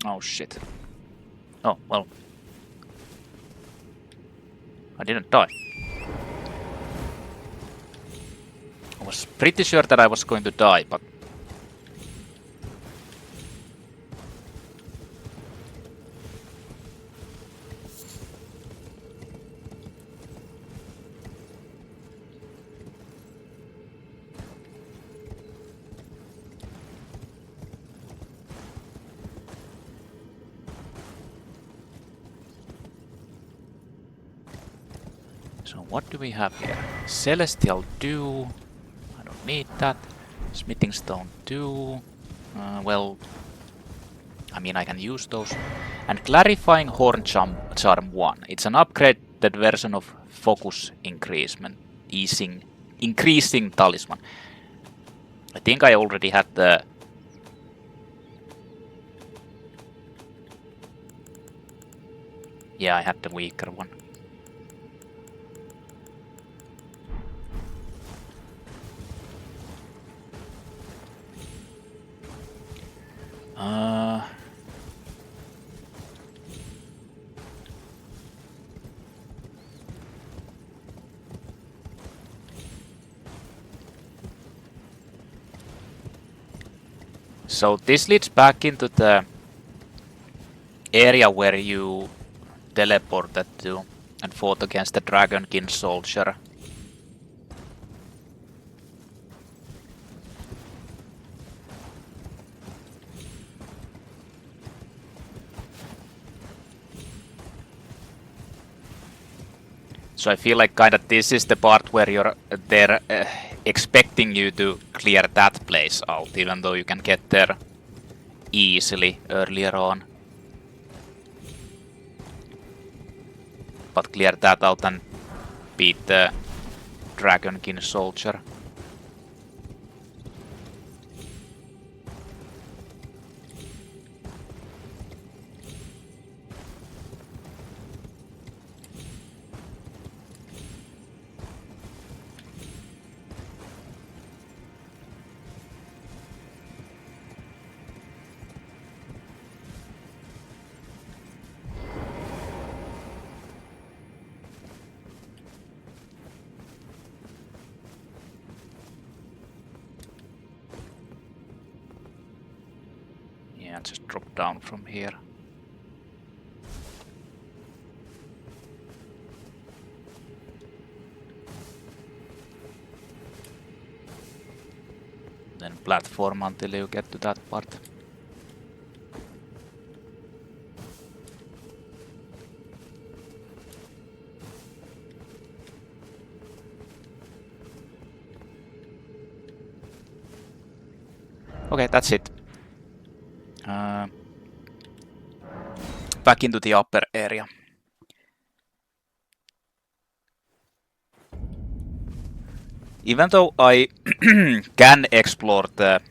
Oh shit. Oh, well. I didn't die. I was pretty sure that I was going to die, but... So what do we have here? Celestial Dew. I don't need that. Smithing Stone 2. Well, I mean I can use those. And Clarifying Horn Charm 1. It's an upgraded version of Focus Increasement. Increasing Talisman. I think I already had the Yeah, I had the weaker one. So this leads back into the area where you teleported to and fought against the Dragonkin soldier. So I feel like kinda this is the part where they're expecting you to clear that place out, even though you can get there easily earlier on. But clear that out and beat the Dragonkin soldier. Just drop down from here. Then platform until you get to that part. Okay, that's it. Back into the upper area. Even though I can explore the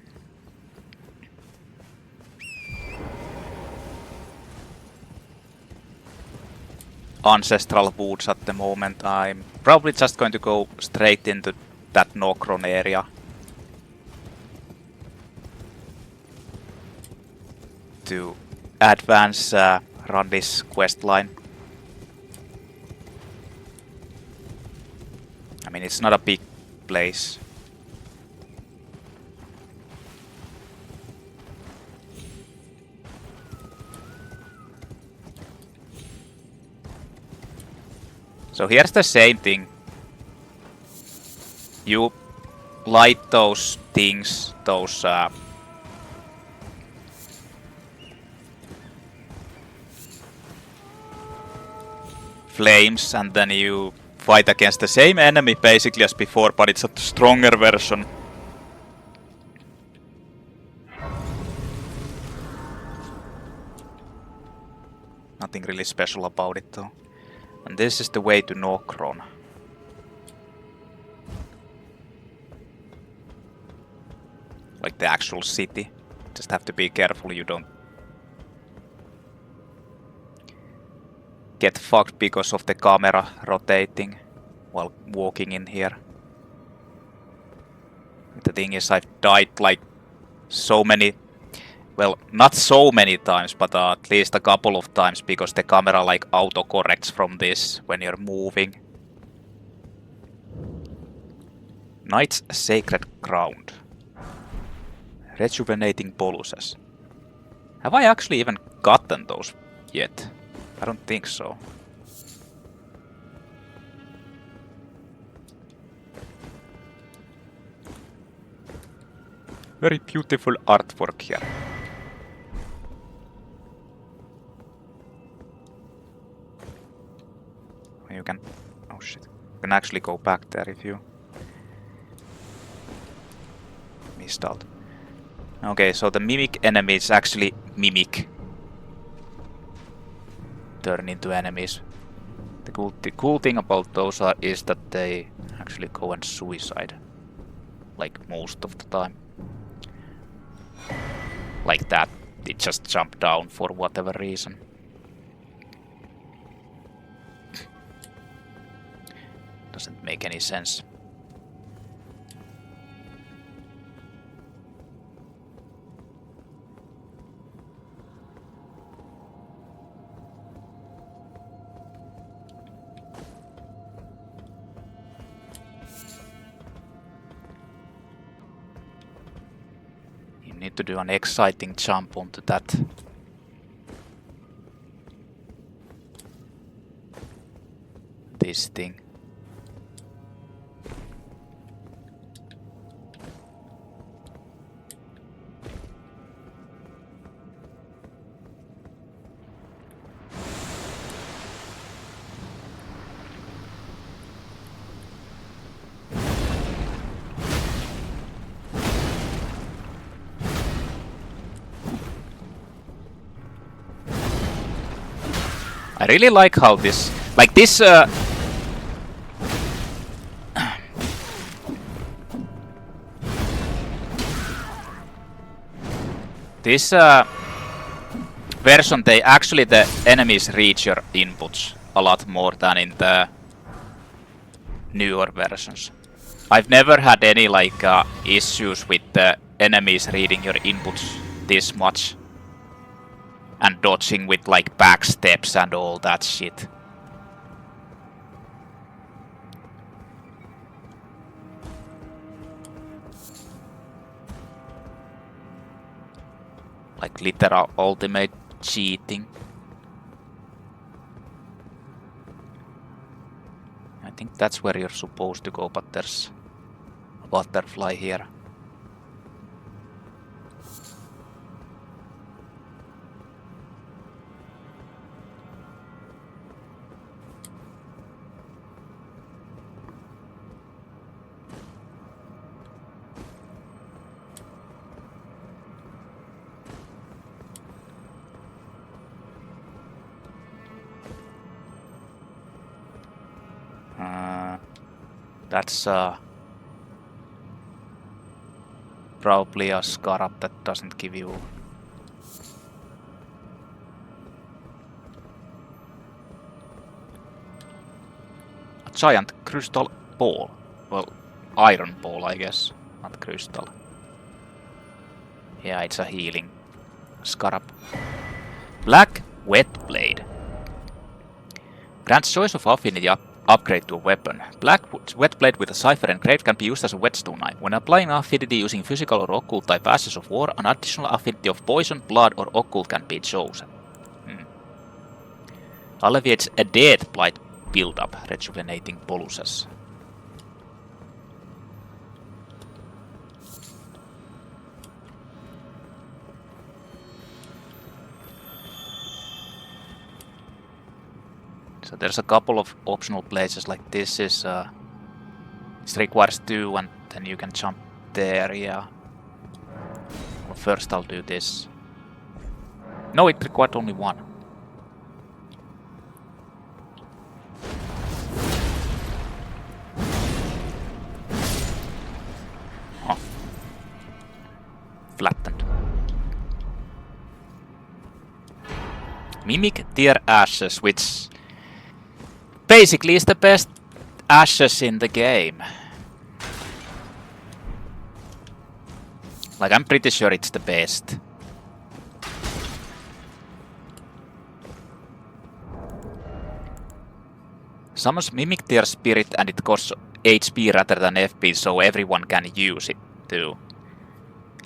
ancestral woods at the moment, I'm probably just going to go straight into that Nokron area. To advance Ranni's questline. I mean, it's not a big place. So here's the same thing. You light those things, those flames, and then you fight against the same enemy basically as before, but it's a stronger version. Nothing really special about it though. And this is the way to Nokron. Like the actual city. Just have to be careful you don't get fucked because of the camera rotating while walking in here. The thing is, I've died like so many, well, not so many times, but at least a couple of times because the camera like auto-corrects from this when you're moving. Knight's Sacred Ground. Rejuvenating boluses. Have I actually even gotten those yet? I don't think so. Very beautiful artwork here. You can... oh shit. You can actually go back there if you... missed out. Okay, so the mimic enemies actually mimic. Turn into enemies. The cool thing about those is that they actually go and suicide. Like most of the time. Like that. It just jumped down for whatever reason. Doesn't make any sense. You need to do an exciting jump onto that. This thing. I really like how this, like this, this version, the enemies reach your inputs a lot more than in the newer versions. I've never had any like issues with the enemies reading your inputs this much. And dodging with like back steps and all that shit. Like literal ultimate cheating. I think that's where you're supposed to go, but there's a butterfly here. That's probably a scarab that doesn't give you a giant crystal ball. Well, iron ball, I guess, not crystal. Yeah, it's a healing scarab. Black Whetblade. Grants choice of affinity upgrade to a weapon. Black Whetblade with a cipher engraved can be used as a whetstone knife. When applying affinity using physical or occult type ashes of war, an additional affinity of poison, blood, or occult can be chosen. Alleviates a dead blight build-up, rejuvenating boluses. So there's a couple of optional places, like this is it requires 2 and then you can jump there, yeah. Well, first I'll do this. No, it required only 1. Oh. Flattened. Mimic tier ashes, which basically is the best ashes in the game. Like, I'm pretty sure it's the best. Summons Mimic Tier Spirit and it costs HP rather than FP, so everyone can use it too.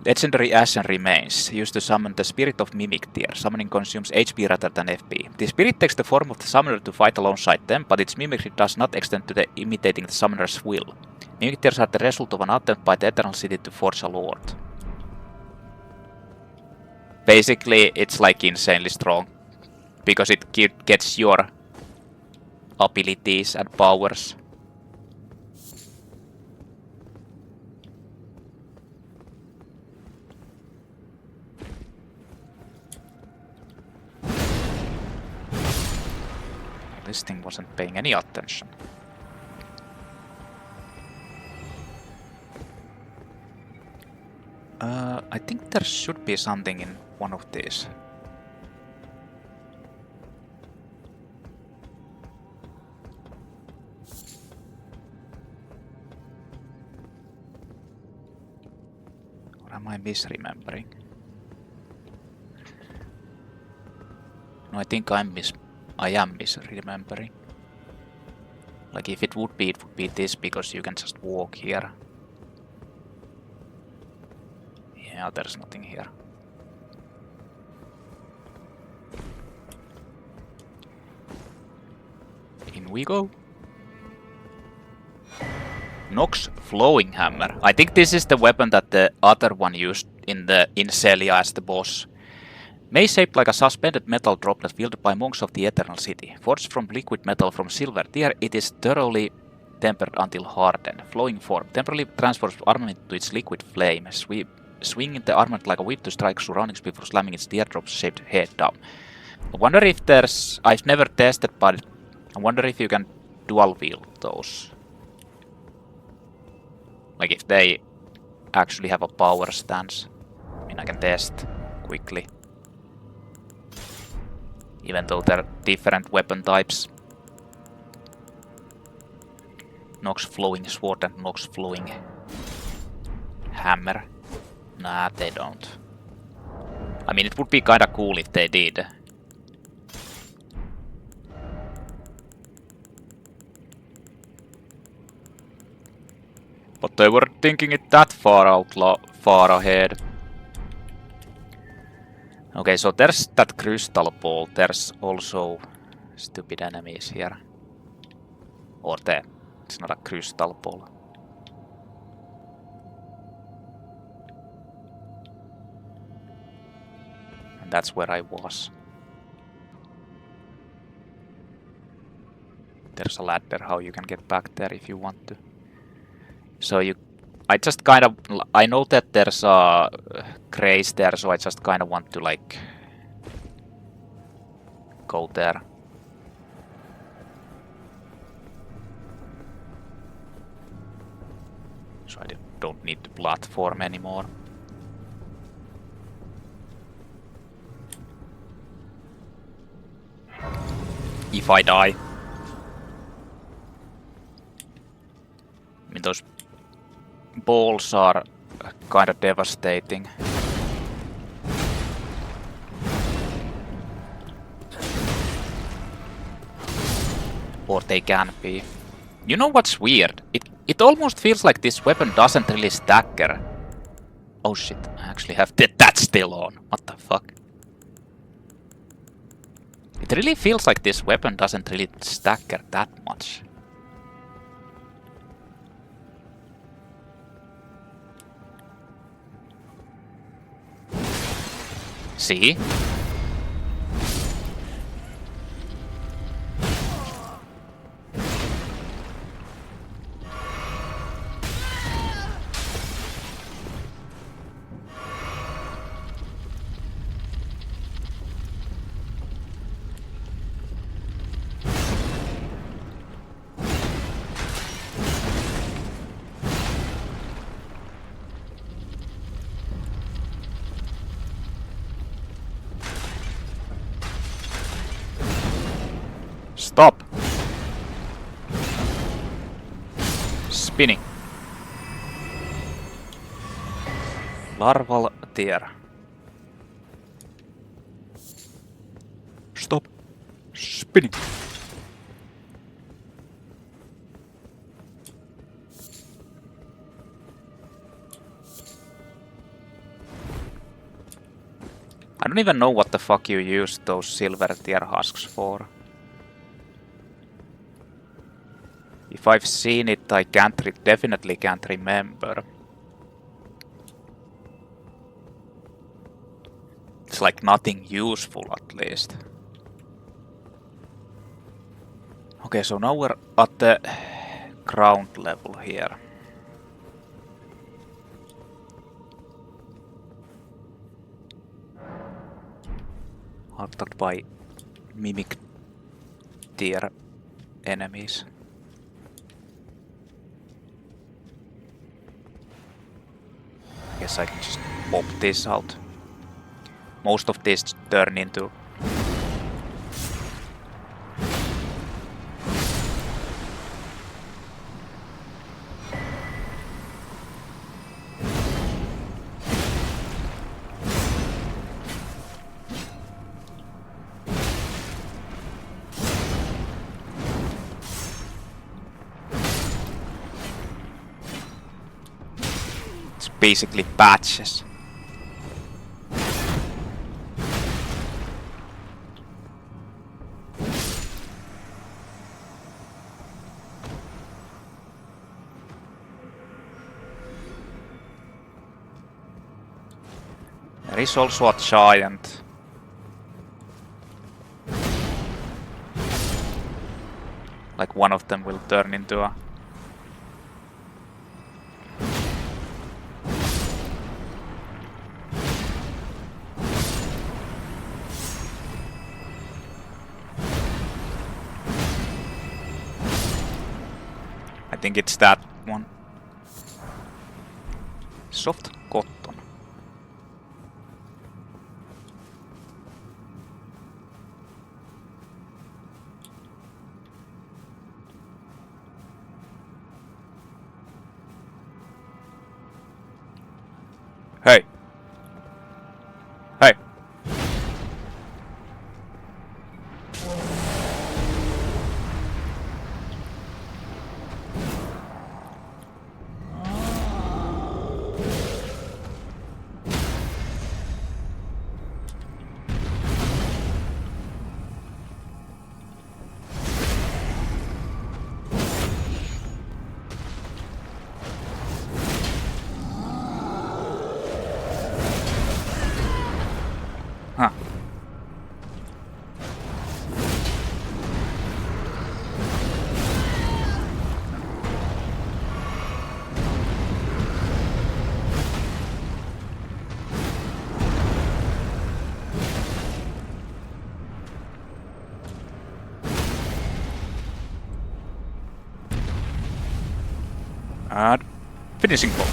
Legendary Ashen Remains, used to summon the Spirit of Mimic Tier. Summoning consumes HP rather than FP. The spirit takes the form of the summoner to fight alongside them, but its mimicry does not extend to the imitating the summoner's will. Mimic Tiers are the result of an attempt by the Eternal City to forge a lord. Basically, it's like insanely strong, because it gets your abilities and powers. This thing wasn't paying any attention. I think there should be something in one of these. am I misremembering? No, I think I am misremembering. Like if it would be this because you can just walk here. Yeah, there's nothing here. In we go. Nox Flowing Hammer. I think this is the weapon that the other one used in Celia as the boss. Mace shaped like a suspended metal droplet wielded by monks of the Eternal City. Forged from liquid metal from silver tier, it is thoroughly tempered until hardened. Flowing form temporarily transfers armament to its liquid flame, swinging the armament like a whip to strike surroundings before slamming its teardrop-shaped head down. I wonder if there's... I've never tested, but I wonder if you can dual wield those. Like if they actually have a power stance. I mean, I can test quickly. Even though they're different weapon types. Nox Flowing Sword and Nox Flowing Hammer. Nah, they don't. I mean, it would be kinda cool if they did. But they weren't thinking it that far ahead. Okay, so there's that crystal ball. There's also stupid enemies here. Or it's not a crystal ball. And that's where I was. There's a ladder how you can get back there if you want to. So I know that there's a grace there, so I just kind of want to like go there. So I don't need the platform anymore. If I die. I mean, those balls are kind of devastating. Or they can be. You know what's weird? It almost feels like this weapon doesn't really stagger. Oh shit, I actually have that still on. What the fuck? It really feels like this weapon doesn't really stagger that much. See? Stop! Spinning. Larval tier. Stop! Spinning. I don't even know what the fuck you use those silver tier husks for. If I've seen it, I definitely can't remember. It's like nothing useful, at least. Okay, so now we're at the ground level here. Attacked by mimic tier enemies. Guess I can just pop this out. Most of this turn into basically patches. There is also a giant. Like one of them will turn into a... I think it's that one. Soft cotton. Hey. Hey. Huh. And finishing blow.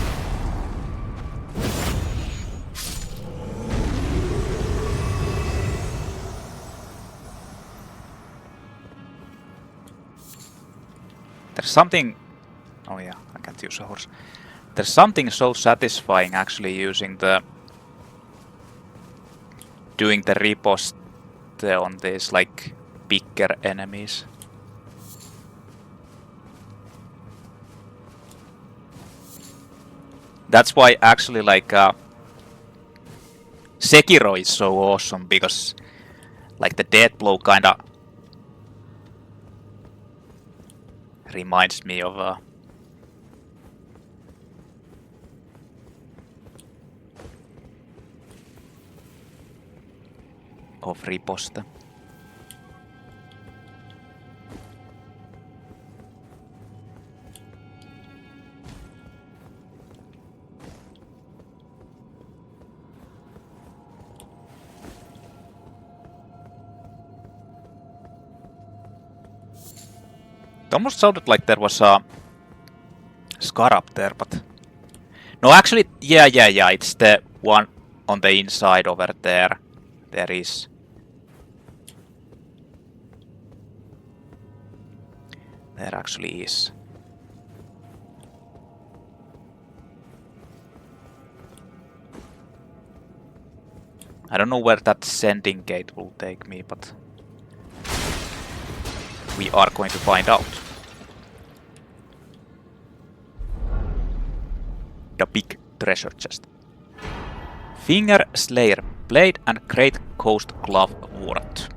There's something... Oh yeah, I can't use a horse. There's something so satisfying actually using the... doing the riposte on these like bigger enemies. That's why actually like Sekiro is so awesome, because like the death blow kinda reminds me of riposte. It almost sounded like there was a scarab there, but... No, actually, yeah, it's the one on the inside over there. There is. There actually is. I don't know where that sending gate will take me, but... we are going to find out. The big treasure chest. Fingerslayer, Blaidd and Great Coast Glovewort.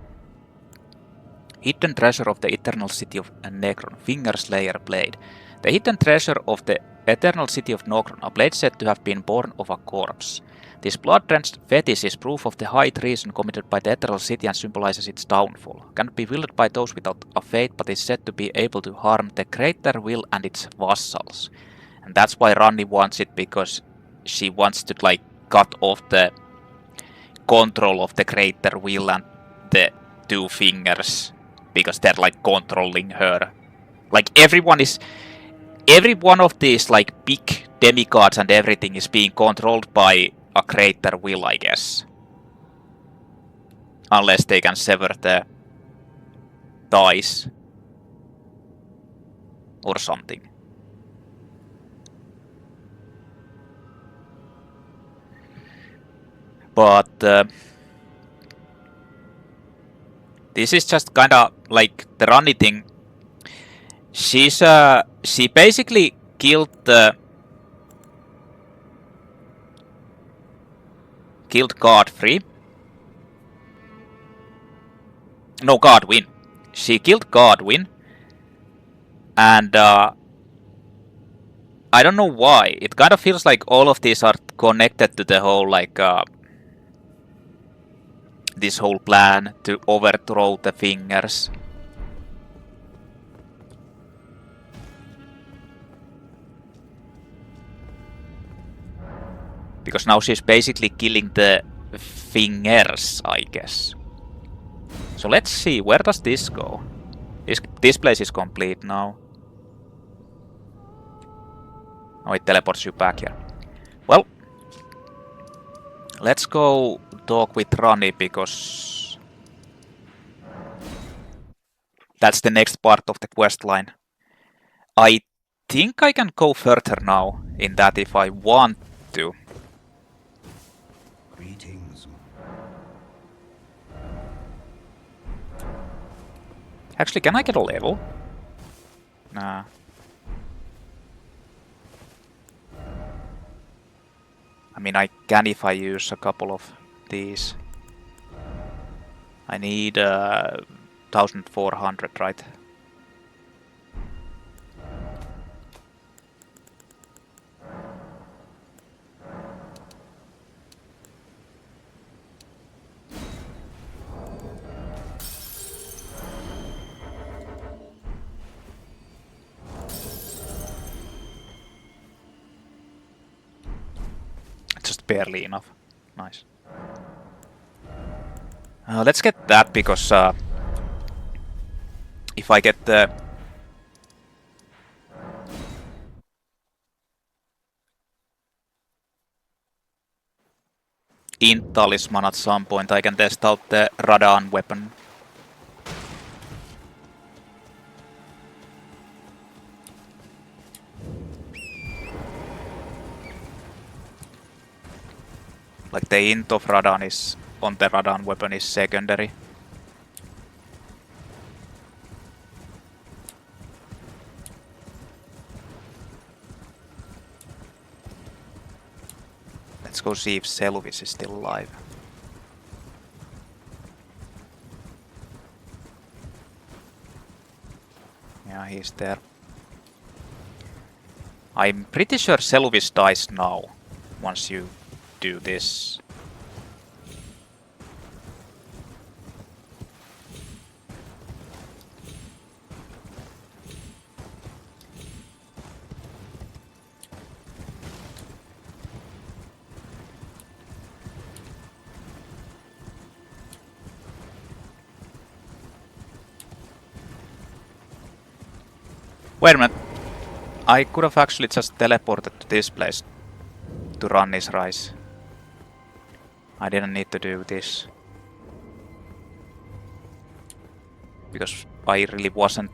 Hidden treasure of the eternal city of Nokron, Fingerslayer, Blaidd. The hidden treasure of the eternal city of Nokron, a blade said to have been born of a corpse. This blood-drenched fetish is proof of the high treason committed by the eternal city and symbolizes its downfall. Cannot be wielded by those without a faith, but is said to be able to harm the greater will and its vassals. And that's why Ranni wants it, because she wants to like cut off the control of the greater will and the two fingers, because they're like controlling her. Like every one of these like big demigods and everything is being controlled by a greater will, I guess. Unless they can sever the ties or something. But this is just kinda like the Ranni thing. She basically killed the killed Godfrey. No, Godwin. She killed Godwin. And I don't know why. It kind of feels like all of these are connected to the whole, like, this whole plan to overthrow the Fingers. Because now she's basically killing the Fingers, I guess. So let's see, where does this go? This place is complete now. Oh, it teleports you back here. Well, let's go talk with Ranni, because that's the next part of the quest line. I think I can go further now in that if I want to. Greetings. Actually, can I get a level? Nah. I mean, I can if I use a couple of these. I need 1400, right? Just barely enough. Nice. Let's get that, because if I get the Int Talisman at some point, I can test out the Radahn weapon. Like the int of Radahn is on the Radahn weapon is secondary. Let's go see if Seluvis is still alive. Yeah, he's there. I'm pretty sure Seluvis dies now, once you do this. Wait a minute. I could have actually just teleported to this place to Ranni's Rise. I didn't need to do this. Because I really wasn't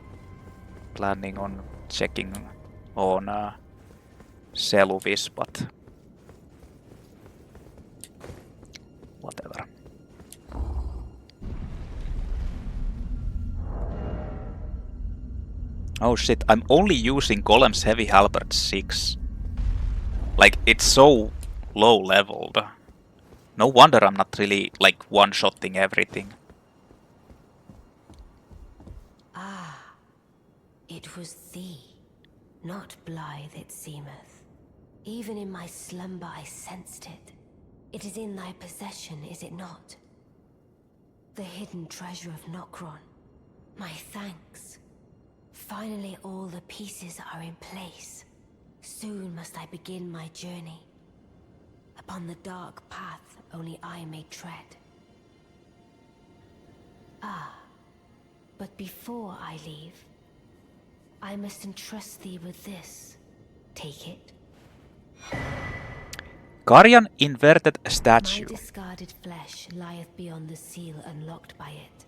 planning on checking on Seluvis, but whatever. Oh shit, I'm only using Golem's Heavy Halberd 6. Like, it's so low leveled. No wonder I'm not really, like, one-shotting everything. Ah, it was thee, not Blaidd it seemeth. Even in my slumber I sensed it. It is in thy possession, is it not? The hidden treasure of Nokron. My thanks. Finally all the pieces are in place. Soon must I begin my journey. Upon the dark path only I may tread. Ah, but before I leave, I must entrust thee with this. Take it. Carian inverted statue. My discarded flesh lieth beyond the seal unlocked by it,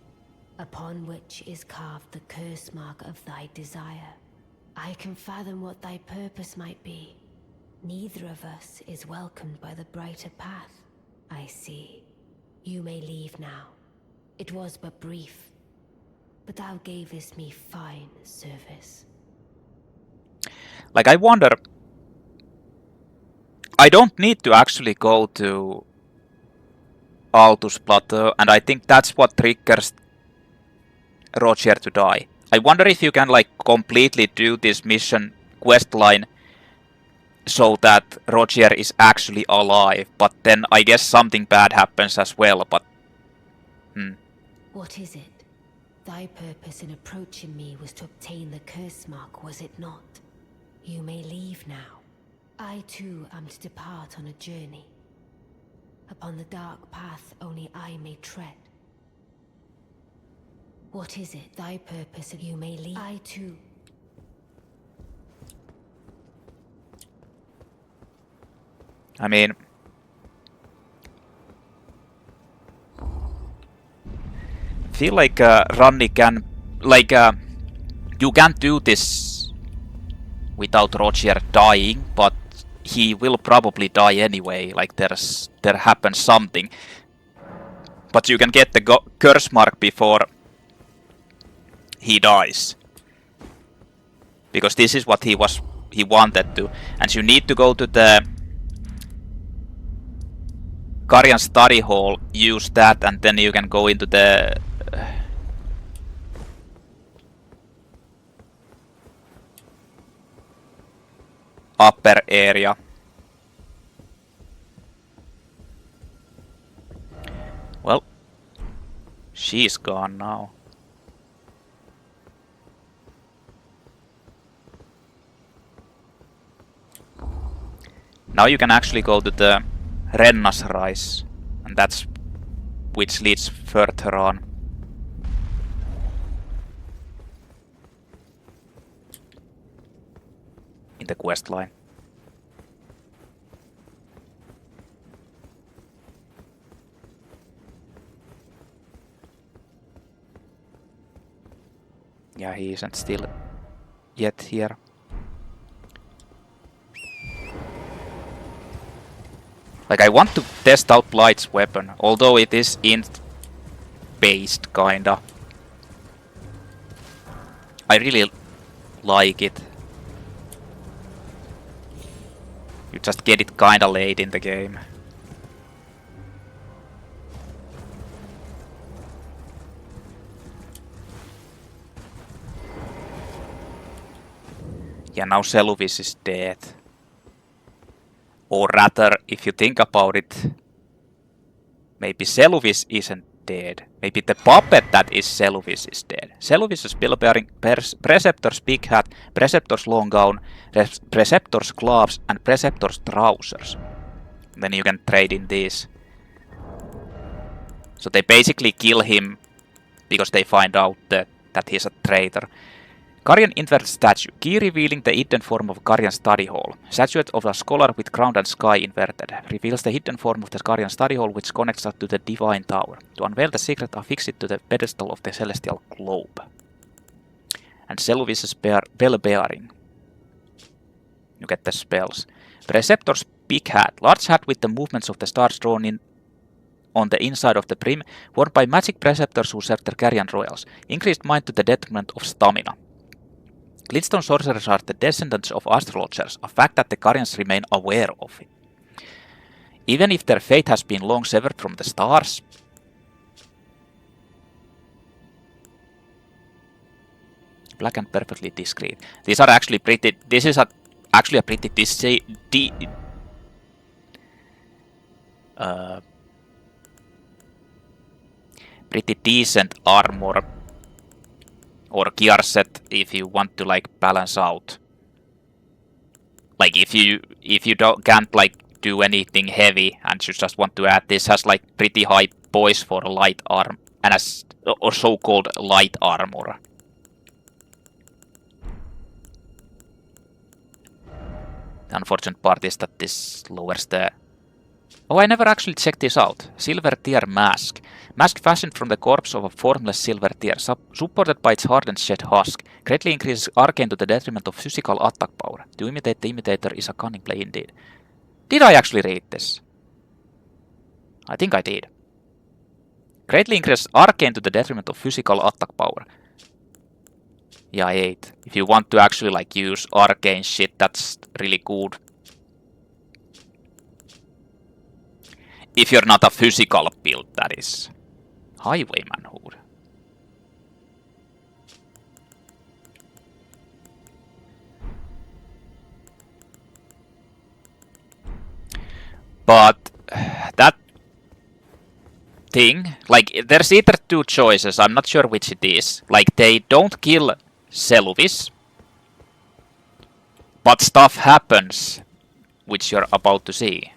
upon which is carved the curse mark of thy desire. I can fathom what thy purpose might be. Neither of us is welcomed by the brighter path, I see. You may leave now. It was but brief, but thou gavest me fine service. Like, I wonder... I don't need to actually go to Altus Plateau, and I think that's what triggers Roger to die. I wonder if you can like completely do this mission quest line so that Roger is actually alive, but then I guess something bad happens as well, but... What is it? Thy purpose in approaching me was to obtain the curse mark, was it not? You may leave now. I too am to depart on a journey. Upon the dark path only I may tread. What is it? Thy purpose you may leave. I too. I mean... I feel like Ranni can... Like, you can't do this without Roger dying, but he will probably die anyway. Like, there happens something. But you can get the curse mark before he dies. Because this is what he wanted to. And you need to go to the Carian study hall, use that, and then you can go into the upper area. Well, she's gone now. Now you can actually go to the Renna's Rise, and that's which leads further on. In the quest line. Yeah, he isn't still yet here. Like, I want to test out Blaidd's weapon, although it is int-based, kinda. I really like it. You just get it kinda late in the game. Yeah, now Seluvis is dead. Or rather, if you think about it, maybe Seluvis isn't dead. Maybe the puppet that is Seluvis is dead. Seluvis is still wearing Preceptor's big hat, Preceptor's long gown, Preceptor's gloves, and Preceptor's trousers. Then you can trade in these. So they basically kill him because they find out that he's a traitor. Carian inverted statue. Key revealing the hidden form of Carian study hall. Statuette of a scholar with ground and sky inverted. Reveals the hidden form of the Carian study hall which connects us to the divine tower. To unveil the secret, affix it to the pedestal of the celestial globe. And Seluvis's bell bearing. You get the spells. Preceptor's big hat. Large hat with the movements of the stars drawn in on the inside of the brim, worn by magic preceptors who serve their Carian royals. Increased mind to the detriment of stamina. Glintstone sorcerers are the descendants of astrologers, a fact that the Carians remain aware of it. Even if their fate has been long severed from the stars. Black and perfectly discreet. These are actually pretty... This is actually a pretty pretty decent armor or gear set if you want to like balance out. Like if you can't like do anything heavy and you just want to add, this has like pretty high poise for light arm and as or so-called light armor. The unfortunate part is that this lowers the... Oh, I never actually checked this out. Silver Tear Mask. Mask fashioned from the corpse of a formless silver tear, supported by its hardened shed husk. Greatly increases arcane to the detriment of physical attack power. To imitate the imitator is a cunning play indeed. Did I actually read this? I think I did. Greatly increases arcane to the detriment of physical attack power. Yeah, I ate. If you want to actually like use arcane shit, that's really good. If you're not a physical build, that is. Highwaymanhood. But that thing, like, there's either two choices, I'm not sure which it is. Like, they don't kill Seluvis, but stuff happens, which you're about to see.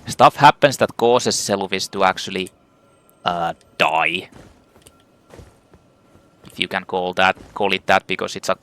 Stuff happens that causes Seluvis to actually die. If you can call it that, because it's a...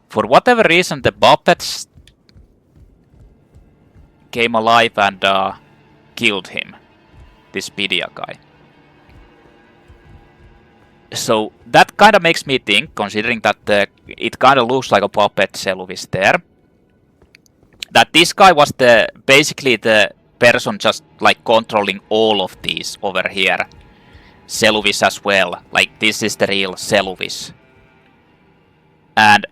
For whatever reason, the puppets came alive and killed him, this Pidia guy. So that kind of makes me think, considering that it kind of looks like a puppet Seluvis there, that this guy was basically the person just like controlling all of these over here. Seluvis as well, like this is the real Seluvis. And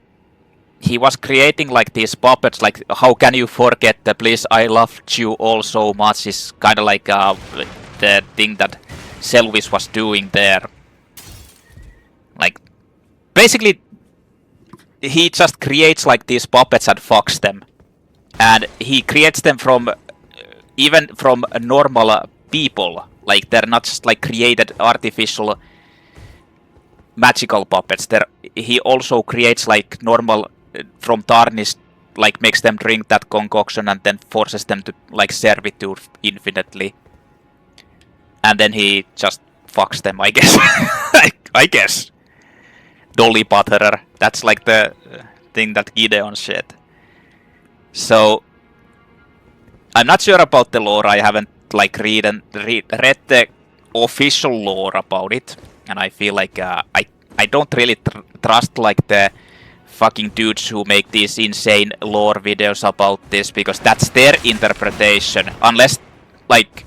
he was creating like these puppets, like how can you forget the please I loved you all so much is kind of like the thing that Seluvis was doing there. Like basically he just creates like these puppets and fucks them. And he creates them from even from normal people. Like they're not just like created artificial magical puppets. He also creates like normal from tarnished, like makes them drink that concoction and then forces them to like servitude infinitely. And then he just fucks them, I guess. I guess. Dolly Butterer. That's like the thing that Gideon said. So I'm not sure about the lore. I haven't like read the official lore about it, and I feel like I don't really trust like the fucking dudes who make these insane lore videos about this, because that's their interpretation. Unless like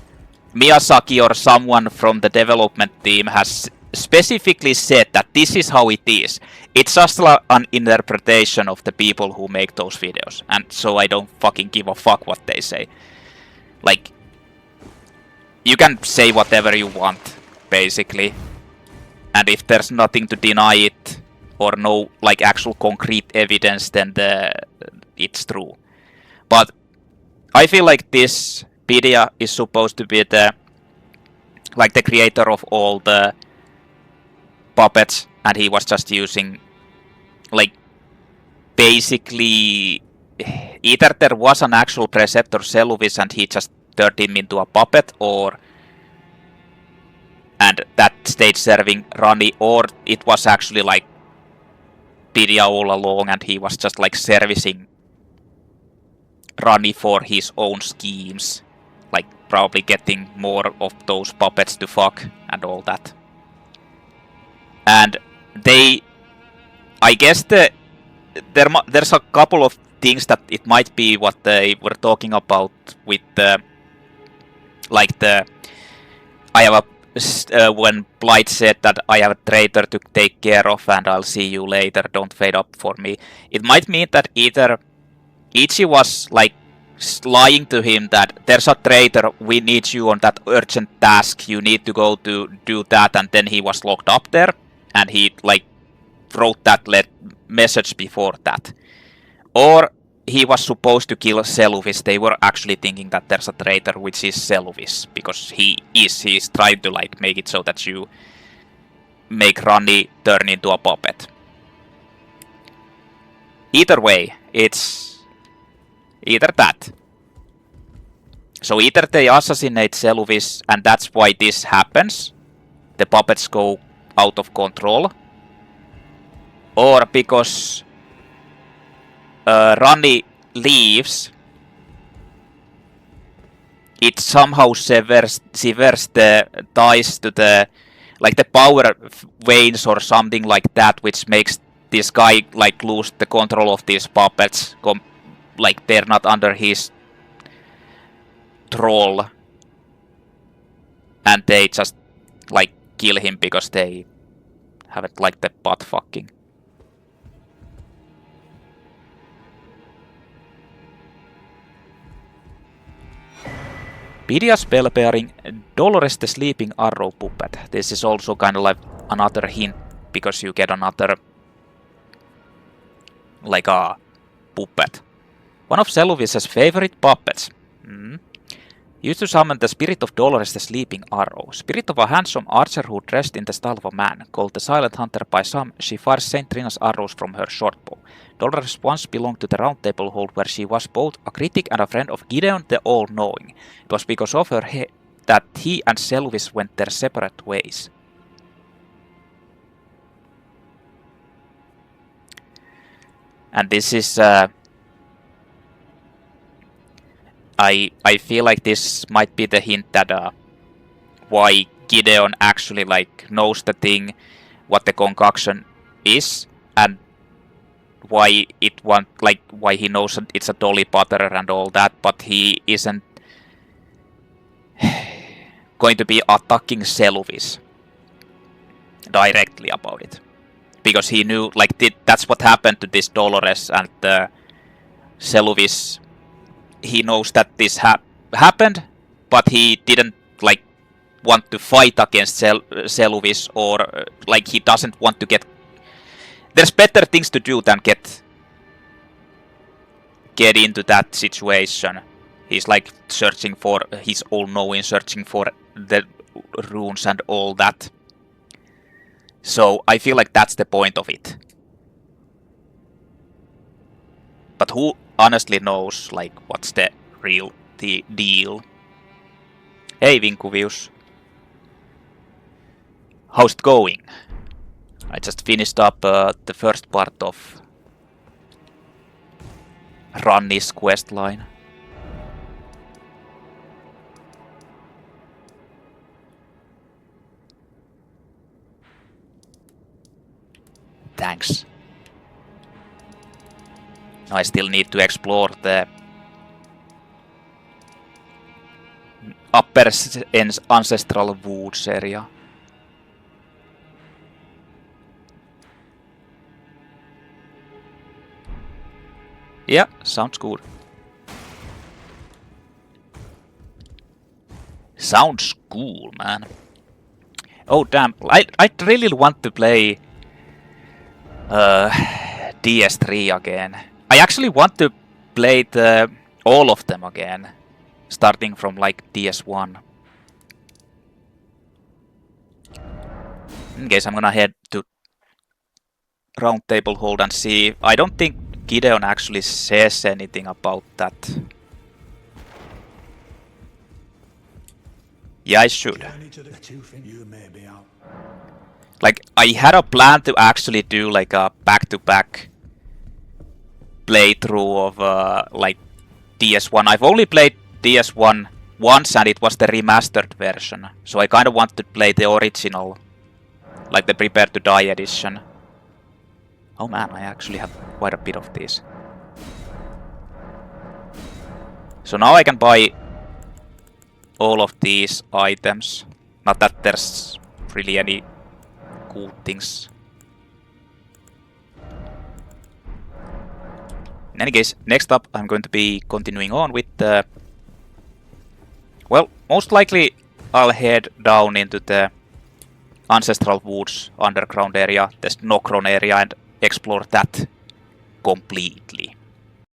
Miyazaki or someone from the development team has specifically said that this is how it is. It's just like an interpretation of the people who make those videos, and so I don't fucking give a fuck what they say. Like, you can say whatever you want, basically, and if there's nothing to deny it or no like actual concrete evidence, then it's true. But I feel like this Pidia is supposed to be the creator of all the puppets, and he was just using like basically either there was an actual preceptor Seluvis and he just turned him into a puppet, and that stayed serving Ranni, or it was actually like Pidia all along and he was just like servicing Ranni for his own schemes, like probably getting more of those puppets to fuck and all that. And I guess there's a couple of things that it might be what they were talking about with when Blaidd said that I have a traitor to take care of and I'll see you later, don't fade up for me. It might mean that either Iji was like lying to him that there's a traitor, we need you on that urgent task, you need to go to do that, and then he was locked up there and he like wrote that message before that. Or he was supposed to kill Seluvis. They were actually thinking that there's a traitor, which is Seluvis, because he's trying to like make it so that you make Ranni turn into a puppet. Either way, it's Either that. So either they assassinate Seluvis and that's why this happens. The puppets go out of control. Or because Ranni leaves, it somehow severs the ties to the, like the power veins or something like that, which makes this guy like lose the control of these puppets, like they're not under his troll, and they just like kill him because they haven't liked the butt fucking. Pidia spell-bearing Dolores the Sleeping Arrow puppet. This is also kind of like another hint, because you get another like a puppet. One of Seluvis's favorite puppets. Used to summon the spirit of Dolores the Sleeping Arrow. Spirit of a handsome archer who dressed in the style of a man. Called the Silent Hunter by some, she fires Saint Trina's arrows from her shortbow. Dolores once belonged to the Round Table Hold, where she was both a critic and a friend of Gideon the All-Knowing. It was because of her that he and Seluvis went their separate ways. And this is... I feel like this might be the hint that why Gideon actually like knows the thing, what the concoction is, and why why he knows it's a dolly butter and all that, but he isn't going to be attacking Seluvis directly about it, because he knew like that's what happened to this Dolores and Seluvis. He knows that this happened, but he didn't like want to fight against Seluvis, or like he doesn't want to get. There's better things to do than get into that situation. He's like searching for his all-knowing, searching for the runes and all that. So I feel like that's the point of it. But who honestly knows like what's the real deal? Hey Vinkuvius. How's it going? I just finished up the first part of Ranni's questline. Thanks. I still need to explore the upper ancestral woods area. Yeah, sounds good. Sounds cool, man. Oh damn, I'd really want to play DS3 again. I actually want to play all of them again, starting from like DS1. In case I'm gonna head to Round Table Hold and see. I don't think Gideon actually says anything about that. Yeah, I should. Like, I had a plan to actually do like a back-to-back playthrough of like DS1. I've only played DS1 once and it was the remastered version. So I kind of want to play the original, like the Prepare to Die edition. Oh man, I actually have quite a bit of these. So now I can buy all of these items. Not that there's really any cool things. In any case, next up I'm going to be continuing on with the... Well, most likely I'll head down into the Ancestral Woods underground area, this Nokron area, and explore that completely.